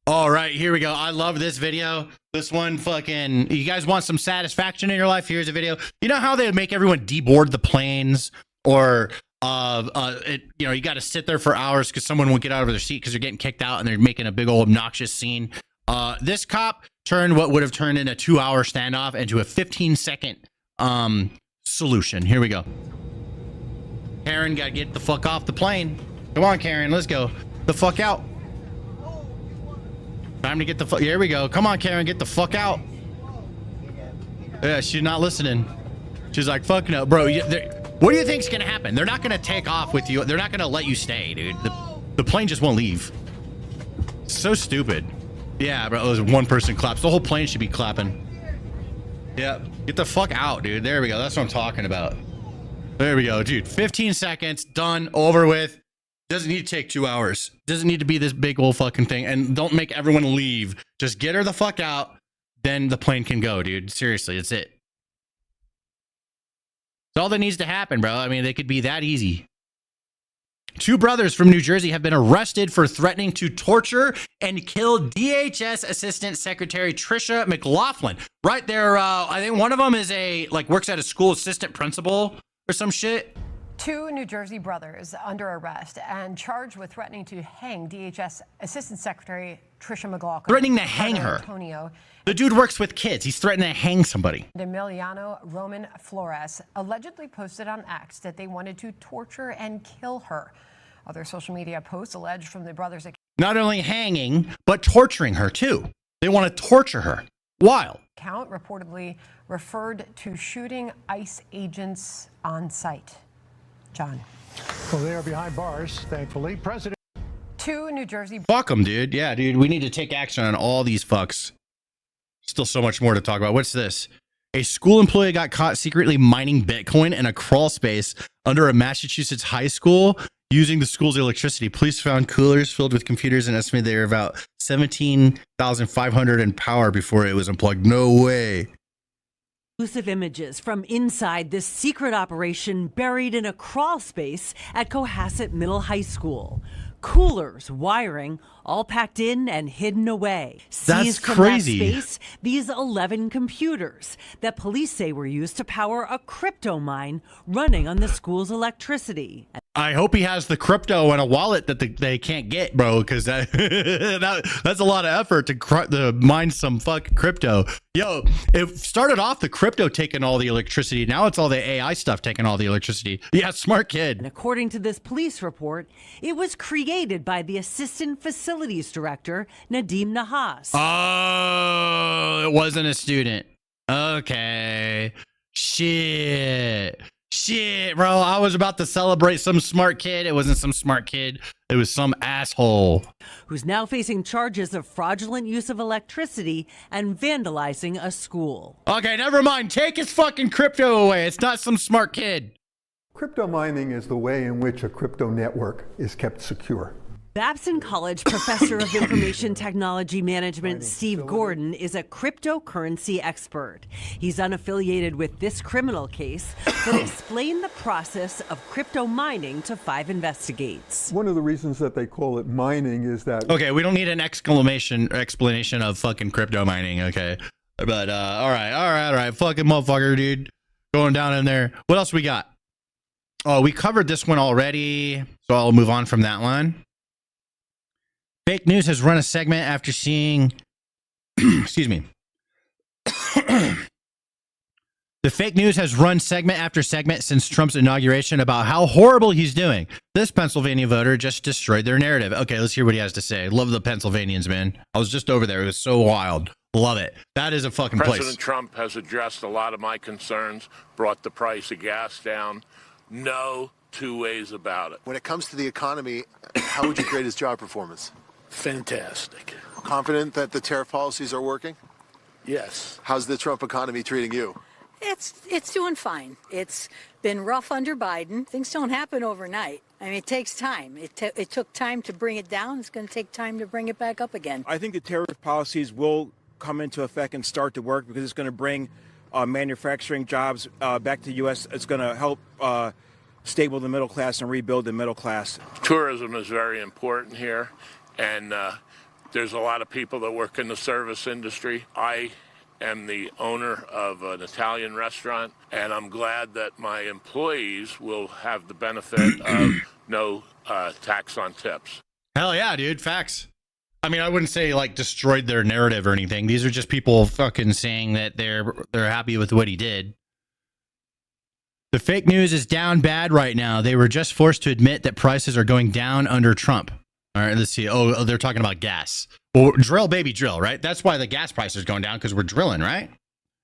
All right, here we go. I love this video. This one fucking... You guys want some satisfaction in your life? Here's a video. You know how they make everyone deboard the planes? Or... you know, you got to sit there for hours because someone won't get out of their seat because they're getting kicked out and they're making a big old obnoxious scene. This cop turned what would have turned in a 2-hour standoff into a 15-second solution. Here we go. Karen, gotta get the fuck off the plane. Come on, Karen, let's go. The fuck out. Time to get the fuck. Here we go. Come on, Karen, get the fuck out. Yeah, she's not listening. She's like, fuck no, bro. What do you think's gonna happen? They're not gonna take off with you. They're not gonna let you stay, dude. The plane just won't leave. So stupid. Yeah, bro. It was one person claps. The whole plane should be clapping. Yeah, get the fuck out, dude. There we go. That's what I'm talking about. There we go, dude. 15 seconds, done, over with. Doesn't need to take 2 hours. Doesn't need to be this big old fucking thing. And don't make everyone leave. Just get her the fuck out. Then the plane can go, dude. Seriously, that's it. It's all that needs to happen, bro. I mean, they could be that easy. 2 brothers from New Jersey have been arrested for threatening to torture and kill DHS Assistant Secretary Tricia McLaughlin. Right there, I think one of them is works at a school assistant principal or some shit. 2 New Jersey brothers under arrest and charged with threatening to hang DHS Assistant Secretary Tricia McLaughlin. Threatening to hang her. Antonio. The dude works with kids. He's threatening to hang somebody. Emiliano Roman Flores allegedly posted on X that they wanted to torture and kill her. Other social media posts alleged from the brothers. Not only hanging, but torturing her too. They want to torture her. Wild. Account reportedly referred to shooting ICE agents on site. John. Well, they are behind bars, thankfully. President. 2 New Jersey. Fuck them, dude. Yeah, dude. We need to take action on all these fucks. Still so much more to talk about. What's this? A school employee got caught secretly mining Bitcoin in a crawl space under a Massachusetts high school using the school's electricity. Police found coolers filled with computers and estimated they were about 17,500 in power before it was unplugged. No way. Exclusive images from inside this secret operation buried in a crawl space at Cohasset Middle High School. Coolers, wiring, all packed in and hidden away. That's Seized from crazy. that space, these 11 computers that police say were used to power a crypto mine running on the school's electricity. I hope he has the crypto and a wallet that they can't get, bro, because that's a lot of effort to mine some fucking crypto. Yo, it started off the crypto taking all the electricity. Now it's all the AI stuff taking all the electricity. Yeah, smart kid. And according to this police report, it was created by the Assistant Facilities Director, Nadim Nahas. Oh, it wasn't a student. Okay. Shit, bro. I was about to celebrate some smart kid. It wasn't some smart kid. It was some asshole. Who's now facing charges of fraudulent use of electricity and vandalizing a school. Okay, never mind. Take his fucking crypto away. It's not some smart kid. Crypto mining is the way in which a crypto network is kept secure. Babson College professor of information technology management Steve Gordon is a cryptocurrency expert. He's unaffiliated with this criminal case, but explained the process of crypto mining to 5 Investigates. One of the reasons that they call it mining is that... Okay, we don't need an explanation of fucking crypto mining, okay? But, all right. Fucking motherfucker, dude. Going down in there. What else we got? Oh, we covered this one already, so I'll move on from that one. fake news has run a segment after seeing, excuse me. The fake news has run segment after segment since Trump's inauguration about how horrible he's doing. This Pennsylvania voter just destroyed their narrative. Okay, let's hear what he has to say. Love the Pennsylvanians, man. I was just over there. It was so wild. Love it. That is a fucking place. President Trump has addressed a lot of my concerns, brought the price of gas down. No two ways about it. When it comes to the economy, how would you grade his job performance? Fantastic. Confident that the tariff policies are working? Yes. How's the Trump economy treating you? It's doing fine. It's been rough under Biden. Things don't happen overnight. I mean, it takes time. It took time to bring it down. It's going to take time to bring it back up again. I think the tariff policies will come into effect and start to work because it's going to bring manufacturing jobs back to the U.S. It's going to help stable the middle class and rebuild the middle class. Tourism is very important here, and there's a lot of people that work in the service industry. I am the owner of an Italian restaurant, and I'm glad that my employees will have the benefit of no tax on tips. Hell yeah, dude. Facts. I mean, I wouldn't say like destroyed their narrative or anything. These are just people fucking saying that they're happy with what he did. The fake news is down bad right now. They were just forced to admit that prices are going down under Trump. All right, let's see. Oh, they're talking about gas. Well, drill, baby, drill, right? That's why the gas price is going down, because we're drilling, right?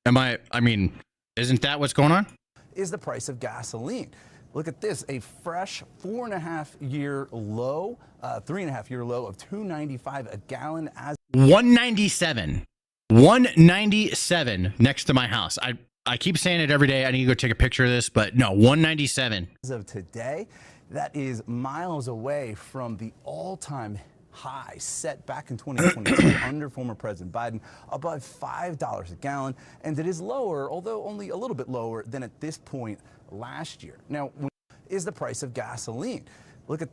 I mean, isn't that what's going on? Is the price of gasoline. Look at this, a fresh 4.5-year low, 3.5-year low of $2.95 a gallon. As 197 next to my house. I keep saying it every day. I need to go take a picture of this, but no, 197. As of today, that is miles away from the all-time high set back in 2022 under former President Biden, above $5 a gallon. And it is lower, although only a little bit lower than at this point last year. Now, is the price of gasoline. Look at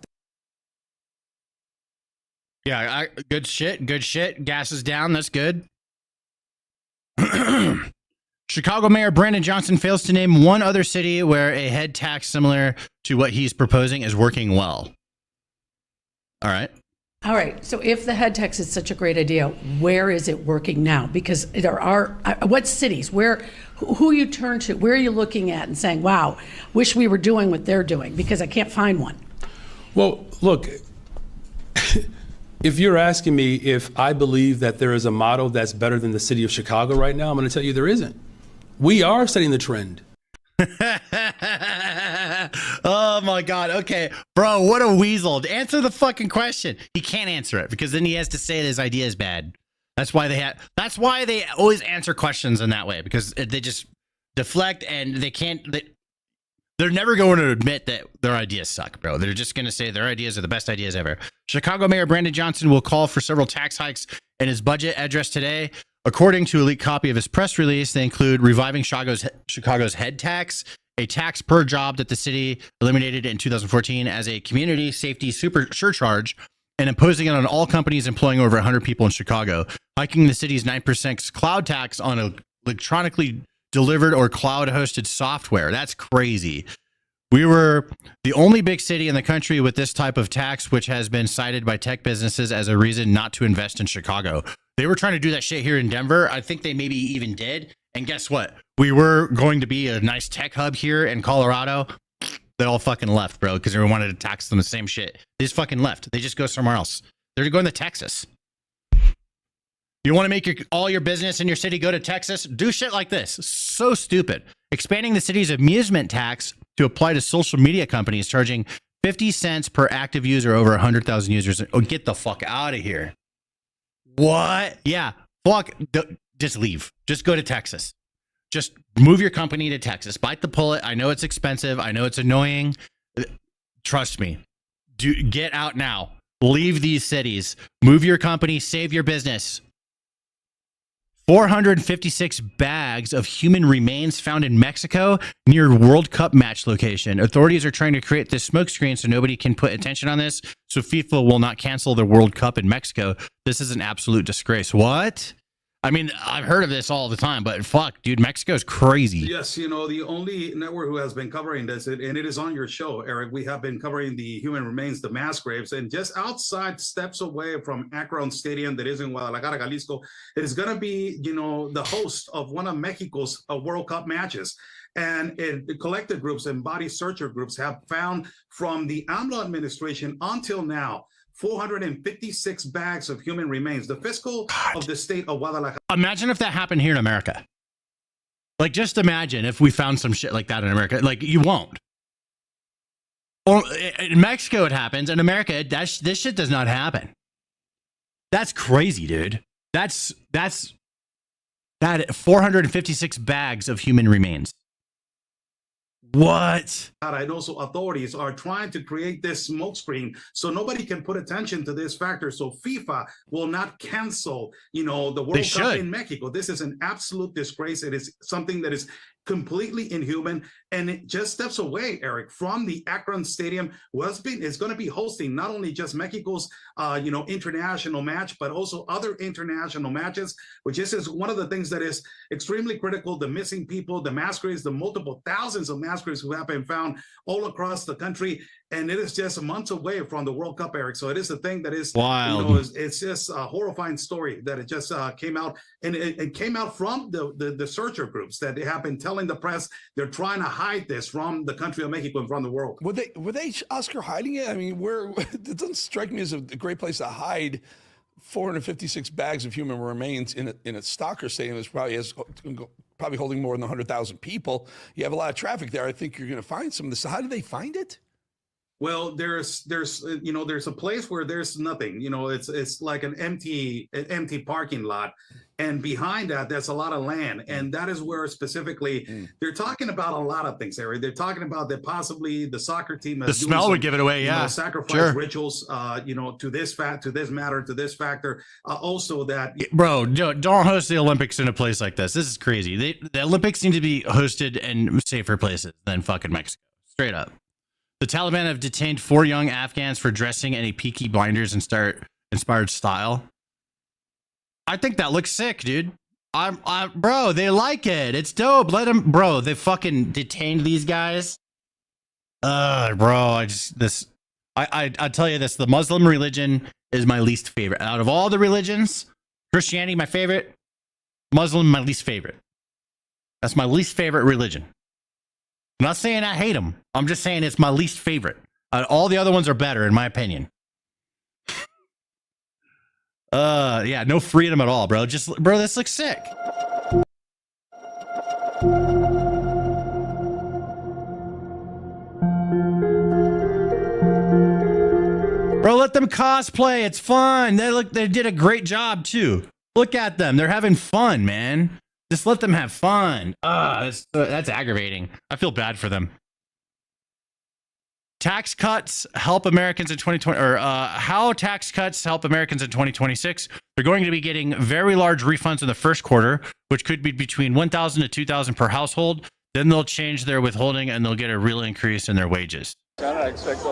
Yeah, good shit. Gas is down. That's good. Chicago Mayor Brandon Johnson fails to name one other city where a head tax similar to what he's proposing is working well. All right. All right. So if the head tax is such a great idea, where is it working now? Because there are, what cities, who you turn to, where are you looking at and saying, wow, wish we were doing what they're doing? Because I can't find one. Well, look, if you're asking me if I believe that there is a model that's better than the city of Chicago right now, I'm going to tell you there isn't. We are setting the trend. Oh my God. Okay. Bro, what a weasel. Answer the fucking question. He can't answer it because then he has to say that his idea is bad. That's why they always answer questions in that way, because they just deflect and they're never going to admit that their ideas suck, bro. They're just going to say their ideas are the best ideas ever. Chicago Mayor Brandon Johnson will call for several tax hikes in his budget address today. According to a leaked copy of his press release, they include reviving Chicago's head tax, a tax per job that the city eliminated in 2014 as a community safety surcharge, and imposing it on all companies employing over 100 people in Chicago, hiking the city's 9% cloud tax on electronically delivered or cloud-hosted software. That's crazy. We were the only big city in the country with this type of tax, which has been cited by tech businesses as a reason not to invest in Chicago. They were trying to do that shit here in Denver. I think they maybe even did. And guess what? We were going to be a nice tech hub here in Colorado. They all fucking left, bro, because everyone wanted to tax them the same shit. They just fucking left. They just go somewhere else. They're going to Texas. You want to make all your business in your city go to Texas? Do shit like this. So stupid. Expanding the city's amusement tax to apply to social media companies charging 50 cents per active user over 100,000 users. Oh, get the fuck out of here. What? Yeah. Fuck. Just leave. Just go to Texas. Just move your company to Texas. Bite the bullet. I know it's expensive. I know it's annoying. Trust me. Get out now. Leave these cities. Move your company. Save your business. 456 bags of human remains found in Mexico near World Cup match location. Authorities are trying to create this smokescreen so nobody can put attention on this, so FIFA will not cancel the World Cup in Mexico. This is an absolute disgrace. What? I mean, I've heard of this all the time, but fuck, dude, Mexico's crazy. Yes, you know, the only network who has been covering this, and it is on your show, Eric, we have been covering the human remains, the mass graves, and just outside, steps away from Akron Stadium that is in Guadalajara, Jalisco, it is going to be, you know, the host of one of Mexico's World Cup matches. And the collective groups and body searcher groups have found from the AMLO administration until now, 456 bags of human remains. The fiscal of the state of Guadalajara. Imagine if that happened here in America. Like, just imagine if we found some shit like that in America. Like, you won't. Or in Mexico, it happens. In America, this shit does not happen. That's crazy, dude. That 456 bags of human remains. What? And also authorities are trying to create this smokescreen so nobody can put attention to this factor. So FIFA will not cancel, you know, the World Cup in Mexico. This is an absolute disgrace. It is something that is completely inhuman, and it just steps away, Eric, from the Akron Stadium. Is going to be hosting not only just Mexico's, you know, international match, but also other international matches, which is one of the things that is extremely critical. The missing people, the mass graves, the multiple thousands of mass graves who have been found all across the country, and it is just months away from the World Cup, Eric. So it is a thing that is wild. You know, it's just a horrifying story that it just came out, and it came out from the searcher groups that have been telling the press they're trying to hide this from the country of Mexico and from the world. Were they Oscar hiding it? I mean, it doesn't strike me as a great place to hide 456 bags of human remains in a soccer stadium that's probably holding more than 100,000 people. You have a lot of traffic there. I think you're going to find some of this. How did they find it? Well, there's you know, there's a place where there's nothing. You know, it's like an empty parking lot, and behind that there's a lot of land, and that is where specifically they're talking about a lot of things, Eric. They're talking about that possibly the soccer team. The smell would give it away. Yeah, sacrifice rituals. You know, to this factor. Also, that bro, don't host the Olympics in a place like this. This is crazy. The Olympics need to be hosted in safer places than fucking Mexico. Straight up. The Taliban have detained 4 young Afghans for dressing in a Peaky Blinders inspired style. I think that looks sick, dude. Bro, they like it. It's dope. Let them, bro. They fucking detained these guys. Bro, I tell you this: the Muslim religion is my least favorite out of all the religions. Christianity, my favorite. Muslim, my least favorite. That's my least favorite religion. I'm not saying I hate them. I'm just saying it's my least favorite. All the other ones are better, in my opinion. Yeah, no freedom at all, bro. Bro, this looks sick. Bro, let them cosplay. It's fun. They did a great job too. Look at them. They're having fun, man. Just let them have fun. That's aggravating. I feel bad for them. Tax cuts help Americans in 2020, or how tax cuts help Americans in 2026. They're going to be getting very large refunds in the first quarter, which could be between $1,000 to $2,000 per household. Then they'll change their withholding and they'll get a real increase in their wages. I expect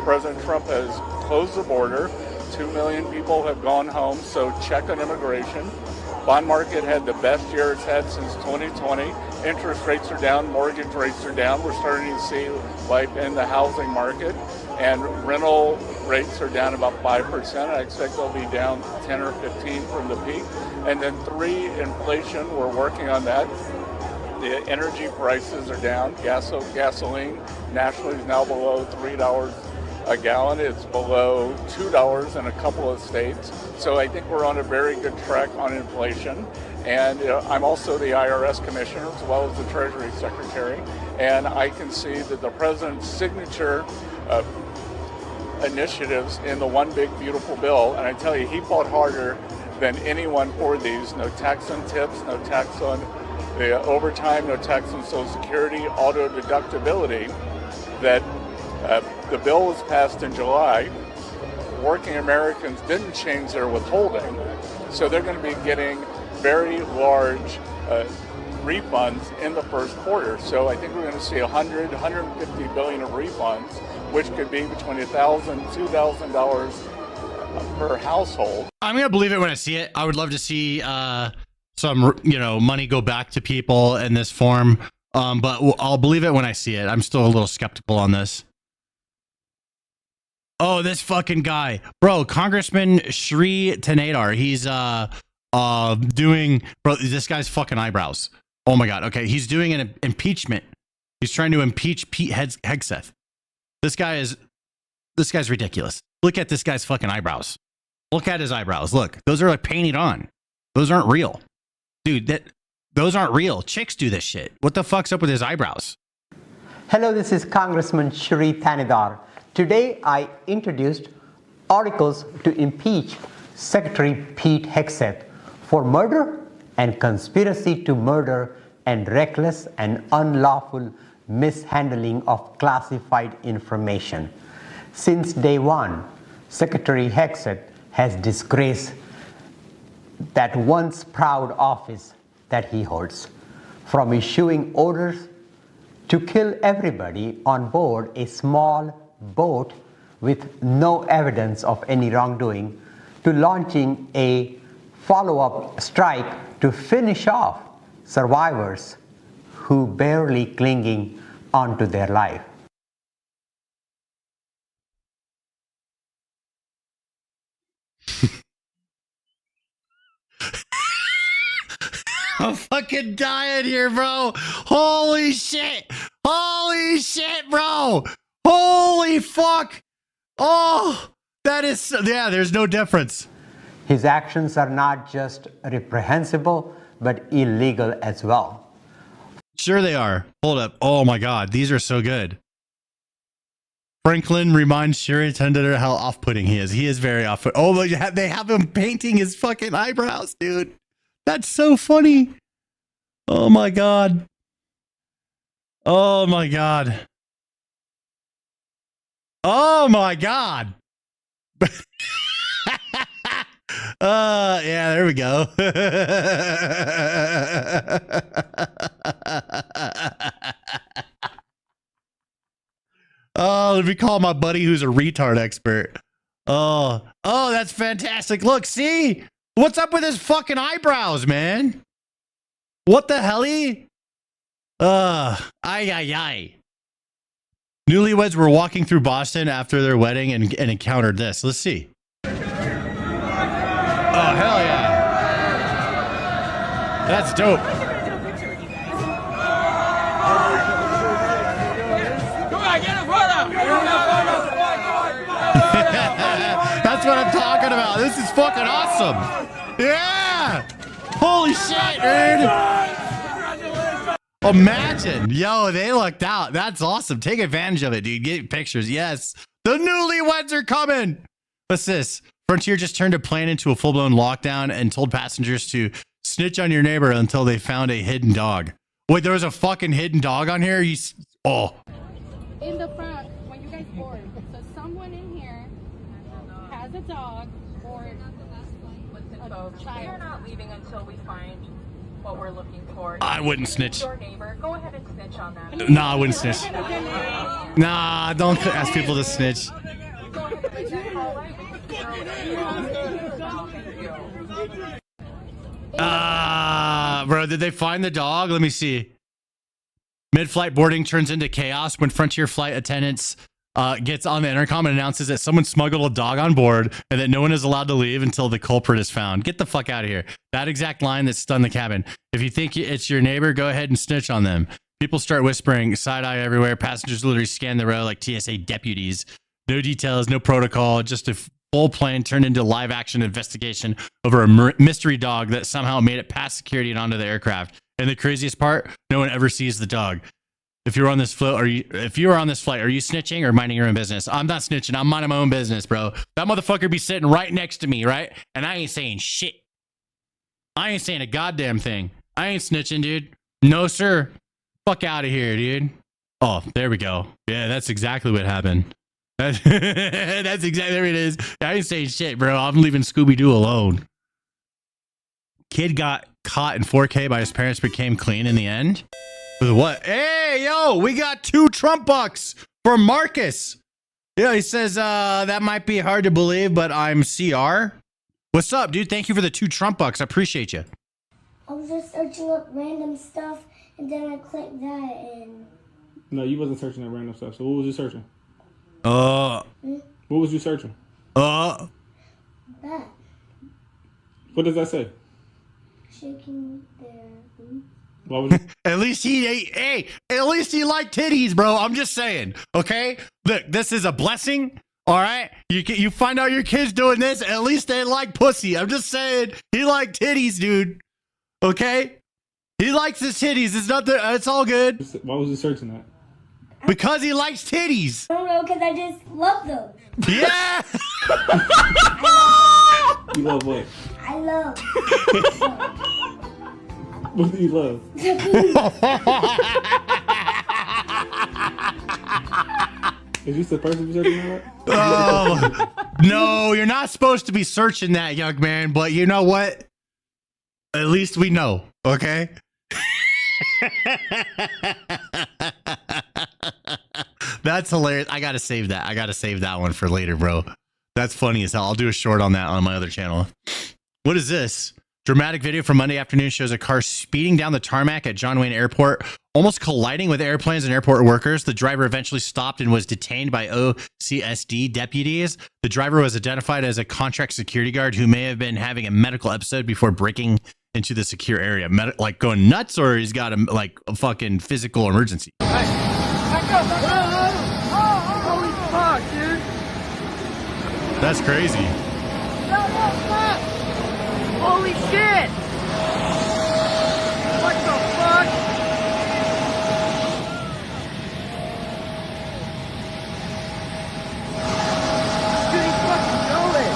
President Trump has closed the border. 2 million people have gone home, so check on immigration. Bond market had the best year it's had since 2020. Interest rates are down, mortgage rates are down. We're starting to see life in the housing market, and rental rates are down about 5%. I expect they'll be down 10 or 15 from the peak. And then 3, inflation, we're working on that. The energy prices are down. Gasoline nationally is now below $3 a gallon. It's below $2 in a couple of states. So I think we're on a very good track on inflation. And I'm also the IRS commissioner as well as the Treasury Secretary. And I can see that the president's signature initiatives in the One Big Beautiful Bill, and I tell you, he fought harder than anyone for these. No tax on tips, no tax on the overtime, no tax on Social Security, auto deductibility. That the bill was passed in July. Working Americans didn't change their withholding, so they're going to be getting very large refunds in the first quarter. So I think we're going to see $150 billion of refunds, which could be between $1,000 and $2,000 per household. I'm going to believe it when I see it. I would love to see some, money go back to people in this form. But I'll believe it when I see it. I'm still a little skeptical on this. Oh, this fucking guy, bro, Congressman Shri Tanadar. He's doing, bro, this guy's fucking eyebrows. Oh my God. Okay, he's doing an impeachment. He's trying to impeach Pete Hegseth. This guy's ridiculous. Look at this guy's fucking eyebrows. Look at his eyebrows. Look, those are like painted on. Those aren't real, dude. Those aren't real. Chicks do this shit. What the fuck's up with his eyebrows? Hello, this is Congressman Shri Tanadar. Today, I introduced articles to impeach Secretary Pete Hegseth for murder and conspiracy to murder and reckless and unlawful mishandling of classified information. Since day one, Secretary Hegseth has disgraced that once proud office that he holds, from issuing orders to kill everybody on board a small boat with no evidence of any wrongdoing, to launching a follow-up strike to finish off survivors who barely clinging onto their life. I'm fucking dying here, bro. Holy shit. Holy shit, bro. Holy fuck. Oh, that is, yeah, there's no difference. His actions are not just reprehensible, but illegal as well. Sure they are. Hold up. Oh my God. These are so good. Franklin reminds Sherry Tender how off-putting he is. He is very off-putting. Oh, they have him painting his fucking eyebrows, dude. That's so funny. Oh my God. Oh my God. Oh my God. Yeah, there we go. Oh, let me call my buddy who's a retard expert. Oh, that's fantastic. Look, see? What's up with his fucking eyebrows, man? What the helly? Ay. Newlyweds were walking through Boston after their wedding and encountered this. Let's see. Oh, hell yeah. That's dope. That's what I'm talking about. This is fucking awesome. Yeah. Holy shit, dude. Imagine. Yo, they lucked out. That's awesome. Take advantage of it, dude. Get pictures. Yes. The newlyweds are coming. What's this? Frontier just turned a plane into a full-blown lockdown and told passengers to snitch on your neighbor until they found a hidden dog. Wait, there was a fucking hidden dog on here? Oh. In the front, when you guys board, so someone in here has a dog or a child. We're not leaving until we find what we're looking for. I wouldn't snitch. Your neighbor, go ahead and snitch on that. Nah, I wouldn't snitch. Nah, don't ask people to snitch. Bro, did they find the dog? Let me see. Mid-flight boarding turns into chaos when Frontier flight attendants gets on the intercom and announces that someone smuggled a dog on board and that no one is allowed to leave until the culprit is found. Get the fuck out of here. That exact line that stunned the cabin. If you think it's your neighbor, go ahead and snitch on them. People start whispering, side-eye everywhere. Passengers literally scan the row like TSA deputies. No details, no protocol, just a full plane turned into live-action investigation over a mystery dog that somehow made it past security and onto the aircraft. And the craziest part, no one ever sees the dog. If you were on this flight, are you snitching or minding your own business? I'm not snitching. I'm minding my own business, bro. That motherfucker be sitting right next to me, right? And I ain't saying shit. I ain't saying a goddamn thing. I ain't snitching, dude. No, sir. Fuck out of here, dude. Oh, there we go. Yeah, that's exactly what happened. That's exactly, there it is. I ain't saying shit, bro. I'm leaving Scooby-Doo alone. Kid got caught in 4K by his parents, became clean in the end. With what? Hey, yo, we got 2 Trump bucks from Marcus. Yeah, he says, that might be hard to believe, but I'm CR. What's up, dude? Thank you for the 2 Trump bucks. I appreciate you. I was just searching up random stuff, and then I clicked that, and... No, you wasn't searching up random stuff. So what was you searching? Hmm? What was you searching? That. What does that say? Shaking their... Hmm? Why would you? At least at least he liked titties, bro. I'm just saying, okay? Look, this is a blessing, all right? You find out your kid's doing this, at least they like pussy. I'm just saying, he liked titties, dude, okay? He likes his titties. It's all good. Why was he searching that? Because he likes titties. I don't know, because I just love those. Yeah! You love what? I love... What do you love? Is this the person you're searching that? Oh, no, you're not supposed to be searching that, young man, but you know what? At least we know, okay? That's hilarious. I gotta save that. I gotta save that one for later, bro. That's funny as hell. I'll do a short on that on my other channel. What is this? Dramatic video from Monday afternoon shows a car speeding down the tarmac at John Wayne Airport, almost colliding with airplanes and airport workers. The driver eventually stopped and was detained by OCSD deputies. The driver was identified as a contract security guard who may have been having a medical episode before breaking into the secure area. Like going nuts, or he's got a fucking physical emergency. Holy fuck, dude. That's crazy. Holy shit! What the fuck? Dude, he's fucking going.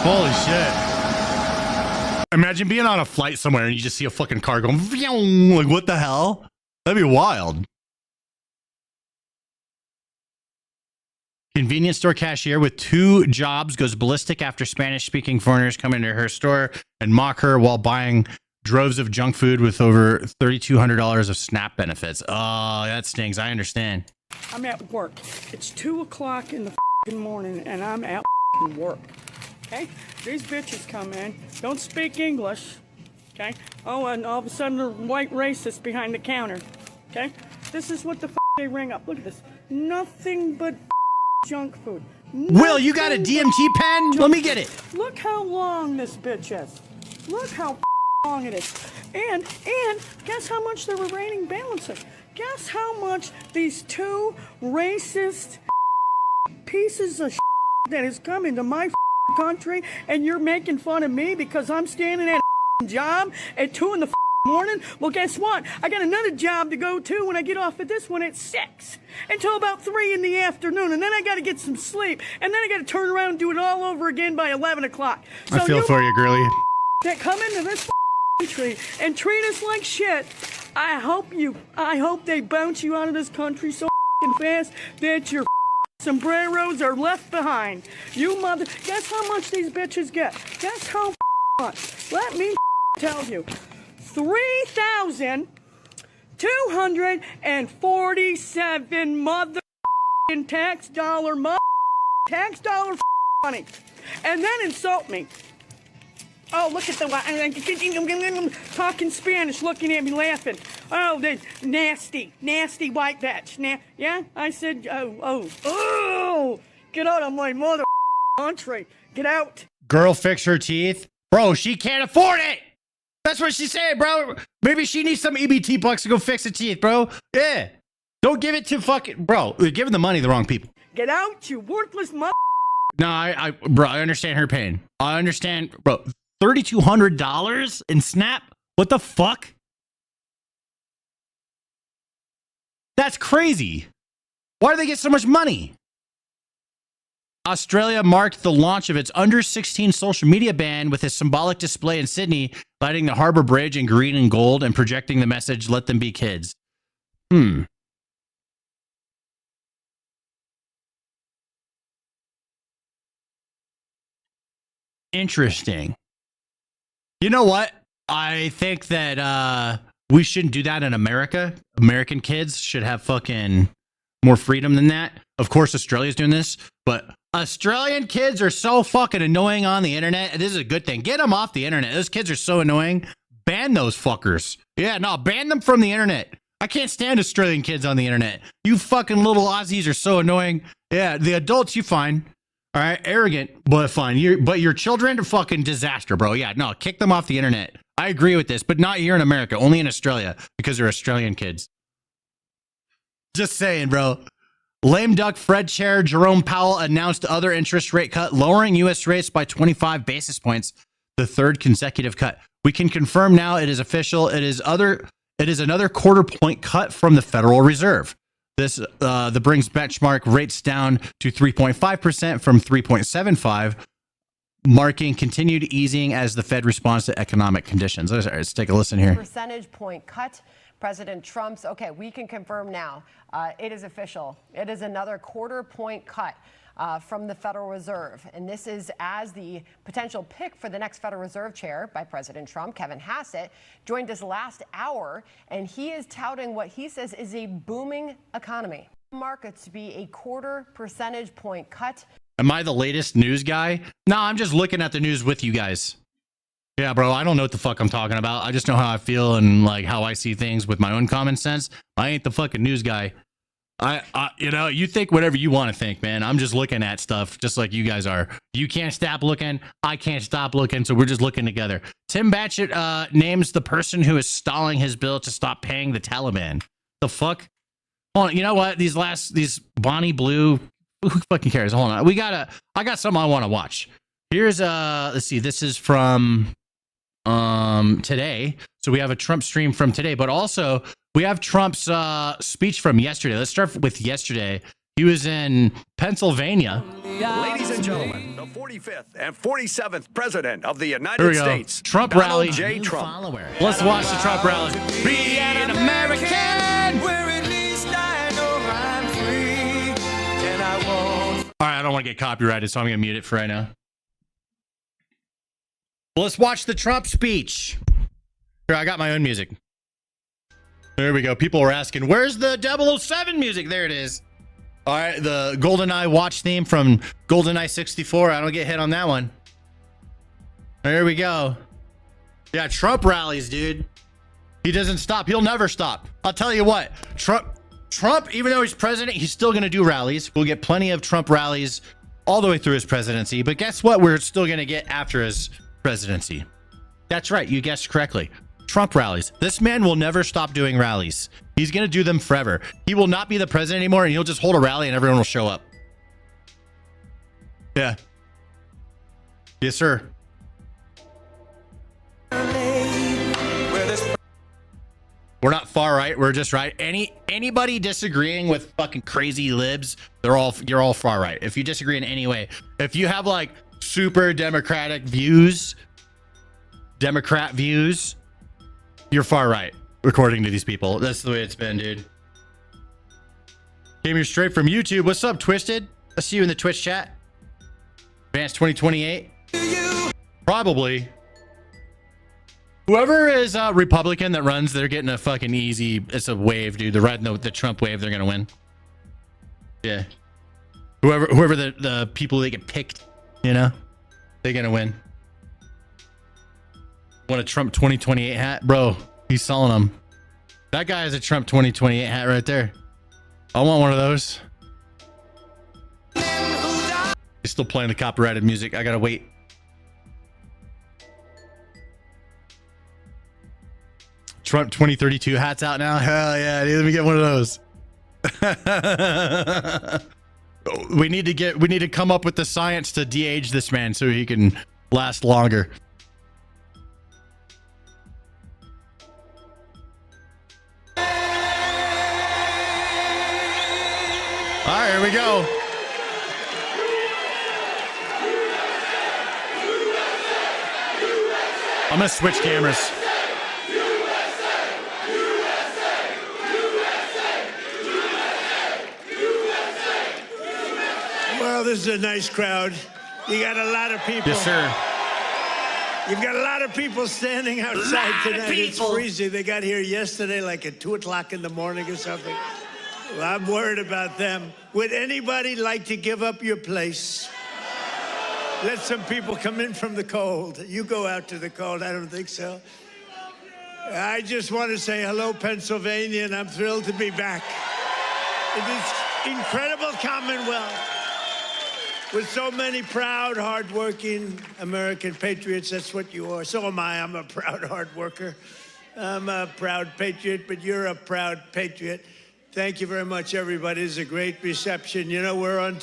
Holy shit. Imagine being on a flight somewhere and you just see a fucking car going, like, what the hell? That'd be wild. Convenience store cashier with 2 jobs goes ballistic after Spanish-speaking foreigners come into her store and mock her while buying droves of junk food with over $3,200 of SNAP benefits. Oh, that stings. I understand. I'm at work. It's 2 o'clock in the morning, and I'm at work. Okay? These bitches come in, don't speak English. Okay? Oh, and all of a sudden, they're white racist behind the counter. Okay? This is what the they ring up. Look at this. Nothing but junk food. Will, you got a DMT pen? Let me get it. Look how long this bitch is. Look how long it is. And guess how much they were raining balancing. Guess how much these 2 racist pieces of that is coming to my country, and you're making fun of me because I'm standing at a job at 2 in the morning? Well, guess what? I got another job to go to when I get off of this one at 6 until about 3 in the afternoon, and then I got to get some sleep, and then I got to turn around and do it all over again by 11 o'clock. So I feel for you, girlie. That come into this country and treat us like shit. I hope they bounce you out of this country so fast that your sombreros are left behind. You mother, guess how much these bitches get? Guess how much? Let me tell you. $3,247 mother tax dollar money, and then insult me. Oh, look at the talking Spanish, looking at me, laughing. Oh, the nasty white bitch. Yeah, I said, oh, get out of my mother country. Get out. Girl fix her teeth. Bro, she can't afford it. That's what she said, bro. Maybe she needs some EBT bucks to go fix her teeth, bro. Yeah. Don't give it to fucking... Bro, you're giving the money to the wrong people. Get out, you worthless mother... No, bro, I understand her pain. I understand, bro. $3,200 in SNAP? What the fuck? That's crazy. Why do they get so much money? Australia marked the launch of its under 16 social media ban with a symbolic display in Sydney, lighting the Harbour Bridge in green and gold and projecting the message, "Let them be kids." Interesting. You know what? I think that we shouldn't do that in America. American kids should have fucking more freedom than that. Of course, Australia's doing this, but Australian kids are so fucking annoying on the internet. This is a good thing. Get them off the internet. Those kids are so annoying. ban those fuckers. Yeah, no, ban them from the internet. I can't stand Australian kids on the internet. You fucking little Aussies are so annoying. Yeah, the adults you fine. All right, arrogant, but fine. But your children are fucking disaster, bro. Yeah, no, kick them off the internet. I agree with this, but not here in America, only in Australia because they're Australian kids. Just saying, bro. Lame duck Fed Chair Jerome Powell announced other interest rate cut, lowering U.S. rates by 25 basis points, the third consecutive cut. We can confirm now it is official. It is another quarter point cut from the Federal Reserve. This that brings benchmark rates down to 3.5% from 3.75%, marking continued easing as the Fed responds to economic conditions. Let's take a listen here. Percentage point cut. President Trump's, okay, we can confirm now. It is official. It is another quarter point cut from the Federal Reserve. And this is as the potential pick for the next Federal Reserve chair by President Trump. Kevin Hassett joined us last hour, and he is touting what he says is a booming economy. Markets to be a quarter percentage point cut. Am I the latest news guy? No, I'm just looking at the news with you guys. Yeah, bro, I don't know what the fuck I'm talking about. I just know how I feel and like how I see things with my own common sense. I ain't the fucking news guy. You think whatever you want to think, man. I'm just looking at stuff just like you guys are. You can't stop looking. I can't stop looking. So we're just looking together. Tim Batchett names the person who is stalling his bill to stop paying the Taliban. The fuck? Hold on, you know what? These Bonnie Blue, who fucking cares? Hold on. I got something I want to watch. Here's let's see. This is from today. So we have a Trump stream from today, but also we have Trump's speech from yesterday. Let's start with yesterday. He was in Pennsylvania. Ladies and gentlemen, the 45th and 47th President of the United States, Trump Donald rally. J. Trump. Let's watch the Trump rally. Be an American. Where at least I know I'm free, and I won't. All right, I don't want to get copyrighted, so I'm going to mute it for right now. Let's watch the Trump speech. Here, I got my own music. There we go. People were asking, where's the 007 music? There it is. All right, the GoldenEye watch theme from GoldenEye 64. I don't get hit on that one. There we go. Yeah, Trump rallies, dude. He doesn't stop. He'll never stop. I'll tell you what. Trump, even though he's president, he's still going to do rallies. We'll get plenty of Trump rallies all the way through his presidency. But guess what? We're still going to get after his presidency. That's right. You guessed correctly. Trump rallies. This man will never stop doing rallies. He's going to do them forever. He will not be the president anymore, and he'll just hold a rally and everyone will show up. Yeah. Yes, sir. We're not far right. We're just right. Anybody disagreeing with fucking crazy libs, you're all far right. If you disagree in any way, if you have like super Democrat views, you're far right, according to these people. That's the way it's been, dude. Came here straight from YouTube. What's up, Twisted? I see you in the Twitch chat. Advance 2028. Probably. Whoever is a Republican that runs, they're getting a fucking easy. It's a wave, dude. They're riding the Trump wave. They're gonna win. Yeah. Whoever the people that get picked, they're gonna win. Want a Trump 2028 hat? Bro, he's selling them. That guy has a Trump 2028 hat right there. I want one of those. He's still playing the copyrighted music. I gotta wait. Trump 2032 hats out now. Hell yeah, dude, let me get one of those. We need to come up with the science to de-age this man so he can last longer. All right, here we go. I'm gonna switch cameras. Well, this is a nice crowd. You got a lot of people. Yes, sir. You've got a lot of people standing outside tonight. It's freezing. They got here yesterday like at 2 o'clock in the morning or something. Well, I'm worried about them. Would anybody like to give up your place? Let some people come in from the cold. You go out to the cold. I don't think so. I just want to say hello, Pennsylvania, and I'm thrilled to be back in this incredible Commonwealth with so many proud, hardworking American patriots. That's what you are. So am I. I'm a proud hard worker. I'm a proud patriot, but you're a proud patriot. Thank you very much, everybody. It's a great reception. You know, we're on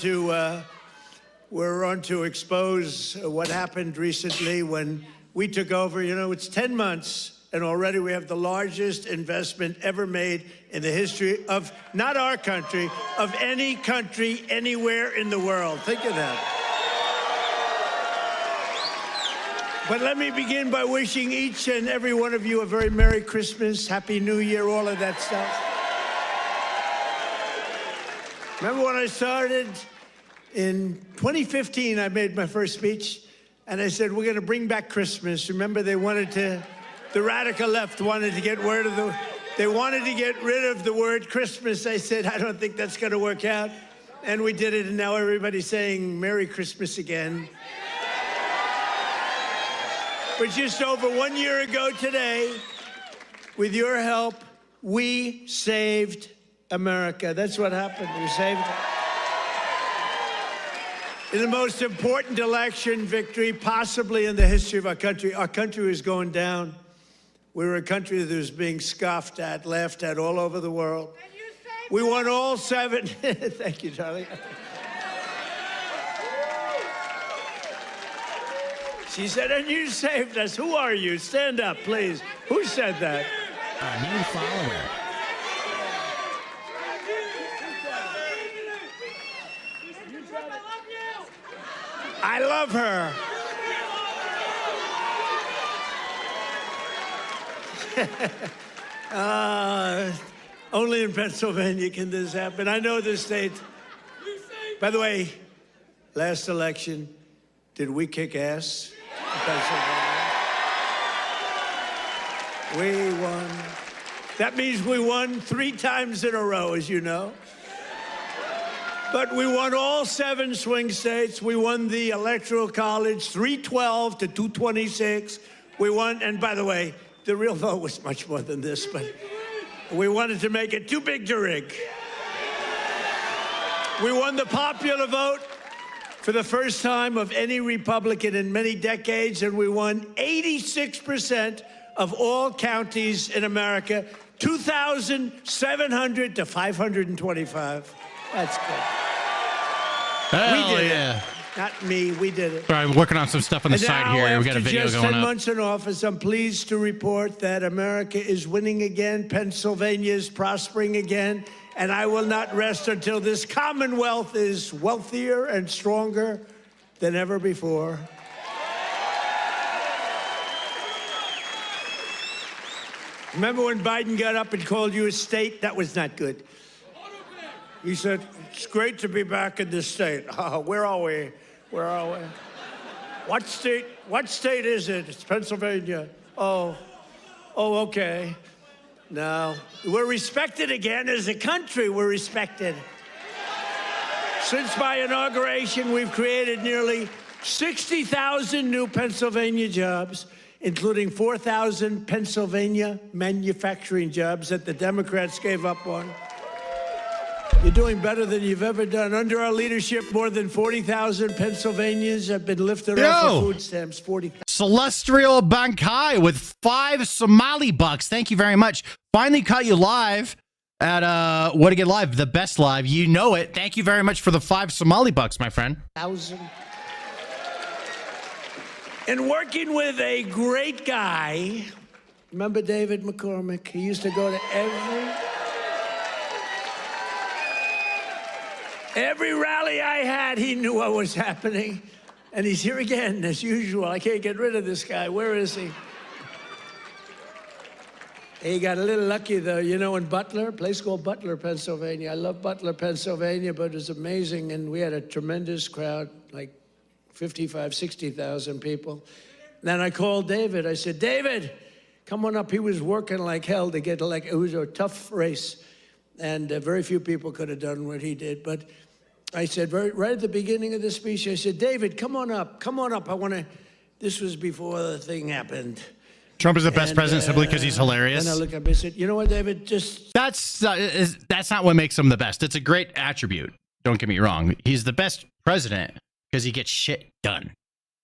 to expose what happened recently when we took over. You know, it's 10 months, and already we have the largest investment ever made in the history of, not our country, of any country anywhere in the world. Think of that. But let me begin by wishing each and every one of you a very Merry Christmas, Happy New Year, all of that stuff. Remember when I started in 2015, I made my first speech, and I said, we're going to bring back Christmas. Remember, the radical left wanted to get rid of the word Christmas. I said, I don't think that's going to work out. And we did it, and now everybody's saying Merry Christmas again. But just over 1 year ago today, with your help, we saved America. That's what happened. We saved it. In the most important election victory possibly in the history of our country was going down. We were a country that was being scoffed at, laughed at all over the world. We won all 7. Thank you, darling. She said, and you saved us. Who are you? Stand up, please. Who said that? A new follower. I love her. Only in Pennsylvania can this happen. I know this state. By the way, last election, did we kick ass in Pennsylvania? We won. That means we won 3 times in a row, as you know. But we won all 7 swing states. We won the Electoral College, 312 to 226. We won, and by the way, the real vote was much more than this, but we wanted to make it too big to rig. We won the popular vote for the first time of any Republican in many decades, and we won 86% of all counties in America, 2,700 to 525. That's good. Hell we did yeah. it. Not me, we did it. Sorry, I'm working on some stuff on the side here. We got a video just going 10 up. months in office, I'm pleased to report that America is winning again. Pennsylvania is prospering again. And I will not rest until this Commonwealth is wealthier and stronger than ever before. Remember when Biden got up and called you a state? That was not good. He said, it's great to be back in this state. Oh, where are we? Where are we? What state is it? It's Pennsylvania. Oh, okay. No, we're respected again as a country. We're respected. Since my inauguration, we've created nearly 60,000 new Pennsylvania jobs, including 4,000 Pennsylvania manufacturing jobs that the Democrats gave up on. You're doing better than you've ever done. Under our leadership, more than 40,000 Pennsylvanians have been lifted off of food stamps. 40,000. Celestial Bankai with 5 Somali bucks. Thank you very much. Finally caught you live at What to Get Live, the best live. You know it. Thank you very much for the 5 Somali bucks, my friend. 1,000. And working with a great guy, remember David McCormick? He used to go to every rally I had, he knew what was happening. And he's here again, as usual. I can't get rid of this guy. Where is he? He got a little lucky, though. You know, in Butler, a place called Butler, Pennsylvania. I love Butler, Pennsylvania, but it was amazing. And we had a tremendous crowd, like 55, 60,000 people. Then I called David. I said, David, come on up. He was working like hell to get elected. It was a tough race. And very few people could have done what he did. But I said, right at the beginning of the speech, I said, David, come on up. Come on up. I want to, this was before the thing happened. Trump is the best president simply because he's hilarious. And I look up and said, you know what, David? Just that's not what makes him the best. It's a great attribute. Don't get me wrong. He's the best president because he gets shit done.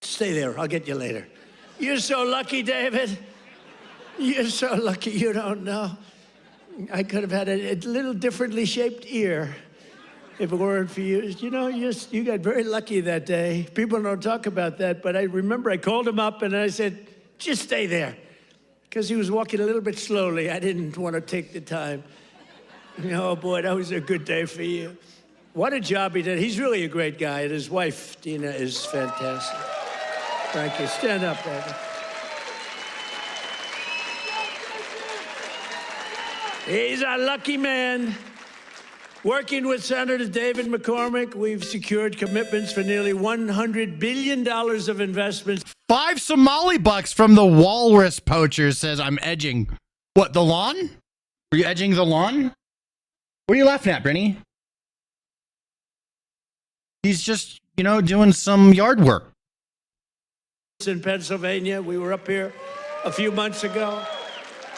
stay there. I'll get you later. You're so lucky, David. You're so lucky. You don't know. I could have had a little differently shaped ear if it weren't for you. You know, you got very lucky that day. People don't talk about that, but I remember I called him up and I said, just stay there. Because he was walking a little bit slowly. I didn't want to take the time. Oh, boy, that was a good day for you. What a job he did. He's really a great guy, and his wife, Dina, is fantastic. Thank you. Stand up, David. He's a lucky man. Working with Senator David McCormick, we've secured commitments for nearly $100 billion of investments. 5 Somali bucks from the walrus poacher says, I'm edging. What, the lawn? Were you edging the lawn? What are you laughing at, Brinny? He's just, you know, doing some yard work. In Pennsylvania, we were up here a few months ago.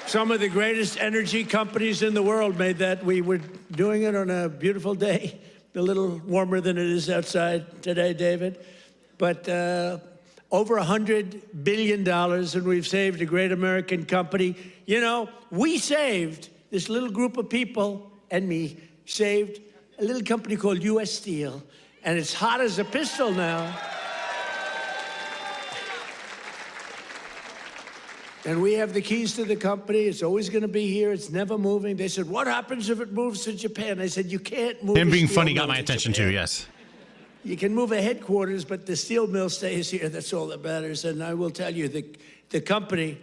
Some of the greatest energy companies in the world made that. We were doing it on a beautiful day, a little warmer than it is outside today, David. But over $100 billion, and we've saved a great American company. You know, we saved, this little group of people and me, saved a little company called U.S. Steel, and it's hot as a pistol now. And we have the keys to the company. It's always going to be here. It's never moving. They said, what happens if it moves to Japan? I said, you can't move. Him being funny got my attention too, yes. You can move a headquarters, but the steel mill stays here. That's all that matters. And I will tell you, the company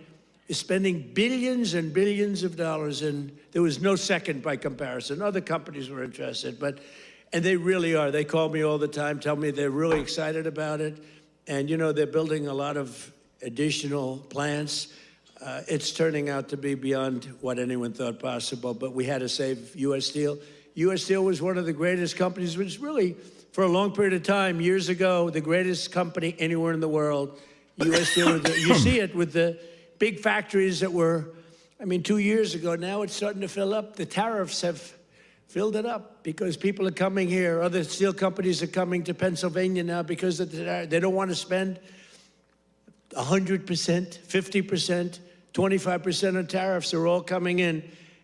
is spending billions and billions of dollars, and there was no second by comparison. Other companies were interested, and they really are. They call me all the time, tell me they're really excited about it. And, you know, they're building a lot of additional plants. It's turning out to be beyond what anyone thought possible, but we had to save U.S. Steel. U.S. Steel was one of the greatest companies, which really, for a long period of time, years ago, the greatest company anywhere in the world. U.S. Steel, you see it with the big factories that were, I mean, 2 years ago. Now it's starting to fill up. The tariffs have filled it up because people are coming here. Other steel companies are coming to Pennsylvania now because they don't want to spend 100%, 50%, 25% of tariffs are all coming in.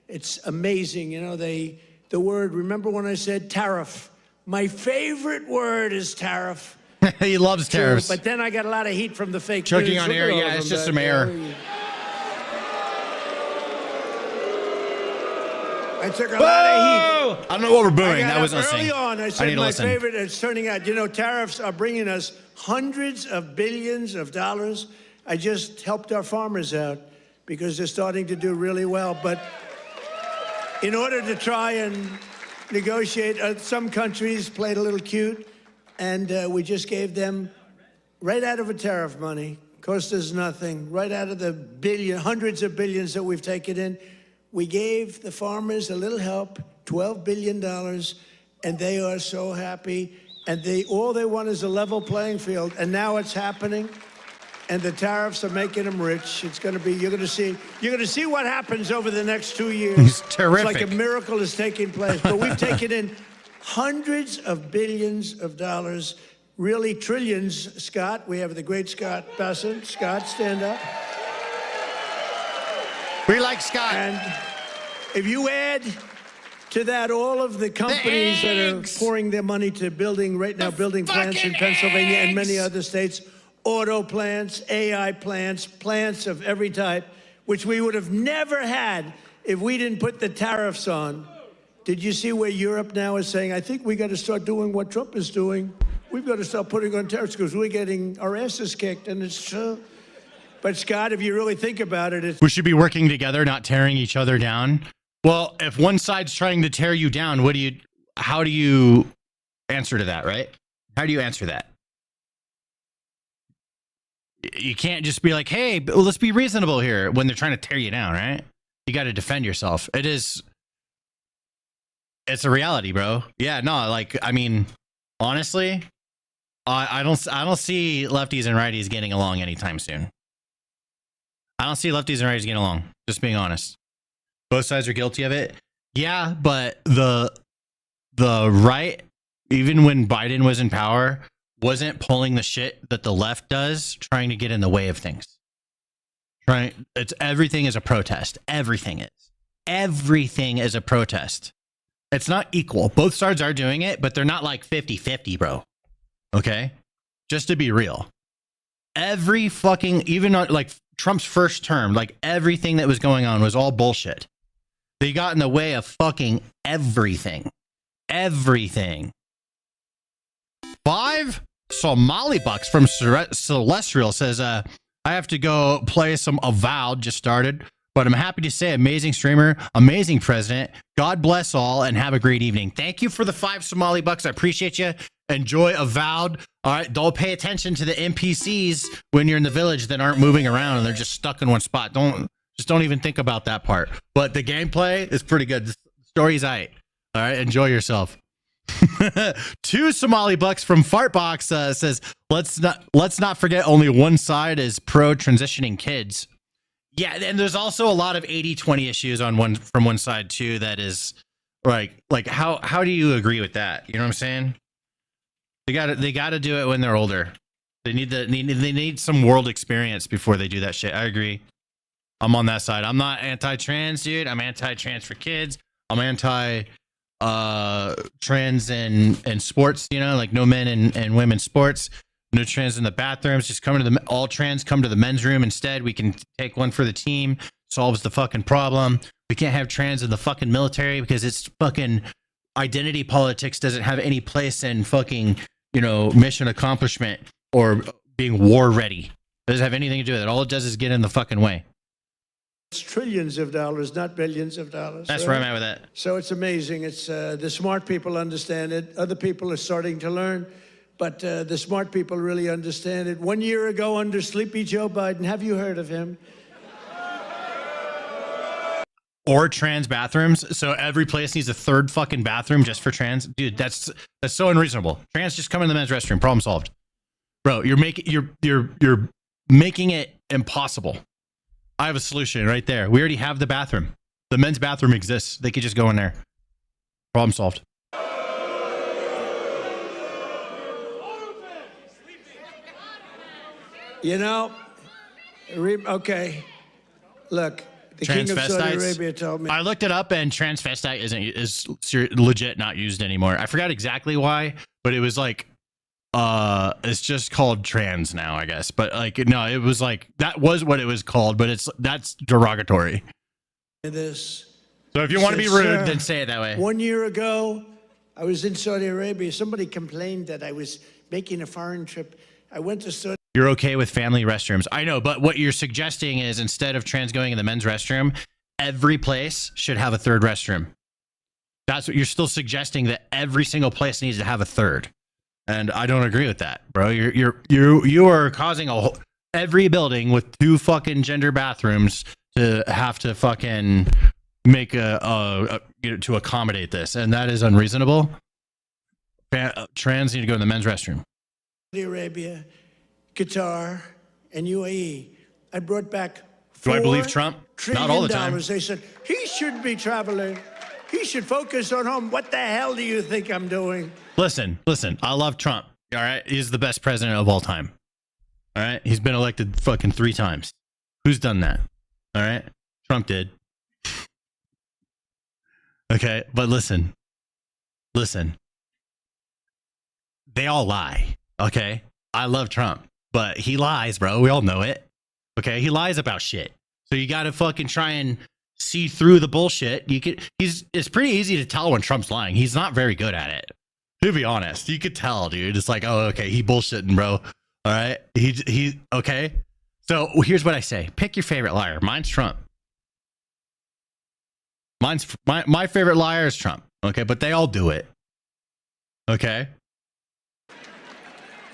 It's amazing. You know, the word, remember when I said tariff? My favorite word is tariff. He loves tariffs. But then I got a lot of heat from the fake choking news. on air, yeah, it's just some air. I took a lot of heat. I don't know what we're booing. That was early on. I said my listen. favorite. It's turning out, you know, tariffs are bringing us hundreds of billions of dollars. I just helped our farmers out because they're starting to do really well. But in order to try and negotiate, some countries played a little cute, and we just gave them right out of a tariff money. Cost us nothing. Right out of the hundreds of billions that we've taken in, we gave the farmers a little help, $12 billion, and they are so happy. And all they want is a level playing field, and now it's happening. And the tariffs are making them rich. It's going to be, you're going to see what happens over the next 2 years. It's terrific. It's like a miracle is taking place. But we've taken in hundreds of billions of dollars, really trillions. Scott, we have the great Scott Bessent. Scott, stand up. We like Scott. And if you add to that all of the companies that are pouring their money to building plants in Pennsylvania and many other states, auto plants, AI plants, plants of every type, which we would have never had if we didn't put the tariffs on. Did you see where Europe now is saying, I think we got to start doing what Trump is doing. We've got to start putting on tariffs because we're getting our asses kicked, and it's true. But Scott, if you really think about it, we should be working together, not tearing each other down. Well, if one side's trying to tear you down, how do you answer to that, right? How do you answer that? You can't just be like, hey, let's be reasonable here when they're trying to tear you down, right? You got to defend yourself. It's a reality, bro. Yeah, no, like, I mean, honestly, I don't see lefties and righties getting along anytime soon. I don't see lefties and righties getting along. Just being honest. Both sides are guilty of it. Yeah, but the right, even when Biden was in power, wasn't pulling the shit that the left does, trying to get in the way of things. Everything is a protest. Everything is a protest. It's not equal. Both sides are doing it, but they're not like 50-50, bro. Okay? Just to be real. Every fucking, even like Trump's first term, like everything that was going on was all bullshit. They got in the way of fucking everything. Everything. 5 Somali bucks from Celestial says, I have to go play some Avowed, just started, but I'm happy to say amazing streamer, amazing president. God bless all and have a great evening. Thank you for the 5 Somali bucks. I appreciate you. Enjoy Avowed. All right, don't pay attention to the NPCs when you're in the village that aren't moving around and they're just stuck in one spot. Don't even think about that part. But the gameplay is pretty good. The story's aight. All right, enjoy yourself. 2 Somali bucks from Fartbox says, let's not forget only one side is pro transitioning kids. Yeah, and there's also a lot of 80-20 issues from one side too. That is like how do you agree with that? You know what I'm saying? They got to do it when they're older. They need some world experience before they do that shit. I agree. I'm on that side. I'm not anti-trans, dude. I'm anti-trans for kids. I'm anti trans in sports, you know, like no men and women sports, no trans in the bathrooms, just all trans come to the men's room instead. We can take one for the team, solves the fucking problem. We can't have trans in the fucking military because it's fucking identity politics doesn't have any place in fucking, you know, mission accomplishment or being war ready. It doesn't have anything to do with it. All it does is get in the fucking way. It's trillions of dollars, not billions of dollars. That's where I'm at with that. So it's amazing. It's the smart people understand it. Other people are starting to learn, but the smart people really understand it. 1 year ago, under Sleepy Joe Biden, have you heard of him? Or trans bathrooms. So every place needs a third fucking bathroom just for trans. Dude, that's so unreasonable. Trans just come in the men's restroom. Problem solved. Bro, you're making it impossible. I have a solution right there. We already have the bathroom. The men's bathroom exists. They could just go in there. Problem solved. You know, okay, look, the King of Saudi Arabia told me. I looked it up and transvestite is legit not used anymore. I forgot exactly why, but it was like, it's just called trans now, I guess. But like, no, it was like, that was what it was called, but that's derogatory. This. So if you want to be rude, then say it that way. 1 year ago, I was in Saudi Arabia. Somebody complained that I was making a foreign trip. I went to Saudi. You're okay with family restrooms. I know, but what you're suggesting is instead of trans going in the men's restroom, every place should have a third restroom. That's what you're still suggesting, that every single place needs to have a third. And I don't agree with that, bro. You are causing every building with 2 fucking gender bathrooms to have to fucking make to accommodate this, and that is unreasonable. Trans need to go in the men's restroom. Saudi Arabia, Qatar, and UAE. I brought back Do I believe Trump? Not all the time. They said he shouldn't be traveling. He should focus on home. What the hell do you think I'm doing? Listen. I love Trump. All right, he's the best president of all time. All right, he's been elected fucking 3 times. Who's done that? All right, Trump did. Okay, but listen. They all lie. Okay, I love Trump, but he lies, bro. We all know it. Okay, he lies about shit. So you got to fucking try and see through the bullshit. It's pretty easy to tell when Trump's lying. He's not very good at it. To be honest, you could tell, dude. It's like, oh, okay, he bullshitting, bro. All right, he okay. So here's what I say: pick your favorite liar. Mine's Trump. My favorite liar is Trump. Okay, but they all do it. Okay.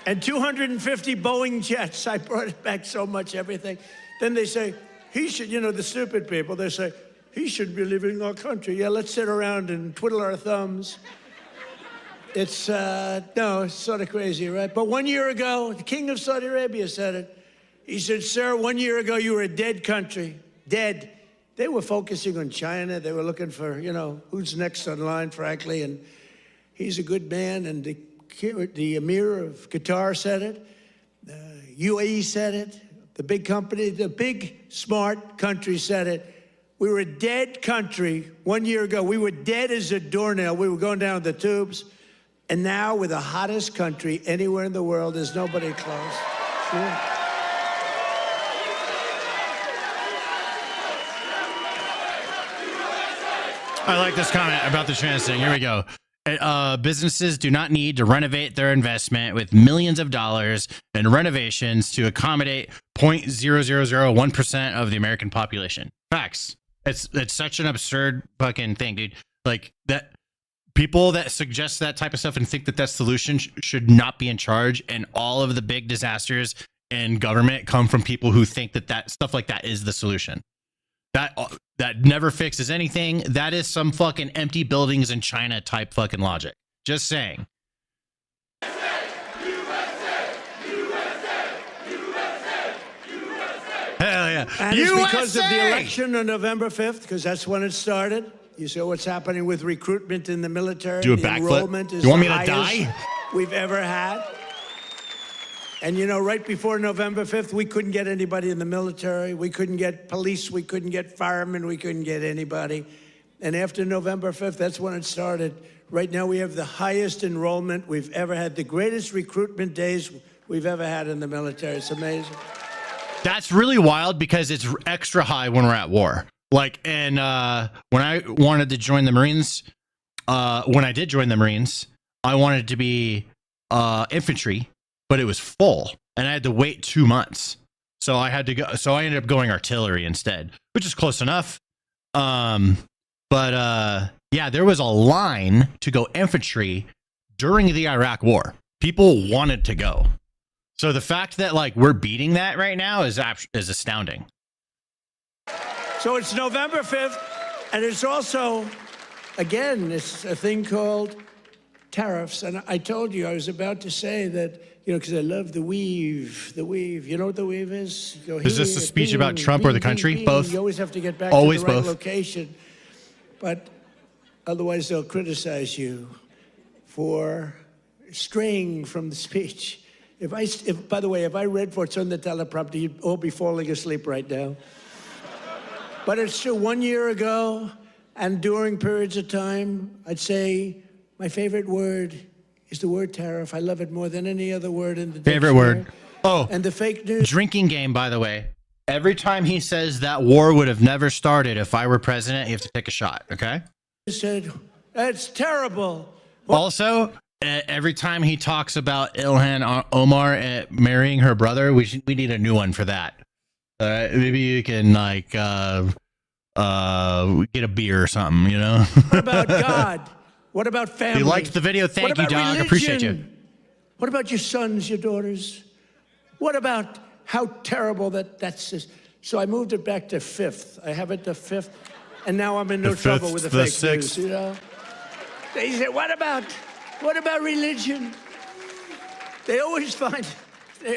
And 250 Boeing jets. I brought it back so much, everything. Then they say, he should, the stupid people, they say, he should be leaving our country. Yeah, let's sit around and twiddle our thumbs. It's, no, it's sort of crazy, right? But 1 year ago, the King of Saudi Arabia said it. He said, sir, 1 year ago, you were a dead country. Dead. They were focusing on China. They were looking for, you know, who's next on line, frankly. And he's a good man. And the Emir of Qatar said it. UAE said it. The big company, the big, smart country said it. We were a dead country 1 year ago. We were dead as a doornail. We were going down the tubes. And now we're the hottest country anywhere in the world. There's nobody close. Sure. I like this comment about the trans thing. Here we go. Businesses do not need to renovate their investment with millions of dollars in renovations to accommodate 0.0001% of the American population. Facts. It's such an absurd fucking thing, dude. Like that. People that suggest that type of stuff and think that that solution should not be in charge, and all of the big disasters in government come from people who think that that stuff like that is the solution. That never fixes anything. That is some fucking empty buildings in China type fucking logic. Just saying. Hell yeah. And it's because of the election on November 5th, because that's when it started. You saw what's happening with recruitment in the military. Do a the backflip. Enrollment is You want me the to die? highest we've ever had. And you know, right before November 5th, we couldn't get anybody in the military. We couldn't get police. We couldn't get firemen. We couldn't get anybody. And after November 5th, that's when it started. Right now, we have the highest enrollment we've ever had, the greatest recruitment days we've ever had in the military. It's amazing. That's really wild because it's extra high when we're at war. Like, and when I wanted to join the Marines, when I did join the Marines, I wanted to be infantry, but it was full and I had to wait 2 months. So I had to go. So I ended up going artillery instead, which is close enough. But yeah, there was a line to go infantry during the Iraq war. People wanted to go. So the fact that like we're beating that right now is astounding. So it's November 5th, and it's also, again, it's a thing called tariffs. And I told you, I was about to say that, you know, because I love the weave. The weave. You know what the weave is? You go Is this a speech about Trump or the country? Both? You always have to get back always to the right both. location. But otherwise, they'll criticize you for straying from the speech. By the way, if I read what's on the teleprompter, you'd all be falling asleep right now. But it's true, 1 year ago, and during periods of time, I'd say my favorite word is the word tariff. I love it more than any other word in the Favorite dictionary. word. Oh, and the fake news. Drinking game, by the way. Every time he says that war would have never started if I were president, you have to take a shot, okay? He said, that's terrible. Also, every time he talks about Ilhan Omar marrying her brother, we need a new one for that. Maybe you can like get a beer or something, you know? What about God? What about family? You liked the video? Thank you, Doc. Religion? Appreciate you. What about your sons, your daughters? What about how terrible that's just... So I moved it back to 5th. I have it to 5th, and now I'm in no trouble with the fake 6th. news, you know? They said, what about religion? They always find... So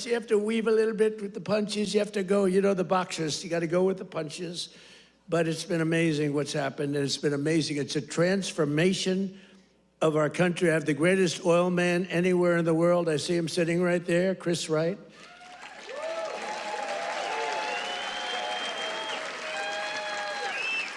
you have to weave a little bit with the punches. You have to go, you know, the boxers, you got to go with the punches. But it's been amazing what's happened. And it's been amazing. It's a transformation of our country. I have the greatest oil man anywhere in the world. I see him sitting right there, Chris Wright.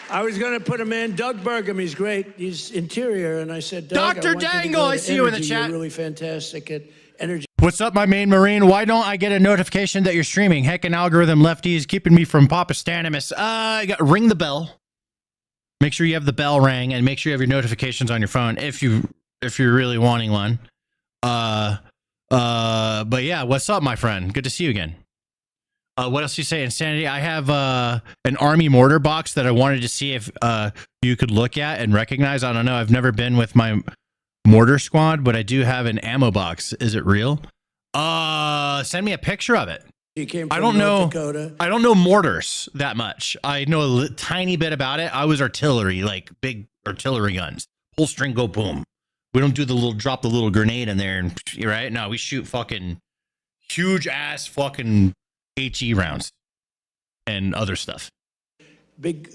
I was going to put him in, Doug Burgum. He's great. He's interior. And I said, Doug, Dr. Dangle, I see you in the chat. You're really fantastic at energy. What's up, my main Marine? Why don't I get a notification that you're streaming? Heckin' algorithm lefties keeping me from Papa Stanimus. Ring the bell. Make sure you have the bell rang, and make sure you have your notifications on your phone if you're really wanting one. But yeah, what's up, my friend? Good to see you again. What else do you say? Insanity. I have an army mortar box that I wanted to see if you could look at and recognize. I don't know. I've never been with my mortar squad, but I do have an ammo box. Is it real? Send me a picture of it. You came from I don't know. North Dakota. I don't know mortars that much. I know a tiny bit about it. I was artillery, like big artillery guns. Pull string, go boom. We don't do the little drop the little grenade in there and right. No, we shoot fucking huge ass fucking HE rounds and other stuff. Big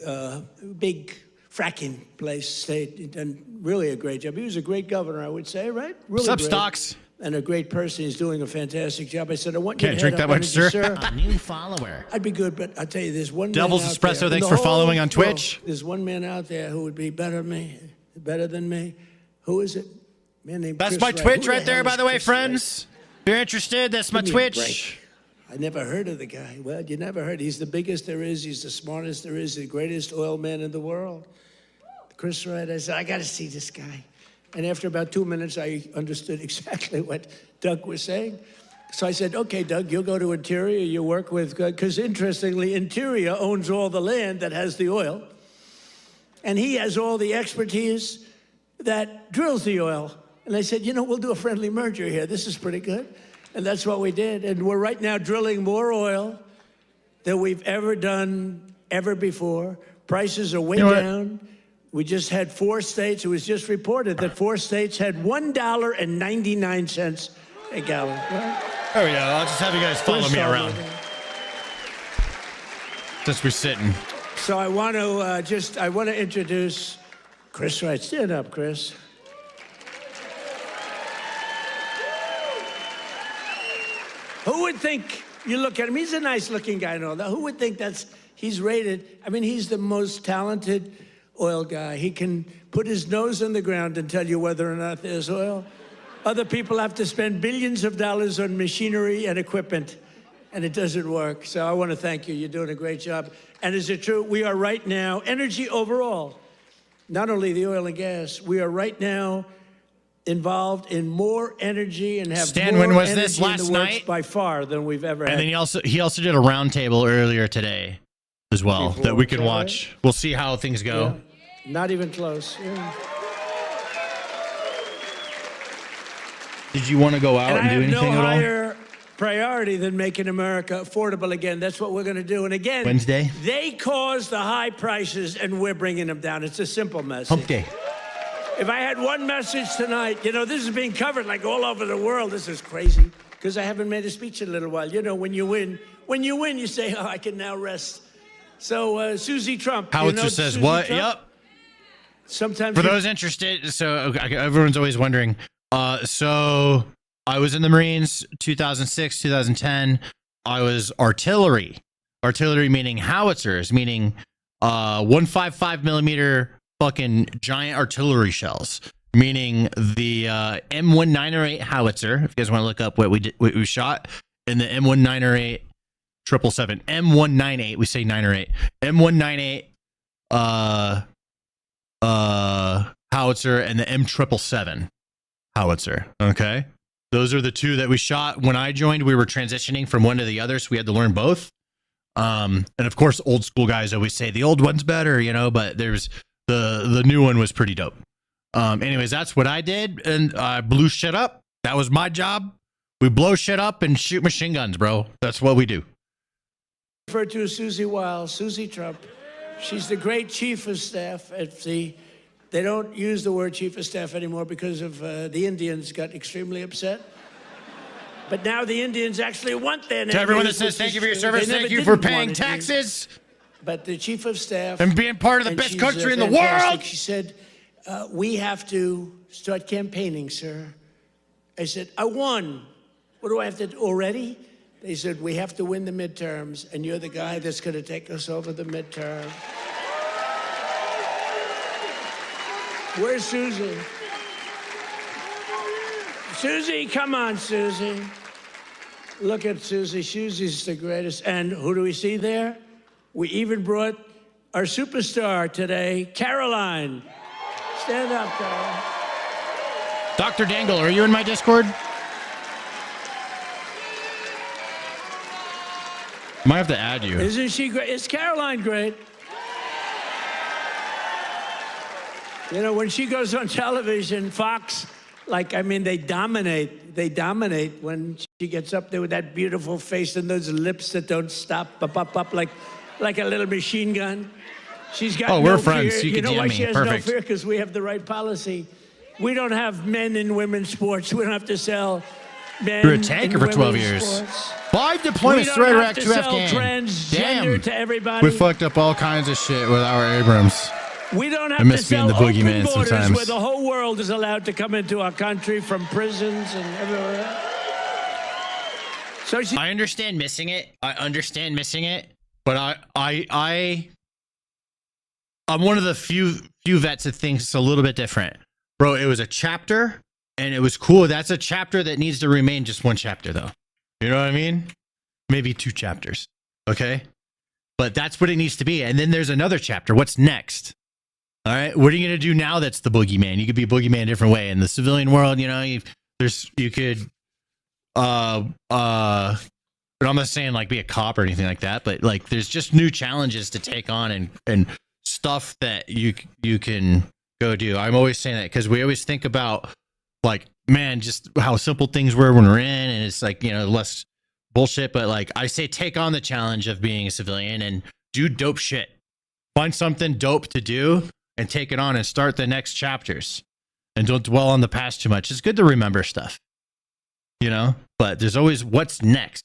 fracking place, state, done really a great job. He was a great governor, I would say, right? Really Sup, great. Stocks? And a great person. He's doing a fantastic job. I said, I want you Can't to drink head that up much, energy, sir. sir. A new follower. I'd be good, but I'll tell you, there's one Devil's man out Espresso, there, in thanks the for following whole on Twitch. world, there's one man out there who would be better than me. Who is it? Man named That's Chris my Wright. Twitch Who right there, hell by is the way, Chris friends. If you're interested, that's my Give me a Twitch. break. I never heard of the guy. Well, you never heard. He's the biggest there is. He's the smartest there is. The greatest oil man in the world. Chris Wright. I said, I got to see this guy. And after about 2 minutes, I understood exactly what Doug was saying. So I said, okay, Doug, you'll go to Interior. You work with, because interestingly, Interior owns all the land that has the oil. And he has all the expertise that drills the oil. And I said, you know, we'll do a friendly merger here. This is pretty good. And that's what we did. And we're right now drilling more oil than we've ever done ever before. Prices are way down. We just had 4 states. It was just reported that 4 states had $1.99 a gallon. Right? There we go. I'll just have you guys follow me around. Since we're sitting. So I want to introduce Chris Wright. Stand up, Chris. Who would think, you look at him, he's a nice looking guy and all that. Who would think he's rated, I mean, he's the most talented oil guy. He can put his nose in the ground and tell you whether or not there's oil. Other people have to spend billions of dollars on machinery and equipment, and it doesn't work. So I want to thank you. You're doing a great job. And is it true? We are right now, energy overall, not only the oil and gas, we are right now involved in more energy and have Stan, more when was energy this? in Last the works night? by far than we've ever had. And then he also did a roundtable earlier today as well that we can is that watch. We'll see how things go. Yeah. Not even close. Yeah. Did you want to go out and, do anything no at all? higher priority than making America affordable again. That's what we're going to do. And again, Wednesday? They caused the high prices, and we're bringing them down. It's a simple message. Hump day. If I had one message tonight, you know, this is being covered like all over the world. This is crazy because I haven't made a speech in a little while. You know, when you win, you say, oh, I can now rest. So Susie Trump. Howitzer says Susie what? Trump? Yep. Sometimes for those interested, so everyone's always wondering. So I was in the Marines 2006, 2010. I was artillery. Artillery meaning howitzers, meaning 155 millimeter fucking giant artillery shells, meaning the M1908 howitzer. If you guys want to look up what we shot in the M1908 777, M198, we say 9 or 8, M198 howitzer, and the M777 howitzer. Okay, those are the two that we shot. When I joined, we were transitioning from one to the other, so we had to learn both. And of course, old school guys always say the old one's better, you know, but there's the new one was pretty dope. Anyways, that's what I did, and I blew shit up. That was my job. We blow shit up and shoot machine guns, bro. That's what we do. Referred to as Susie Wiles, Susie Trump. She's the great chief of staff at the. They don't use the word chief of staff anymore because of the Indians got extremely upset. But now the Indians actually want their name. To everyone that says thank you for your service, thank you for paying taxes. But the chief of staff and being part of the best country in the world. She said, "We have to start campaigning, sir." I said, "I won. What do I have to do already?" They said, "We have to win the midterms, and you're the guy that's going to take us over the midterm." Where's Susie? Susie, come on, Susie. Look at Susie. Susie's the greatest. And who do we see there? We even brought our superstar today, Caroline. Stand up, Caroline. Dr. Dangle, are you in my Discord? Might have to add you. Isn't she great? Is Caroline great? You know, when she goes on television, Fox, they dominate. They dominate when she gets up there with that beautiful face and those lips that don't stop, up, like a little machine gun. She's got we're no friends. fear. You know can why DM she me. has Perfect. no fear? Because we have the right policy. We don't have men and women's sports. We don't have to sell You're a tanker for 12 years. 5 deployments to Iraq, 2 Afghan. Damn. To everybody. We fucked up all kinds of shit with our Abrams. We don't have I miss to being sell the boogeyman open borders sometimes. where the whole world is allowed to come into our country from prisons and everywhere else. So I understand missing it. But I'm one of the few vets that thinks it's a little bit different. Bro, it was a chapter and it was cool. That's a chapter that needs to remain just one chapter though. You know what I mean? Maybe 2 chapters. Okay? But that's what it needs to be. And then there's another chapter. What's next? All right. What are you going to do now that's the boogeyman? You could be a boogeyman a different way. In the civilian world, you know, you could and I'm not saying like be a cop or anything like that, but like there's just new challenges to take on and stuff that you can go do. I'm always saying that because we always think about like, man, just how simple things were when we're in, and it's like, you know, less bullshit. But like I say, take on the challenge of being a civilian and do dope shit. Find something dope to do and take it on and start the next chapters. And don't dwell on the past too much. It's good to remember stuff, you know, but there's always what's next.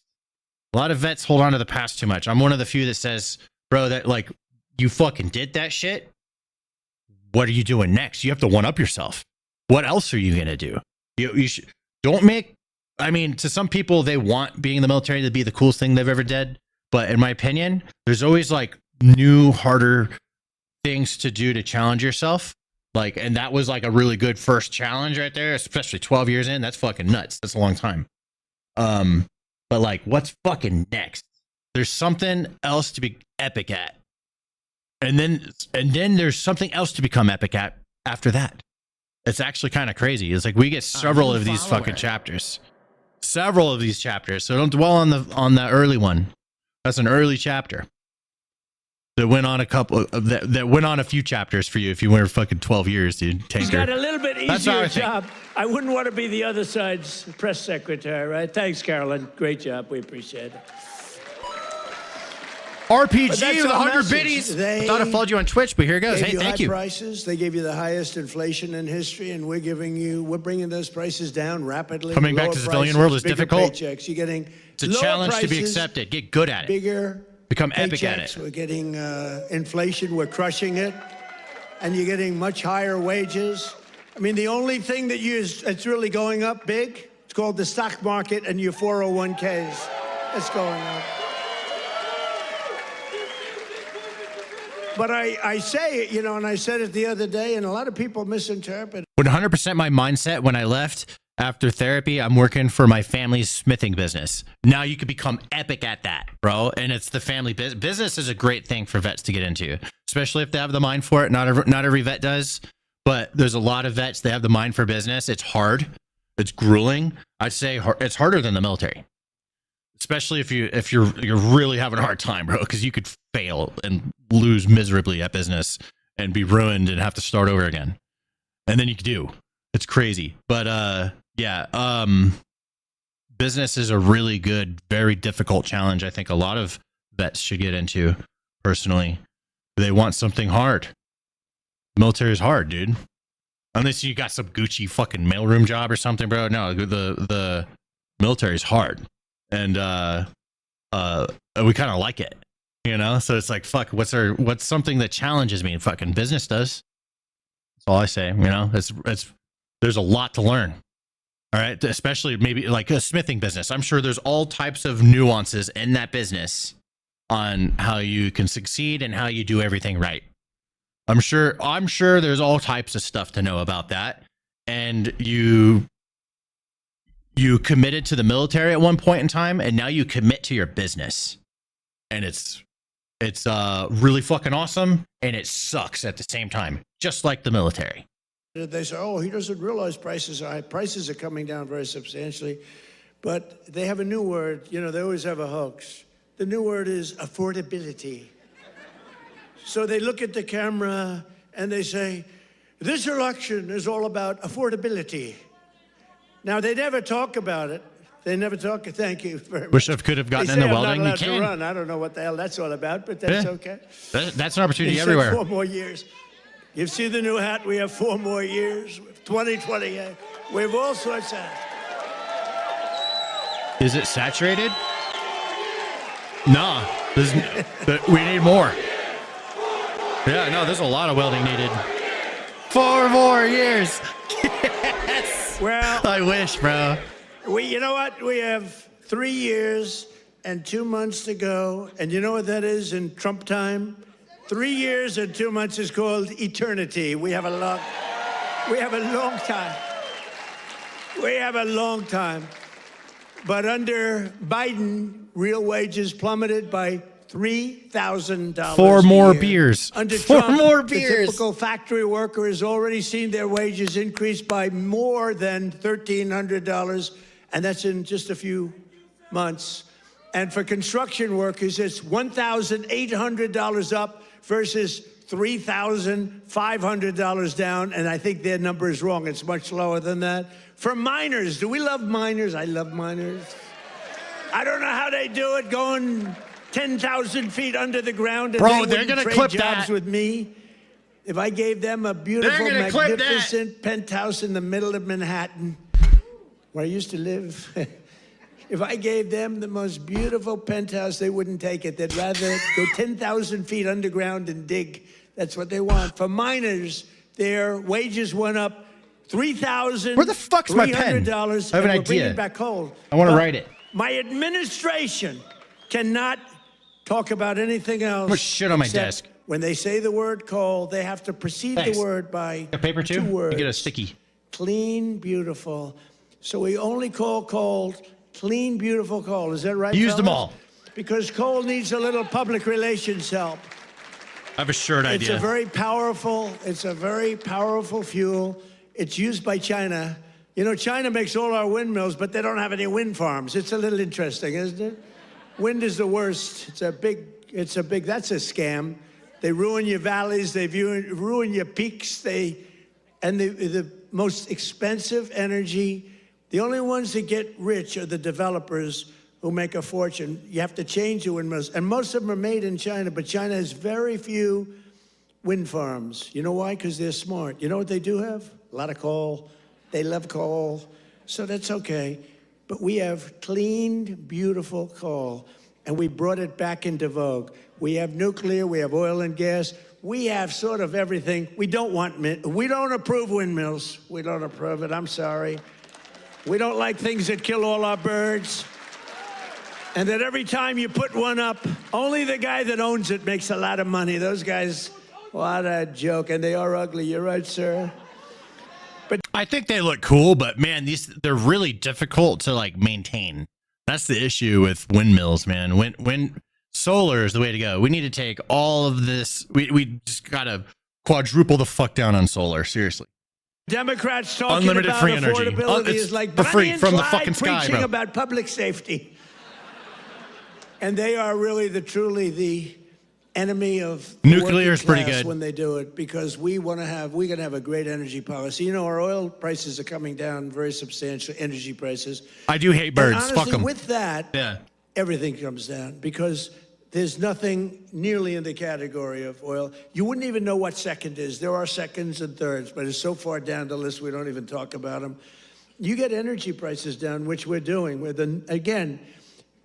A lot of vets hold on to the past too much. I'm one of the few that says, bro, that like you fucking did that shit. What are you doing next? You have to one up yourself. What else are you going to do? You should don't make, I mean, to some people, they want being in the military to be the coolest thing they've ever did. But in my opinion, there's always like new, harder things to do to challenge yourself. Like, and that was like a really good first challenge right there, especially 12 years in. That's fucking nuts. That's a long time. But like, what's fucking next? There's something else to be epic at. And then there's something else to become epic at after that. It's actually kind of crazy. It's like we get several of these fucking chapters. Several of these chapters. So don't dwell on the early one. That's an early chapter. That went on that went on a few chapters for you if you were fucking 12 years, dude. Tanker. He's got a little bit easier job. I wouldn't want to be the other side's press secretary, right? Thanks, Carolyn. Great job. We appreciate it. RPG with 100 biddies. I thought I followed you on Twitch, but here it goes. Hey, thank you. Prices. They gave you the highest inflation in history, and we're bringing those prices down rapidly. Coming back to the civilian world is difficult. Paychecks. You're getting it's a challenge to be accepted. Get good at it. Bigger. Become epic at it. We're getting inflation. We're crushing it, and you're getting much higher wages. I mean, the only thing that's really going up big, it's called the stock market and your 401ks. It's going up. But I say it, you know, and I said it the other day, and a lot of people misinterpret. 100% my mindset when I left after therapy, I'm working for my family's smithing business. Now you could become epic at that, bro. And it's the family business. Business is a great thing for vets to get into, especially if they have the mind for it. Not every vet does, but there's a lot of vets that have the mind for business. It's hard. It's grueling. I'd say it's harder than the military. Especially if you're really having a hard time, bro, because you could fail and lose miserably at business and be ruined and have to start over again. And then you could do. It's crazy. But business is a really good, very difficult challenge. I think a lot of vets should get into personally. They want something hard. Military is hard, dude. Unless you got some Gucci fucking mailroom job or something, bro. No, the military is hard. And we kind of like it, you know? So it's like, fuck, what's something that challenges me? Fucking business does. That's all I say, you know? There's a lot to learn. All right? Especially maybe like a smithing business. I'm sure there's all types of nuances in that business on how you can succeed and how you do everything right. I'm sure there's all types of stuff to know about that. And you committed to the military at one point in time, and now you commit to your business. And it's really fucking awesome, and it sucks at the same time, just like the military. They say, oh, he doesn't realize prices are high. Prices are coming down very substantially. But they have a new word. You know, they always have a hoax. The new word is affordability. So they look at the camera, and they say, this election is all about affordability. Now, they never talk about it. They never talk. Thank you very much. Wish I could have gotten into welding. You can. Run. I don't know what the hell that's all about, but that's okay. That's an opportunity everywhere. 4 more years. You see the new hat? We have 4 more years. 2028. We have all sorts of hats. Is it saturated? Nah. We need more. Yeah, no, there's a lot of welding needed. 4 more years. Yes. Well, I wish, bro. You know what? We have 3 years and 2 months to go. And you know what that is in Trump time? 3 years and 2 months is called eternity. We have a long time. We have a long time. But under Biden, real wages plummeted by $3,000. 4 more a year. beers. Under 4 Trump, more the beers. typical factory worker has already seen their wages increase by more than $1,300, and that's in just a few months. And for construction workers, it's $1,800 up versus $3,500 down, and I think their number is wrong. It's much lower than that. For miners, do we love miners? I love miners. I don't know how they do it, going 10,000 feet under the ground, and bro, they they're gonna trade clip jobs that with me. If I gave them a beautiful, magnificent penthouse in the middle of Manhattan, where I used to live, if I gave them the most beautiful penthouse, they wouldn't take it. They'd rather go 10,000 feet underground and dig. That's what they want. For miners, their wages went up $3,000. Where the fuck's my pen? I have an idea. Back cold. I want to write it. My administration cannot talk about anything else. Much shit on my desk. When they say the word coal, they have to precede the word by a paper too? 2 words. You get a sticky. Clean, beautiful. So we only call coal clean, beautiful coal. Is that right? Use them fellas? all. Because coal needs a little public relations help. I have a shirt idea. It's a very powerful fuel. It's used by China. You know, China makes all our windmills, but they don't have any wind farms. It's a little interesting, isn't it? Wind is the worst. That's a scam. They ruin your valleys. They ruin your peaks. The most expensive energy. The only ones that get rich are the developers who make a fortune. You have to change the windmills. And most of them are made in China, but China has very few wind farms. You know why? Because they're smart. You know what they do have? A lot of coal. They love coal. So that's okay. But we have clean, beautiful coal, and we brought it back into vogue. We have nuclear. We have oil and gas. We have sort of everything. We don't approve windmills. We don't approve it. I'm sorry. We don't like things that kill all our birds. And that every time you put one up, only the guy that owns it makes a lot of money. Those guys, what a joke. And they are ugly. You're right, sir. But I think they look cool, but man, they're really difficult to like maintain. That's the issue with windmills, man. When solar is the way to go. We need to take all of this. We just gotta quadruple the fuck down on solar. Seriously. Democrats talking unlimited about free energy. affordability is like for free Bonnie and from the Clyde fucking sky, preaching bro. about public safety. And they are really truly the enemy of the nuclear is pretty working class good when they do it, because we're gonna have a great energy policy. You know, our oil prices are coming down very substantially. Energy prices. I do hate birds. And honestly, Fuck them. with that, everything comes down because there's nothing nearly in the category of oil. You wouldn't even know what second is. There are seconds and thirds, but it's so far down the list we don't even talk about them. You get energy prices down, which we're doing. Again,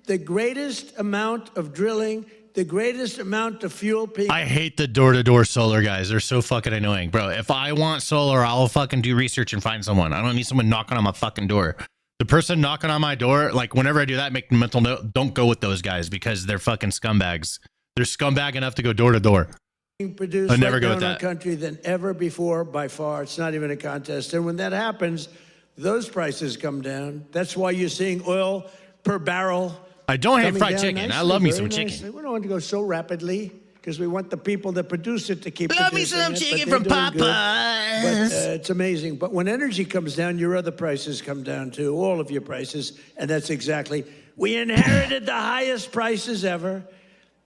the greatest amount of drilling, the greatest amount of fuel. I hate the door-to-door solar guys. They're so fucking annoying, bro. If I want solar, I'll fucking do research and find someone. I don't need someone knocking on my fucking door. The person knocking on my door, like whenever I do that, make the mental note, don't go with those guys because they're fucking scumbags. They're scumbag enough to go door to door. Produced I never right go now with in our that. country than ever before, by far. It's not even a contest. And when that happens, those prices come down. That's why you're seeing oil per barrel. I don't hate coming fried down chicken. I nicely, love me very some chicken. nicely. We don't want to go so rapidly because we want the people that produce it to keep Love me producing some it, chicken but from they're doing good. Popeyes. But it's amazing. But when energy comes down, your other prices come down too, all of your prices. And that's exactly, we inherited the highest prices ever,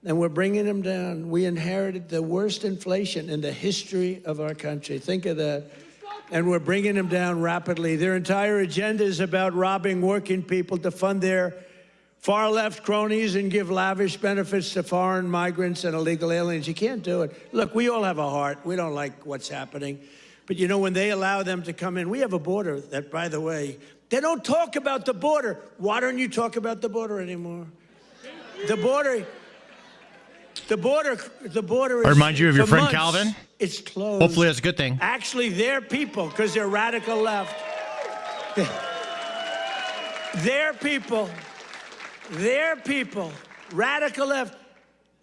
and we're bringing them down. We inherited the worst inflation in the history of our country. Think of that. And we're bringing them down rapidly. Their entire agenda is about robbing working people to fund their far-left cronies and give lavish benefits to foreign migrants and illegal aliens. You can't do it. Look, we all have a heart. We don't like what's happening. But, you know, when they allow them to come in, we have a border that, by the way, They don't talk about the border. Why don't you talk about the border anymore? The border is. I remind you of your for friend months, Calvin. It's closed. Hopefully that's a good thing. Actually, they're people, because they're radical left. They're people, radical left.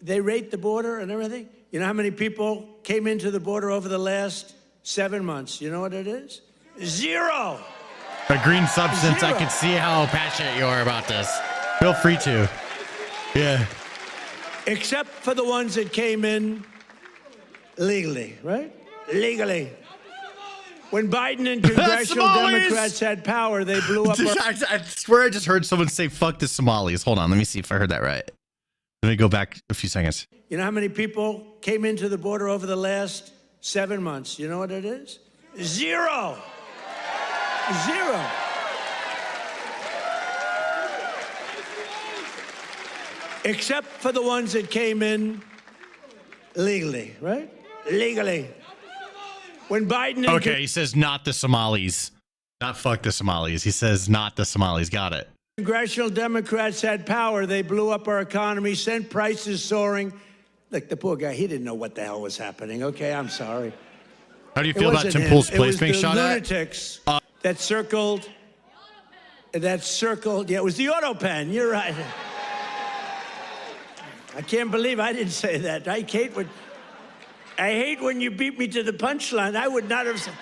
They rate the border and everything. You know how many people came into the border over the last 7 months? You know what it is? 0. A green substance. 0. I can see how passionate you are about this. Feel free to. Yeah. Except for the ones that came in legally, right? Legally. When Biden and congressional Democrats had power, they blew up. I swear I just heard someone say "fuck the Somalis." Hold on, let me see if I heard that right. Let me go back a few seconds. You know how many people came into the border over the last 7 months? You know what it is? 0. 0. Except for the ones that came in legally, right? Legally. When Biden and Okay, he says not the Somalis. Not fuck the Somalis. He says not the Somalis. Got it. congressional Democrats had power, they blew up our economy, sent prices soaring. Look, the poor guy, he didn't know what the hell was happening. Okay, I'm sorry. How do you feel about Tim Pool's place being shot at? Lunatics that circled. Yeah, it was the auto pen. You're right. I can't believe I didn't say that. I hate when you beat me to the punchline. I would not have said.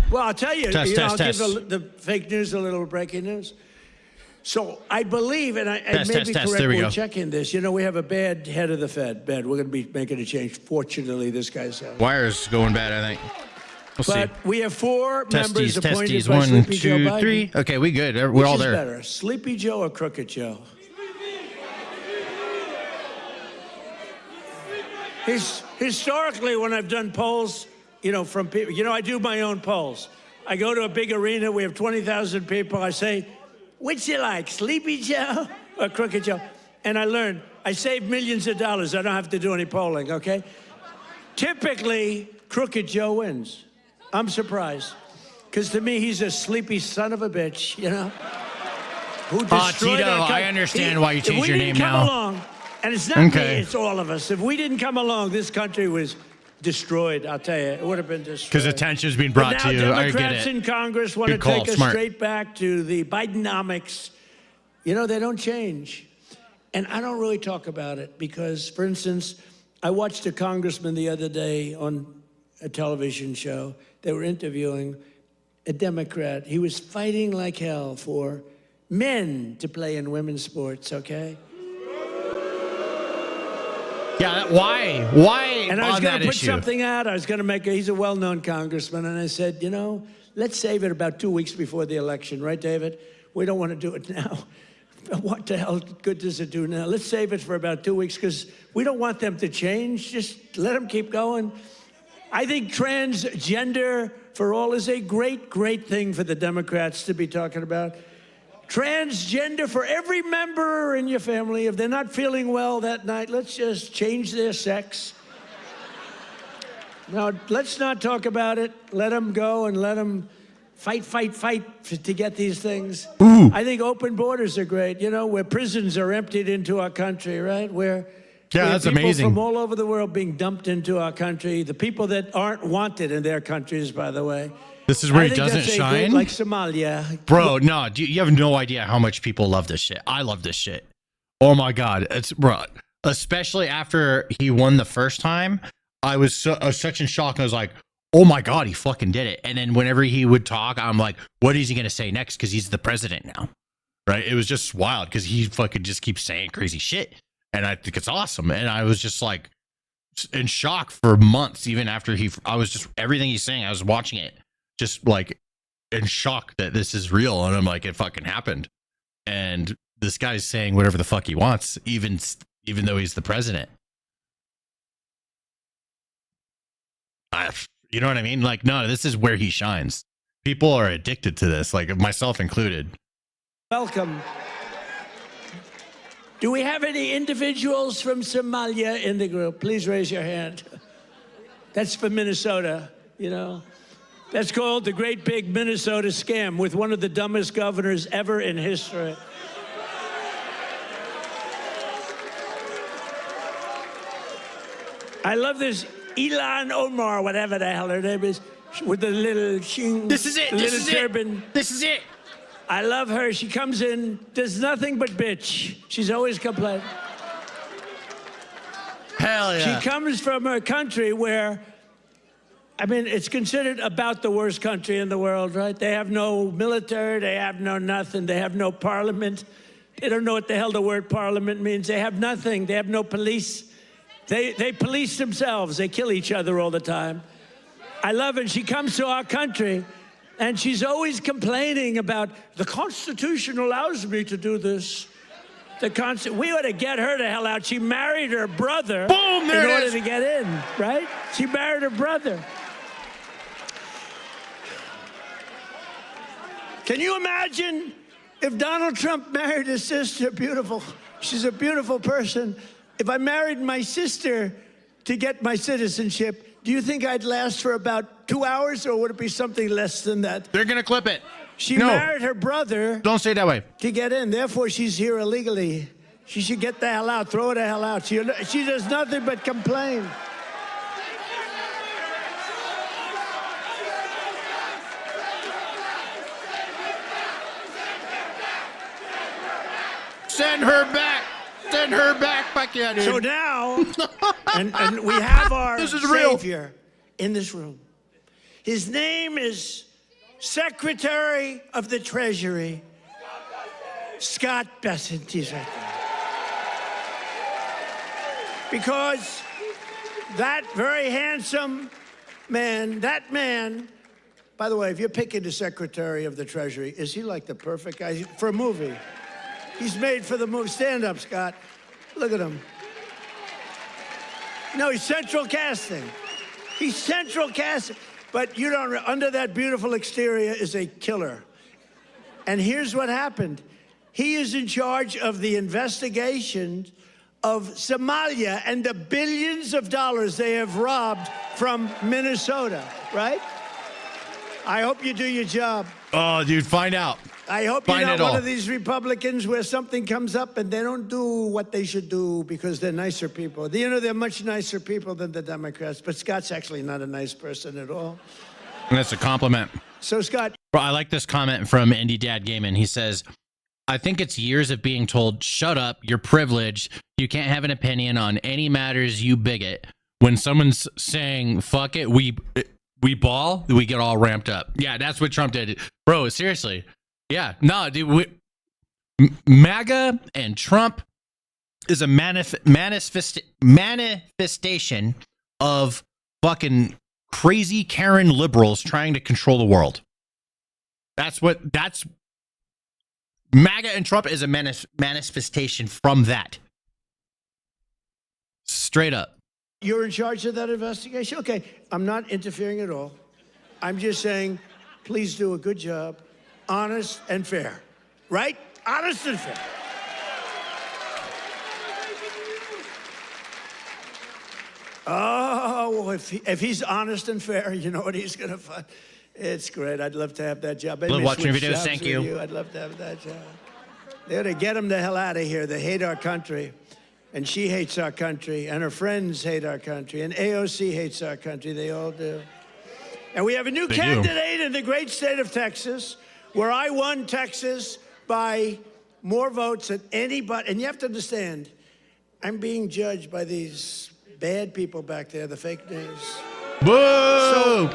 Well, I'll tell you. I'll give the fake news a little breaking news. So I believe, and I may be correct, we're checking this. You know, we have a bad head of the Fed. We're going to be making a change. Fortunately, this guy's out. Wire's going bad, I think. We'll see. We have four members appointed by 1, Sleepy 2, Joe Biden. 3. Okay, we good. We're all there. Which is better, Sleepy Joe or Crooked Joe? Historically, when I've done polls, from people, I do my own polls. I go to a big arena. We have 20,000 people. I say, which you like, Sleepy Joe or Crooked Joe? And I learned, I save millions of dollars. I don't have to do any polling, okay? Typically, Crooked Joe wins. I'm surprised. Because to me, he's a sleepy son of a bitch, who destroyed Tito, our I understand why you changed your name now. Along, and it's not me, it's all of us. If we didn't come along, this country was destroyed, I'll tell you. It would have been destroyed. Because attention is being brought to you. I get it. Democrats in Congress want to take us straight back to the Bidenomics. They don't change. And I don't really talk about it because, for instance, I watched a congressman the other day on a television show. They were interviewing a Democrat. He was fighting like hell for men to play in women's sports, okay? Yeah, why and I was on going that to put issue? something out. I was going to make he's a well-known congressman. And I said, let's save it about 2 weeks before the election. Right, David? We don't want to do it now. What the hell good does it do now? Let's save it for about 2 weeks because we don't want them to change. Just let them keep going. I think transgender for all is a great, great thing for the Democrats to be talking about. Transgender for every member in your family. If they're not feeling well that night, let's just change their sex. Now, let's not talk about it. Let them go and let them fight to get these things. Ooh. I think open borders are great. Where prisons are emptied into our country, right? Where that's people amazing. From all over the world being dumped into our country. The people that aren't wanted in their countries, by the way. This is where it doesn't shine? Like Somalia. Bro, no, you have no idea how much people love this shit. I love this shit. Oh my God. Bro, especially after he won the first time, I was such in shock. I was like, oh my God, he fucking did it. And then whenever he would talk, I'm like, what is he going to say next? Because he's the president now. Right? It was just wild because he fucking just keeps saying crazy shit. And I think it's awesome. And I was just like in shock for months, even after everything he's saying, I was watching it just like in shock that this is real. And I'm like, it fucking happened. And this guy's saying whatever the fuck he wants, even though he's the president. You know what I mean? Like, no, this is where he shines. People are addicted to this, like myself included. Welcome. Do we have any individuals from Somalia in the group? Please raise your hand. That's for Minnesota, That's called the Great Big Minnesota Scam with one of the dumbest governors ever in history. I love this Elon Omar, whatever the hell her name is, with the little shing. This is it. This is turban. it. This is it. I love her. She comes in, does nothing but bitch. She's always complaining. Hell yeah. She comes from a country where, I mean, it's considered about the worst country in the world, right? They have no military, they have no nothing, they have no parliament. They don't know what the hell the word parliament means. They have nothing, they have no police. They police themselves, they kill each other all the time. I love it. She comes to our country, and she's always complaining about, the Constitution allows me to do this. We ought to get her the hell out. She married her brother Boom, in order to get in, right? She married her brother. Can you imagine if Donald Trump married his sister? Beautiful. She's a beautiful person. If I married my sister to get my citizenship, do you think I'd last for about 2 hours, or would it be something less than that? They're going to clip it. She married her brother. Don't say it that way. To get in. Therefore, she's here illegally. She should get the hell out. Throw her the hell out. She does nothing but complain. Send her back. Send her back here, dude. So now, and we have our This is real. savior in this room. His name is Secretary of the Treasury, Scott Bessent. He's right there. Because that very handsome man, by the way, if you're picking the Secretary of the Treasury, is he like the perfect guy for a movie? He's made for the movie. Stand up, Scott. Look at him. No, he's central casting. He's central casting. But you don't, under that beautiful exterior is a killer. And here's what happened. He is in charge of the investigation of Somalia and the billions of dollars they have robbed from Minnesota, right? I hope you do your job. Oh, dude, find out. I hope you're not one of these Republicans where something comes up and they don't do what they should do because they're nicer people. You know, they're much nicer people than the Democrats, but Scott's actually not a nice person at all. That's a compliment. So, Scott. Bro, I like this comment from Indie Dad Gaiman. He says, I think it's years of being told, shut up, you're privileged, you can't have an opinion on any matters, you bigot. When someone's saying, fuck it, we ball, we get all ramped up. Yeah, that's what Trump did. Bro, seriously. Yeah, no, dude, MAGA and Trump is a manifestation of fucking crazy Karen liberals trying to control the world. That's MAGA and Trump is a manifestation from that. Straight up. You're in charge of that investigation? Okay, I'm not interfering at all. I'm just saying, please do a good job. Honest and fair, right? Honest and fair. Oh, if he's honest and fair, you know what he's going to find? It's great. I'd love to have that job. Love watching your videos. Thank you. I'd love to have that job. They ought to get him the hell out of here. They hate our country. And she hates our country. And her friends hate our country. And AOC hates our country. They all do. And we have a new candidate in the great state of Texas, where I won Texas by more votes than anybody. And you have to understand, I'm being judged by these bad people back there, the fake news. Whoa!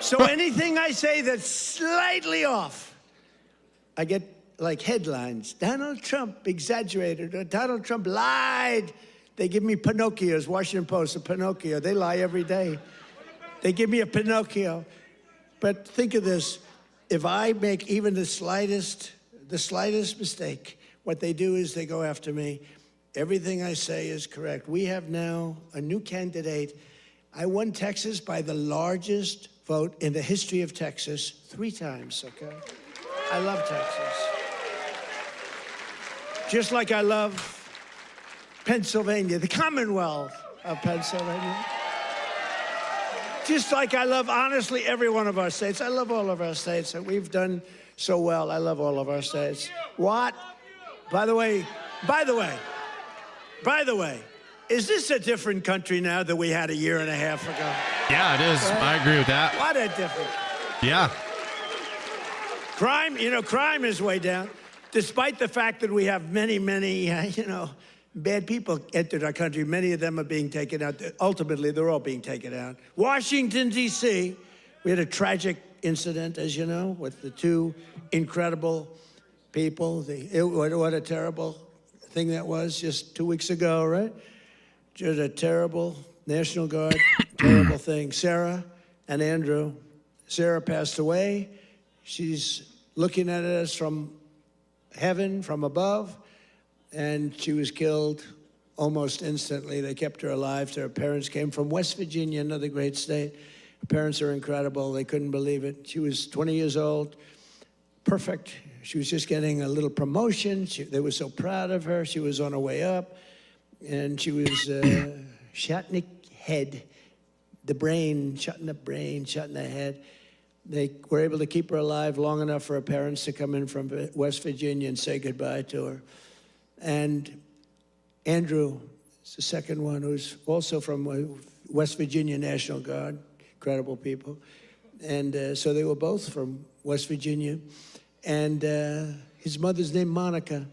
So anything I say that's slightly off, I get like headlines. Donald Trump exaggerated, or Donald Trump lied. They give me Pinocchios, Washington Post, a Pinocchio. They lie every day. They give me a Pinocchio. But think of this, if I make even the slightest mistake, what they do is they go after me. Everything I say is correct. We have now a new candidate. I won Texas by the largest vote in the history of Texas 3 times, okay? I love Texas. Just like I love Pennsylvania, the Commonwealth of Pennsylvania. Just like I love, honestly, every one of our states. I love all of our states. We've done so well. I love all of our states. What? By the way, is this a different country now than we had a year and a half ago? Yeah, it is. Right? I agree with that. What a difference. Yeah. Crime is way down, despite the fact that we have many, bad people entered our country. Many of them are being taken out. Ultimately, they're all being taken out. Washington, D.C., we had a tragic incident, as you know, with the two incredible people. What a terrible thing that was just 2 weeks ago, right? Just a terrible National Guard, terrible thing. Sarah and Andrew. Sarah passed away. She's looking at us from heaven, from above. And she was killed almost instantly. They kept her alive. Her parents came from West Virginia, another great state. Her parents are incredible. They couldn't believe it. She was 20 years old, perfect. She was just getting a little promotion. They were so proud of her. She was on her way up. And she was shot in the head, the brain, shot in the head. They were able to keep her alive long enough for her parents to come in from West Virginia and say goodbye to her. And Andrew is the second one, who's also from West Virginia National Guard, incredible people. And so they were both from West Virginia. And his mother's named Monica.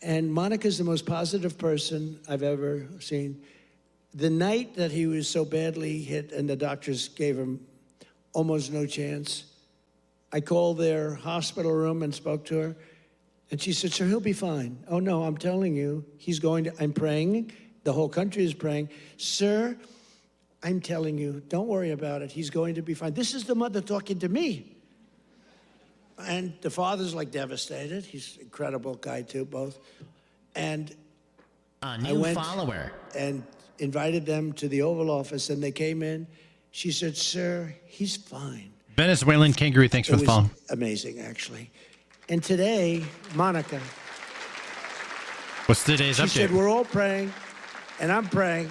And Monica's the most positive person I've ever seen. The night that he was so badly hit and the doctors gave him almost no chance, I called their hospital room and spoke to her. And she said, sir, he'll be fine. Oh, no, I'm telling you, I'm praying. The whole country is praying. Sir, I'm telling you, don't worry about it. He's going to be fine. This is the mother talking to me. And the father's like devastated. He's an incredible guy, too, both. And a new follower. And invited them to the Oval Office, and they came in. She said, sir, he's fine. Venezuelan kangaroo, thanks for the phone. Amazing, actually. And today, Monica. What's today's update? She said, we're all praying, and I'm praying.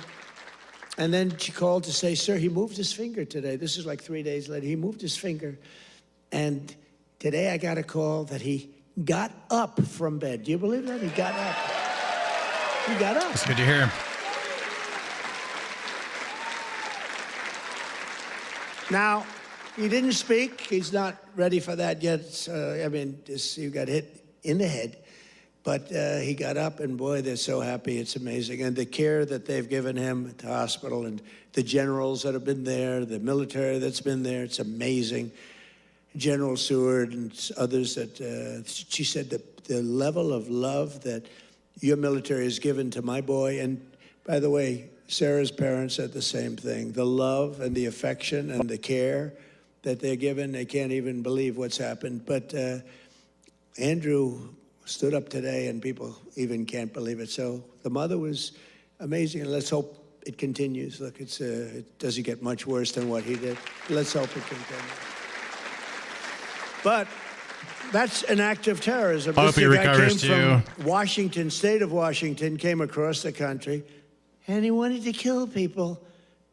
And then she called to say, sir, he moved his finger today. This is like 3 days later. He moved his finger. And today I got a call that he got up from bed. Do you believe that? He got up. He got up. It's good to hear. Now, he didn't speak. He's not ready for that yet. He got hit in the head. But he got up, and boy, they're so happy. It's amazing. And the care that they've given him at the hospital, and the generals that have been there, the military that's been there, it's amazing. General Seward and others that, she said the level of love that your military has given to my boy. And by the way, Sarah's parents said the same thing. The love and the affection and the care that they're given, they can't even believe what's happened. But Andrew stood up today, and people even can't believe it. So the mother was amazing, and let's hope it continues. Look, it doesn't get much worse than what he did. Let's hope it continues. But that's an act of terrorism. I hope he recovers too. From Washington, state of Washington, came across the country, and he wanted to kill people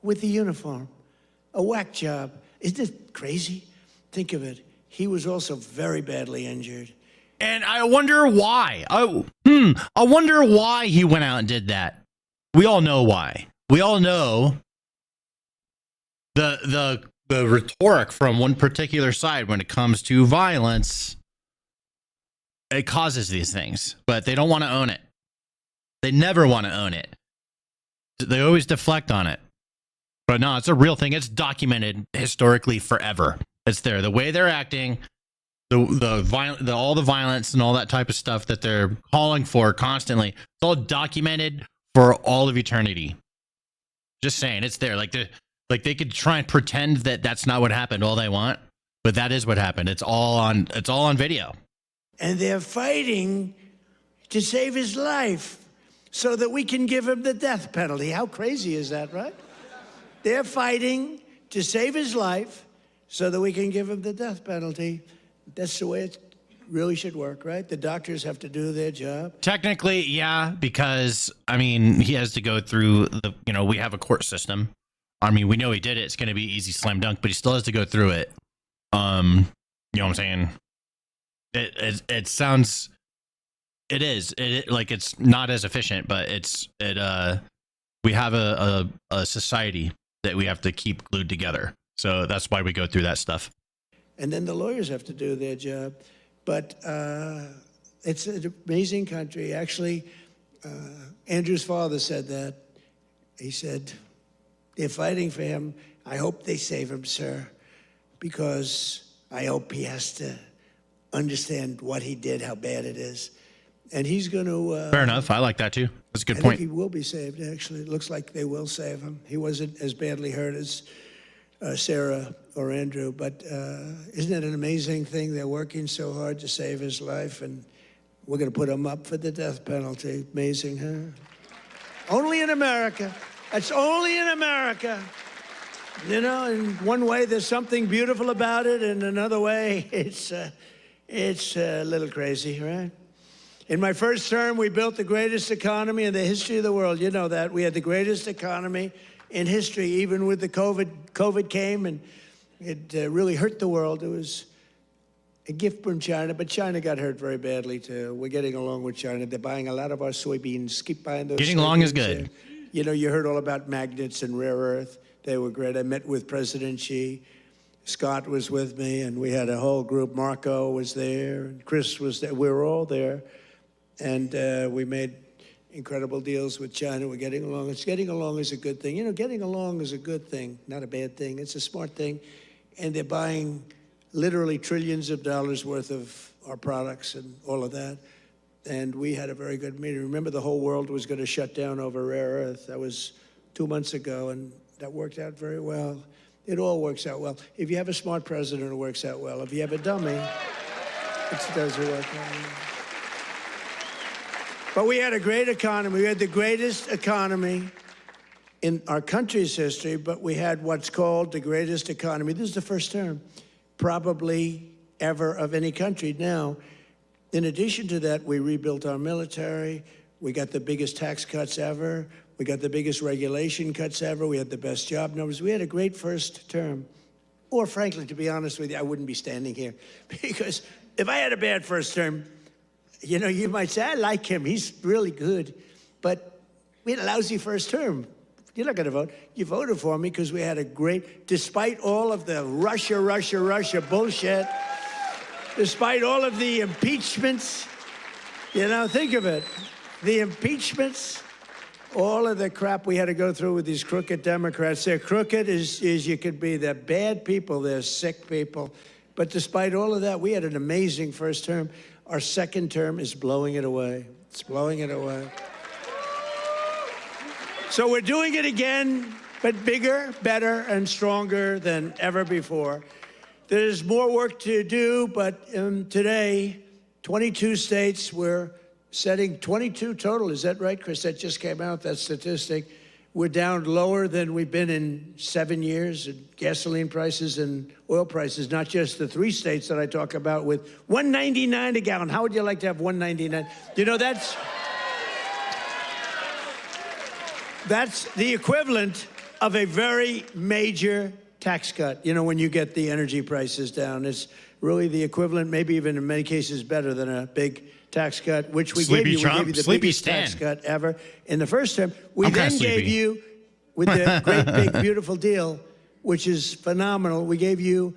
with the uniform. A whack job. Isn't it crazy? Think of it. He was also very badly injured. And I wonder why. I wonder why he went out and did that. We all know why. We all know the rhetoric from one particular side when it comes to violence. It causes these things, but they don't want to own it. They never want to own it. They always deflect on it. But no, it's a real thing. It's documented historically forever. It's there. The way they're acting, all the violence and all that type of stuff that they're calling for constantly, it's all documented for all of eternity. Just saying, it's there. Like they could try and pretend that that's not what happened all they want, but that is what happened. It's all on video. And they're fighting to save his life so that we can give him the death penalty. How crazy is that, right? They're fighting to save his life so that we can give him the death penalty. That's the way it really should work, right? The doctors have to do their job. Technically, yeah, because, I mean, he has to go through we have a court system. I mean, we know he did it. It's going to be easy slam dunk, but he still has to go through it. You know what I'm saying? It sounds, it is like it's not as efficient, but we have a society that we have to keep glued together. So that's why we go through that stuff. And then the lawyers have to do their job. But it's an amazing country. Actually, Andrew's father said that. He said, they're fighting for him. I hope they save him, sir, because I hope he has to understand what he did, how bad it is. And he's going to... Fair enough. I like that, too. That's a good I point. think he will be saved, actually. It looks like they will save him. He wasn't as badly hurt as Sarah or Andrew, but isn't it an amazing thing? They're working so hard to save his life, and we're going to put him up for the death penalty. Amazing, huh? Only in America. That's only in America. You know, in one way, there's something beautiful about it, and another way, it's a little crazy, right? In my first term, we built the greatest economy in the history of the world. You know that. We had the greatest economy in history, even with the COVID. COVID came, and it really hurt the world. It was a gift from China, but China got hurt very badly, too. We're getting along with China. They're buying a lot of our soybeans. Keep buying those Getting along is good. There. You know, you heard all about magnets and rare earth. They were great. I met with President Xi. Scott was with me, and we had a whole group. Marco was there, and Chris was there. We were all there, and we made incredible deals with China. We're getting along. Getting along is a good thing. You know, getting along is a good thing, not a bad thing. It's a smart thing, and they're buying literally trillions of dollars worth of our products and all of that. And we had a very good meeting. Remember, the whole world was going to shut down over rare earth. That was 2 months ago, and that worked out very well. It all works out well. If you have a smart president, it works out well. If you have a dummy, it doesn't work out. But we had a great economy. We had the greatest economy in our country's history, but we had what's called the greatest economy. This is the first term, probably ever, of any country. Now, in addition to that, we rebuilt our military. We got the biggest tax cuts ever. We got the biggest regulation cuts ever. We had the best job numbers. We had a great first term. Or frankly, to be honest with you, I wouldn't be standing here. Because if I had a bad first term, you know, you might say, I like him. He's really good. But we had a lousy first term. You're not going to vote. You voted for me because we had a great, despite all of the Russia bullshit, despite all of the impeachments, you know, think of it. The impeachments, all of the crap we had to go through with these crooked Democrats. They're crooked as you could be. They're bad people. They're sick people. But despite all of that, we had an amazing first term. Our second term is blowing it away. It's blowing it away. So we're doing it again, but bigger, better, and stronger than ever before. There's more work to do, but today, 22 states, we're setting 22 total. Is that right, Chris? That just came out, that statistic. We're down lower than we've been in 7 years in gasoline prices and oil prices, not just the 3 states that I talk about with $1.99 a gallon. How would you like to have $1.99? You know, that's the equivalent of a very major tax cut. You know, when you get the energy prices down, it's really the equivalent, maybe even in many cases better than a big tax cut, which we gave you. We gave you the biggest tax cut ever in the first term. We then gave you, with the great, big, beautiful deal, which is phenomenal, we gave you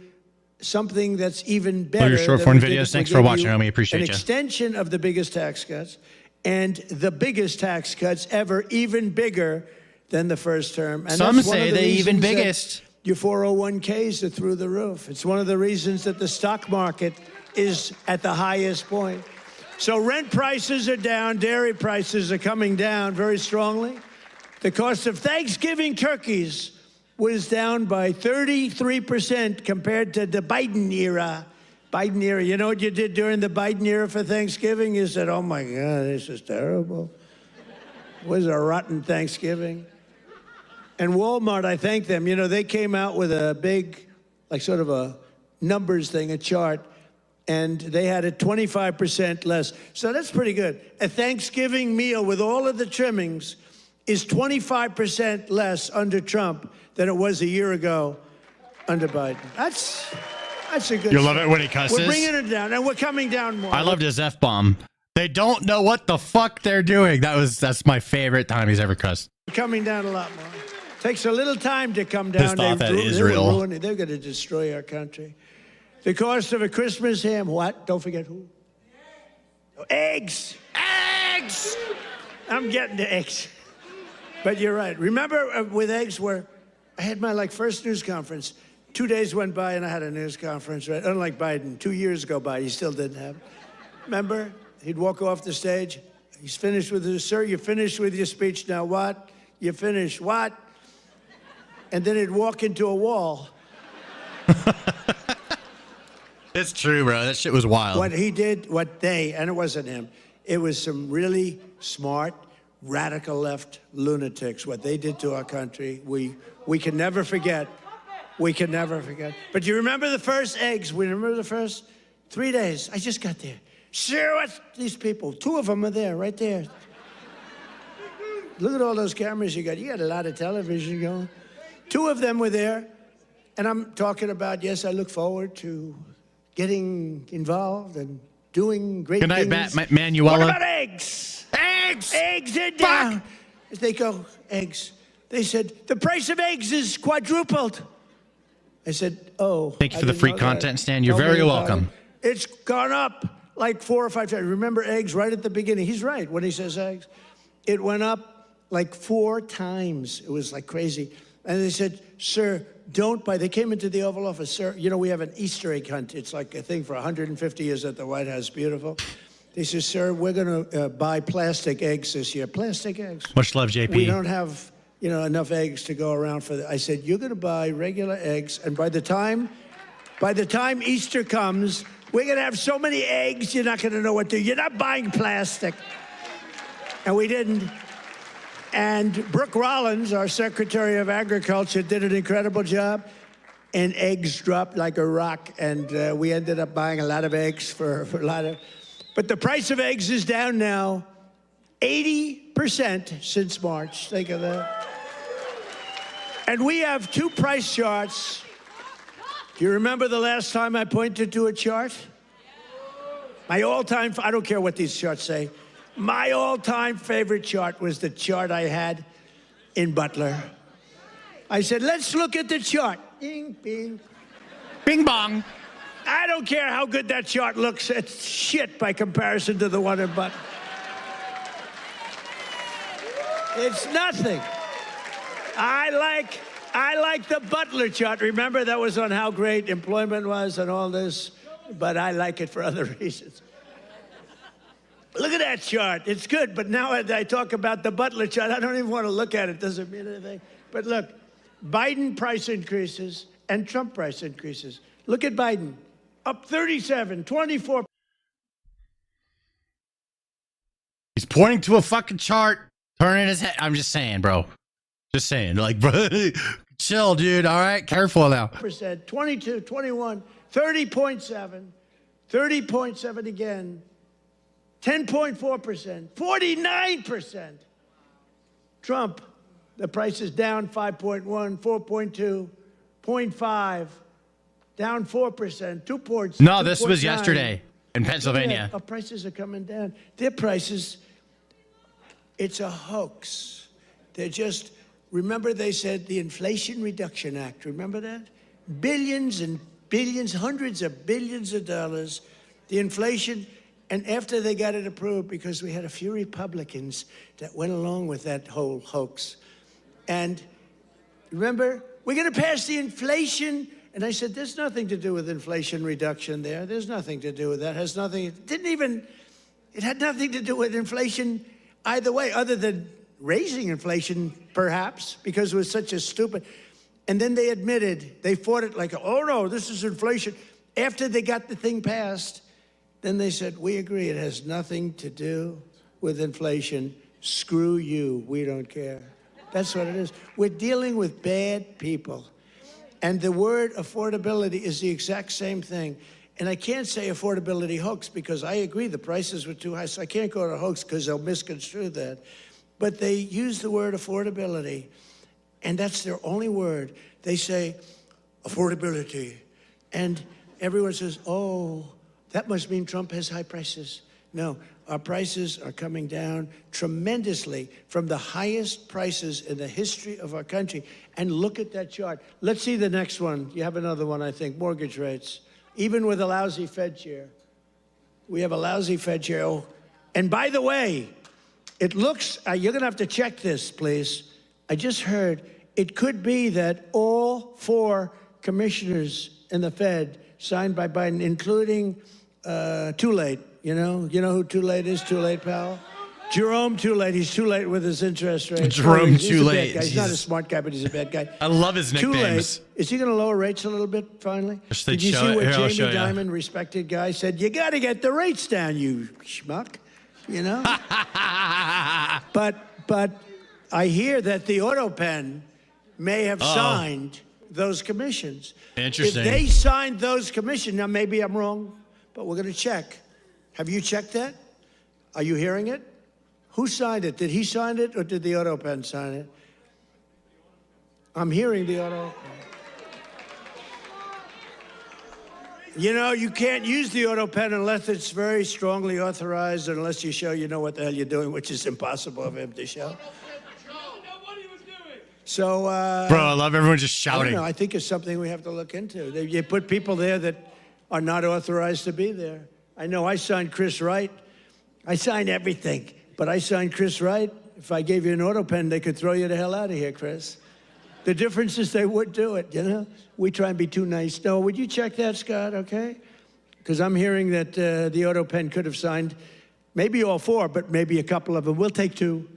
something that's even better. All your short form videos. Thanks for watching, homie. Appreciate you. An extension of the biggest tax cuts, and the biggest tax cuts ever, even bigger than the first term. And some say they even biggest. Your 401ks are through the roof. It's one of the reasons that the stock market is at the highest point. So rent prices are down, dairy prices are coming down very strongly. The cost of Thanksgiving turkeys was down by 33% compared to the Biden era. Biden era, you know what you did during the Biden era for Thanksgiving? You said, oh my God, this is terrible. It was a rotten Thanksgiving. And Walmart, I thank them. You know, they came out with a big, like sort of a numbers thing, a chart, and they had it 25% less. So that's pretty good. A Thanksgiving meal with all of the trimmings is 25% less under Trump than it was a year ago under Biden. That's a good. You love it when he cusses? We're bringing it down, and we're coming down more. I loved his F-bomb. They don't know what the fuck they're doing. That's my favorite time he's ever cussed. We're coming down a lot more. Takes a little time to come down. His thought that Israel. They're going to destroy our country. The cost of a Christmas ham, what? Don't forget who? Eggs. Eggs! I'm getting to eggs. But you're right. Remember with eggs where I had my first news conference. 2 days went by and I had a news conference, right? Unlike Biden, 2 years go by, he still didn't have it. Remember? He'd walk off the stage. He's finished with his, sir, you're finished with your speech now. What? You finished. What? And then he'd walk into a wall. It's true, bro. That shit was wild. What he did, and it wasn't him, it was some really smart, radical left lunatics. What they did to our country, we can never forget. We can never forget. But you remember the first eggs? We remember the first 3 days. I just got there. Sure, what's these people? 2 of them are there, right there. Look at all those cameras you got. You got a lot of television going. 2 of them were there. And I'm talking about, yes, I look forward to getting involved and doing great things. Good night, Manuela. What about eggs? Eggs! Eggs are down. As they go, eggs. They said, the price of eggs is quadrupled. I said, oh. Thank you for the free content, Stan. You're very welcome. It's gone up like 4 or 5 times. Remember eggs right at the beginning. He's right when he says eggs. It went up like 4 times. It was like crazy. And they said, sir, don't buy. They came into the Oval Office. Sir, you know, we have an Easter egg hunt. It's like a thing for 150 years at the White House. Beautiful. They said, sir, we're going to buy plastic eggs this year. Plastic eggs. Much love, JP. We don't have, enough eggs to go around for that. I said, you're going to buy regular eggs. And by the time Easter comes, we're going to have so many eggs, you're not going to know what to do. You're not buying plastic. And we didn't. And Brooke Rollins, our Secretary of Agriculture, did an incredible job. And eggs dropped like a rock. And we ended up buying a lot of eggs for a lot of... But the price of eggs is down now 80% since March. Think of that. And we have 2 price charts. Do you remember the last time I pointed to a chart? My all-time... I don't care what these charts say. My all-time favorite chart was the chart I had in Butler. I said, let's look at the chart. Bing, bing. Bing, bong. I don't care how good that chart looks. It's shit by comparison to the one in Butler. It's nothing. I like the Butler chart. Remember, that was on how great employment was and all this. But I like it for other reasons. Look at that chart. It's good, but now I talk about the Butler chart, I don't even want to look at it. It doesn't mean anything. But look, Biden price increases and Trump price increases. Look at Biden, up 37, 24. He's pointing to a fucking chart, turning his head. I'm just saying, bro. Just saying. Like, bro, chill, dude. All right? Careful now. 22, 21, 30.7, 30.7 again. 10.4%, 49%. Trump, the price is down 5.1, 4.2, 0.5, down 4%, 2 points. No, this was yesterday in Pennsylvania. Our prices are coming down. Their prices, it's a hoax. They're just, remember they said the Inflation Reduction Act, remember that? Billions and billions, hundreds of billions of dollars. The inflation... And after they got it approved, because we had a few Republicans that went along with that whole hoax. And remember, we're going to pass the inflation. And I said, there's nothing to do with inflation reduction there. There's nothing to do with that. It has nothing, it had nothing to do with inflation either way, other than raising inflation, perhaps, because it was such a stupid. And then they admitted, they fought it like, oh no, this is inflation. After they got the thing passed, then they said, we agree, it has nothing to do with inflation. Screw you, we don't care. That's what it is. We're dealing with bad people. And the word affordability is the exact same thing. And I can't say affordability hoax because I agree the prices were too high, so I can't go to hoax because they'll misconstrue that. But they use the word affordability. And that's their only word. They say affordability. And everyone says, oh, that must mean Trump has high prices. No, our prices are coming down tremendously from the highest prices in the history of our country. And look at that chart. Let's see the next one. You have another one, I think, mortgage rates. Even with a lousy Fed chair. We have a lousy Fed chair. Oh, and by the way, it looks, you're going to have to check this, please. I just heard it could be that all 4 commissioners in the Fed signed by Biden, including Too Late. You know who Too Late is? Too Late, pal? Jerome Too Late. He's too late with his interest rates. Jerome he's Too a Late. bad guy. He's not a smart guy, but he's a bad guy. I love his nicknames. Too Late. Is he going to lower rates a little bit finally? Did you see what Jamie Dimon, respected guy, said? You got to get the rates down, you schmuck. You know? But I hear that the auto pen may have signed those commissions. Interesting. If they signed those commissions, now maybe I'm wrong, but we're going to check. Have you checked that? Are you hearing it? Who signed it? Did he sign it or did the auto pen sign it? I'm hearing the auto pen. You know, you can't use the auto pen unless it's very strongly authorized, unless you show you know what the hell you're doing, which is impossible of him to show. So, bro, I love everyone just shouting. I don't know. I think it's something we have to look into. You put people there that are not authorized to be there. I know I signed Chris Wright. I signed everything, but I signed Chris Wright. If I gave you an auto pen, they could throw you the hell out of here, Chris. The difference is they would do it, you know? We try and be too nice. No, would you check that, Scott, okay? Because I'm hearing that the auto pen could have signed maybe all 4, but maybe a couple of them. We'll take 2.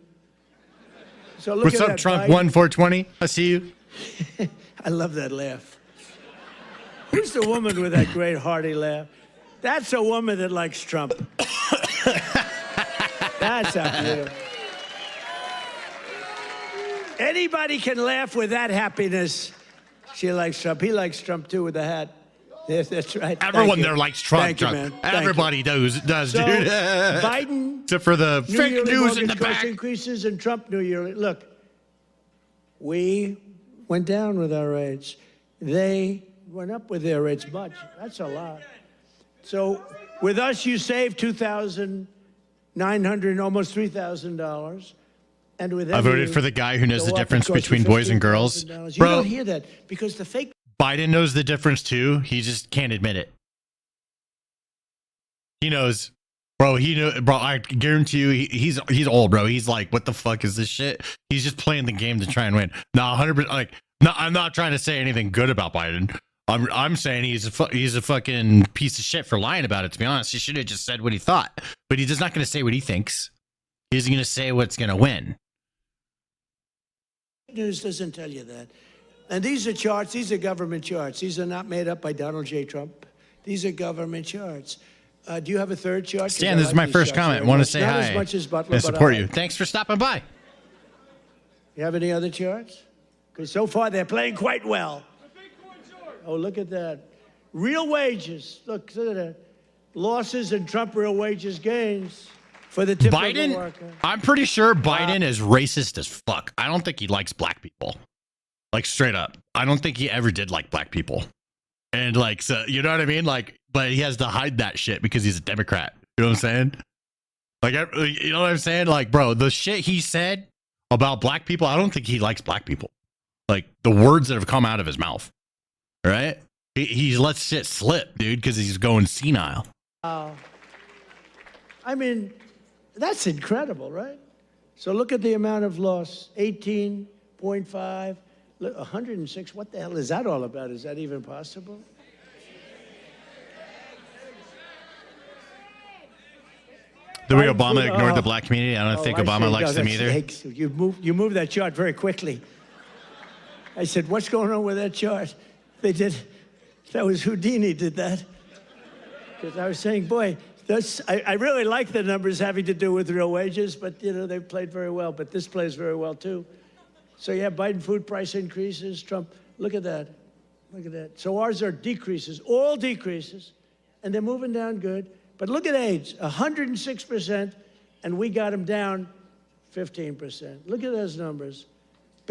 So look What's at up, that, Trump? Biden. 1-420. I see you. I love that laugh. Who's the woman with that great hearty laugh? That's a woman that likes Trump. That's how beautiful. Anybody can laugh with that happiness. She likes Trump. He likes Trump too with the hat. Yes, that's right. Everyone there likes Trump. Thank you, man. Everybody does, So, dude. Biden. Except for the New fake yearly news in the mortgage cost back. increases and Trump New Yearly. Look, we went down with our rates. They went up with their rates much. That's a lot. So with us, you save $2,900, almost $3,000. And with them, I voted you for the guy who knows go the up, difference it costs you between boys and girls. $15,000. You Bro, don't hear that because the fake. Biden knows the difference too. He just can't admit it. He knows. Bro, bro, I guarantee you he's old, bro. He's like, what the fuck is this shit? He's just playing the game to try and win. No, 100%. Like, no, I'm not trying to say anything good about Biden. I'm saying he's a fucking piece of shit for lying about it. To be honest, he should have just said what he thought. But he's just not going to say what he thinks. He's going to say what's going to win. News doesn't tell you that. And these are charts. These are government charts. These are not made up by Donald J. Trump. These are government charts. Do you have a third chart? Stan, this is my first comment. Want to say not hi. As much as Butler, I but support I you. like it. Thanks for stopping by. You have any other charts? Because so far they're playing quite well. Oh, look at that. Real wages. Look at that. Losses and Trump real wages gains for the typical Biden, worker. I'm pretty sure Biden is racist as fuck. I don't think he likes black people. Like, straight up. I don't think he ever did like black people. And, like, so, you know what I mean? Like, but he has to hide that shit because he's a Democrat. You know what I'm saying? Like, you know what I'm saying? Like, bro, the shit he said about black people, I don't think he likes black people. Like, the words that have come out of his mouth. Right? He lets shit slip, dude, because he's going senile. I mean, that's incredible, right? So look at the amount of loss, 18.5, 106. What the hell is that all about? Is that even possible? The way Obama ignored the black community, I don't think Obama likes them either. You moved that chart very quickly. I said, what's going on with that chart? They did, that was Houdini did that. Because I was saying, boy, I really like the numbers having to do with real wages, but, you know, they played very well. But this plays very well, too. So you have Biden food price increases, Trump. Look at that. Look at that. So ours are decreases, all decreases, and they're moving down good. But look at AIDS, 106%, and we got them down 15%. Look at those numbers.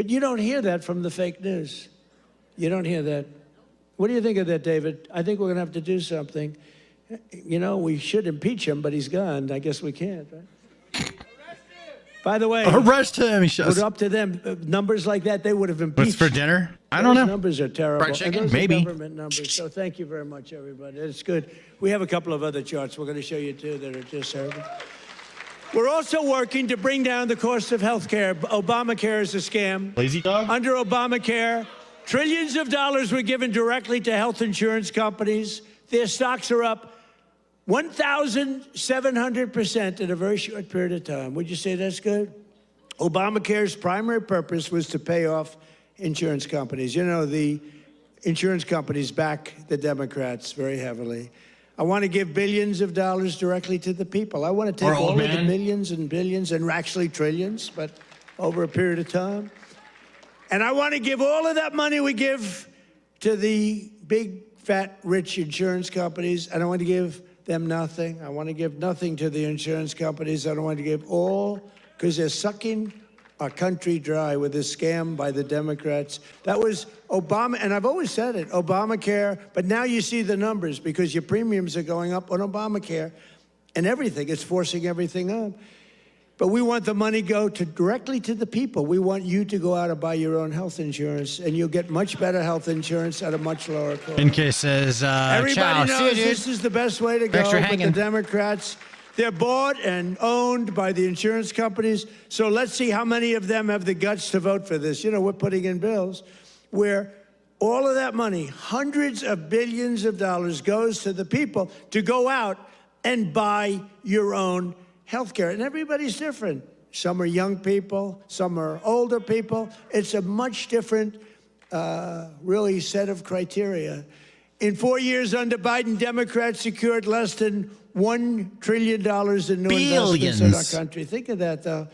But you don't hear that from the fake news. You don't hear that. What do you think of that, David? I think we're going to have to do something. You know, we should impeach him, but he's gone. I guess we can't, right? By the way, arrest him. Put up to them numbers like that, they would have impeached. What's for dinner? I don't know. Numbers are terrible. Fried chicken? And those Maybe. are government numbers. So thank you very much, everybody. It's good. We have a couple of other charts we're going to show you too that are just terrible. We're also working to bring down the cost of health care. Obamacare is a scam. Lazy dog? Under Obamacare, trillions of dollars were given directly to health insurance companies. Their stocks are up 1,700% in a very short period of time. Would you say that's good? Obamacare's primary purpose was to pay off insurance companies. You know, the insurance companies back the Democrats very heavily. I want to give billions of dollars directly to the people. I want to take all of the millions and billions and actually trillions, but over a period of time. And I want to give all of that money we give to the big, fat, rich insurance companies, and I want to give them nothing. I want to give nothing to the insurance companies. I don't want to give all, because they're sucking our country dry with this scam by the Democrats. That was Obama, and I've always said it, Obamacare, but now you see the numbers because your premiums are going up on Obamacare and everything. It's forcing everything up. But we want the money go directly to the people. We want you to go out and buy your own health insurance, and you'll get much better health insurance at a much lower cost. NK says, everybody ciao. knows this is the best way to go. But the Democrats, they're bought and owned by the insurance companies. So let's see how many of them have the guts to vote for this. You know, we're putting in bills where all of that money, hundreds of billions of dollars, goes to the people to go out and buy your own health care. And everybody's different. Some are young people, some are older people. It's a much different, really, set of criteria. In 4 years under Biden, Democrats secured less than $1 trillion in new investments in our country. Think of that, though.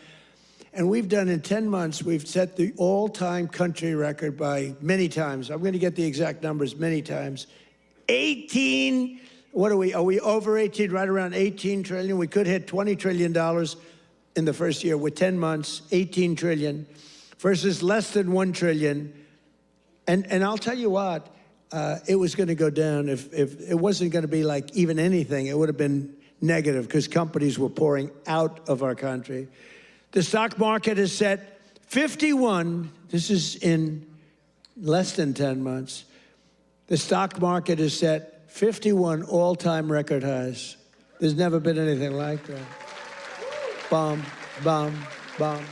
And we've done in 10 months, we've set the all-time country record by many times. I'm going to get the exact numbers many times. 18, what are we over 18, right around 18 trillion? We could hit $20 trillion in the first year with 10 months, 18 trillion versus less than 1 trillion. And I'll tell you what, it was going to go down if it wasn't going to be like even anything. It would have been negative because companies were pouring out of our country. The stock market has set 51, this is in less than 10 months, the stock market has set 51 all-time record highs. There's never been anything like that. Bomb, bomb, bomb.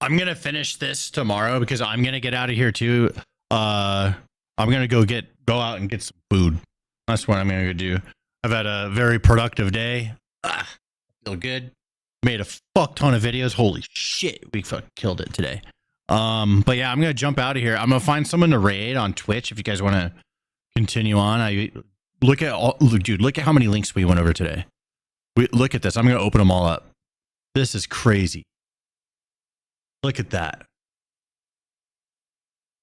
I'm going to finish this tomorrow because I'm going to get out of here too. I'm going to go out and get some food. That's what I'm going to do. I've had a very productive day. Feel good. Made a fuck ton of videos. Holy shit. We fucking killed it today. But yeah, I'm going to jump out of here. I'm going to find someone to raid on Twitch if you guys want to continue on. Look at how many links we went over today. Look at this. I'm going to open them all up. This is crazy. Look at that.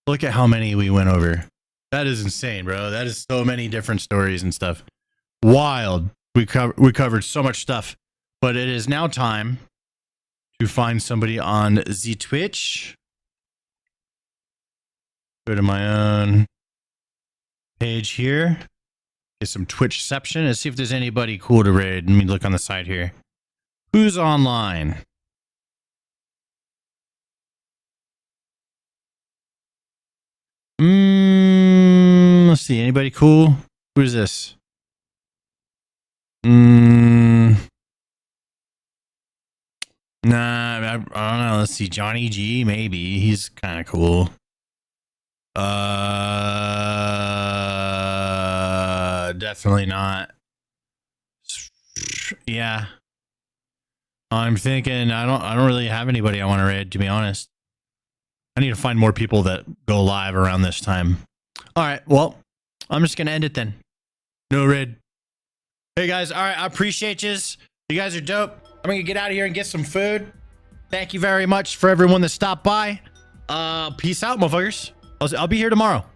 Look at how many we went over. That is insane, bro. That is so many different stories and stuff. Wild. We covered so much stuff. But it is now time to find somebody on the Twitch. Go to my own page here. Get some Twitchception. Let's see if there's anybody cool to raid. Let me look on the side here. Who's online? Let's see. Anybody cool? Who is this? Nah, I don't know. Let's see. Johnny G, maybe. He's kind of cool. Definitely not. Yeah. I'm thinking I don't really have anybody I want to raid, to be honest. I need to find more people that go live around this time. All right, well, I'm just going to end it then. No raid. Hey guys, all right, I appreciate yous. You guys are dope. I'm going to get out of here and get some food. Thank you very much for everyone that stopped by. Peace out, motherfuckers. I'll be here tomorrow.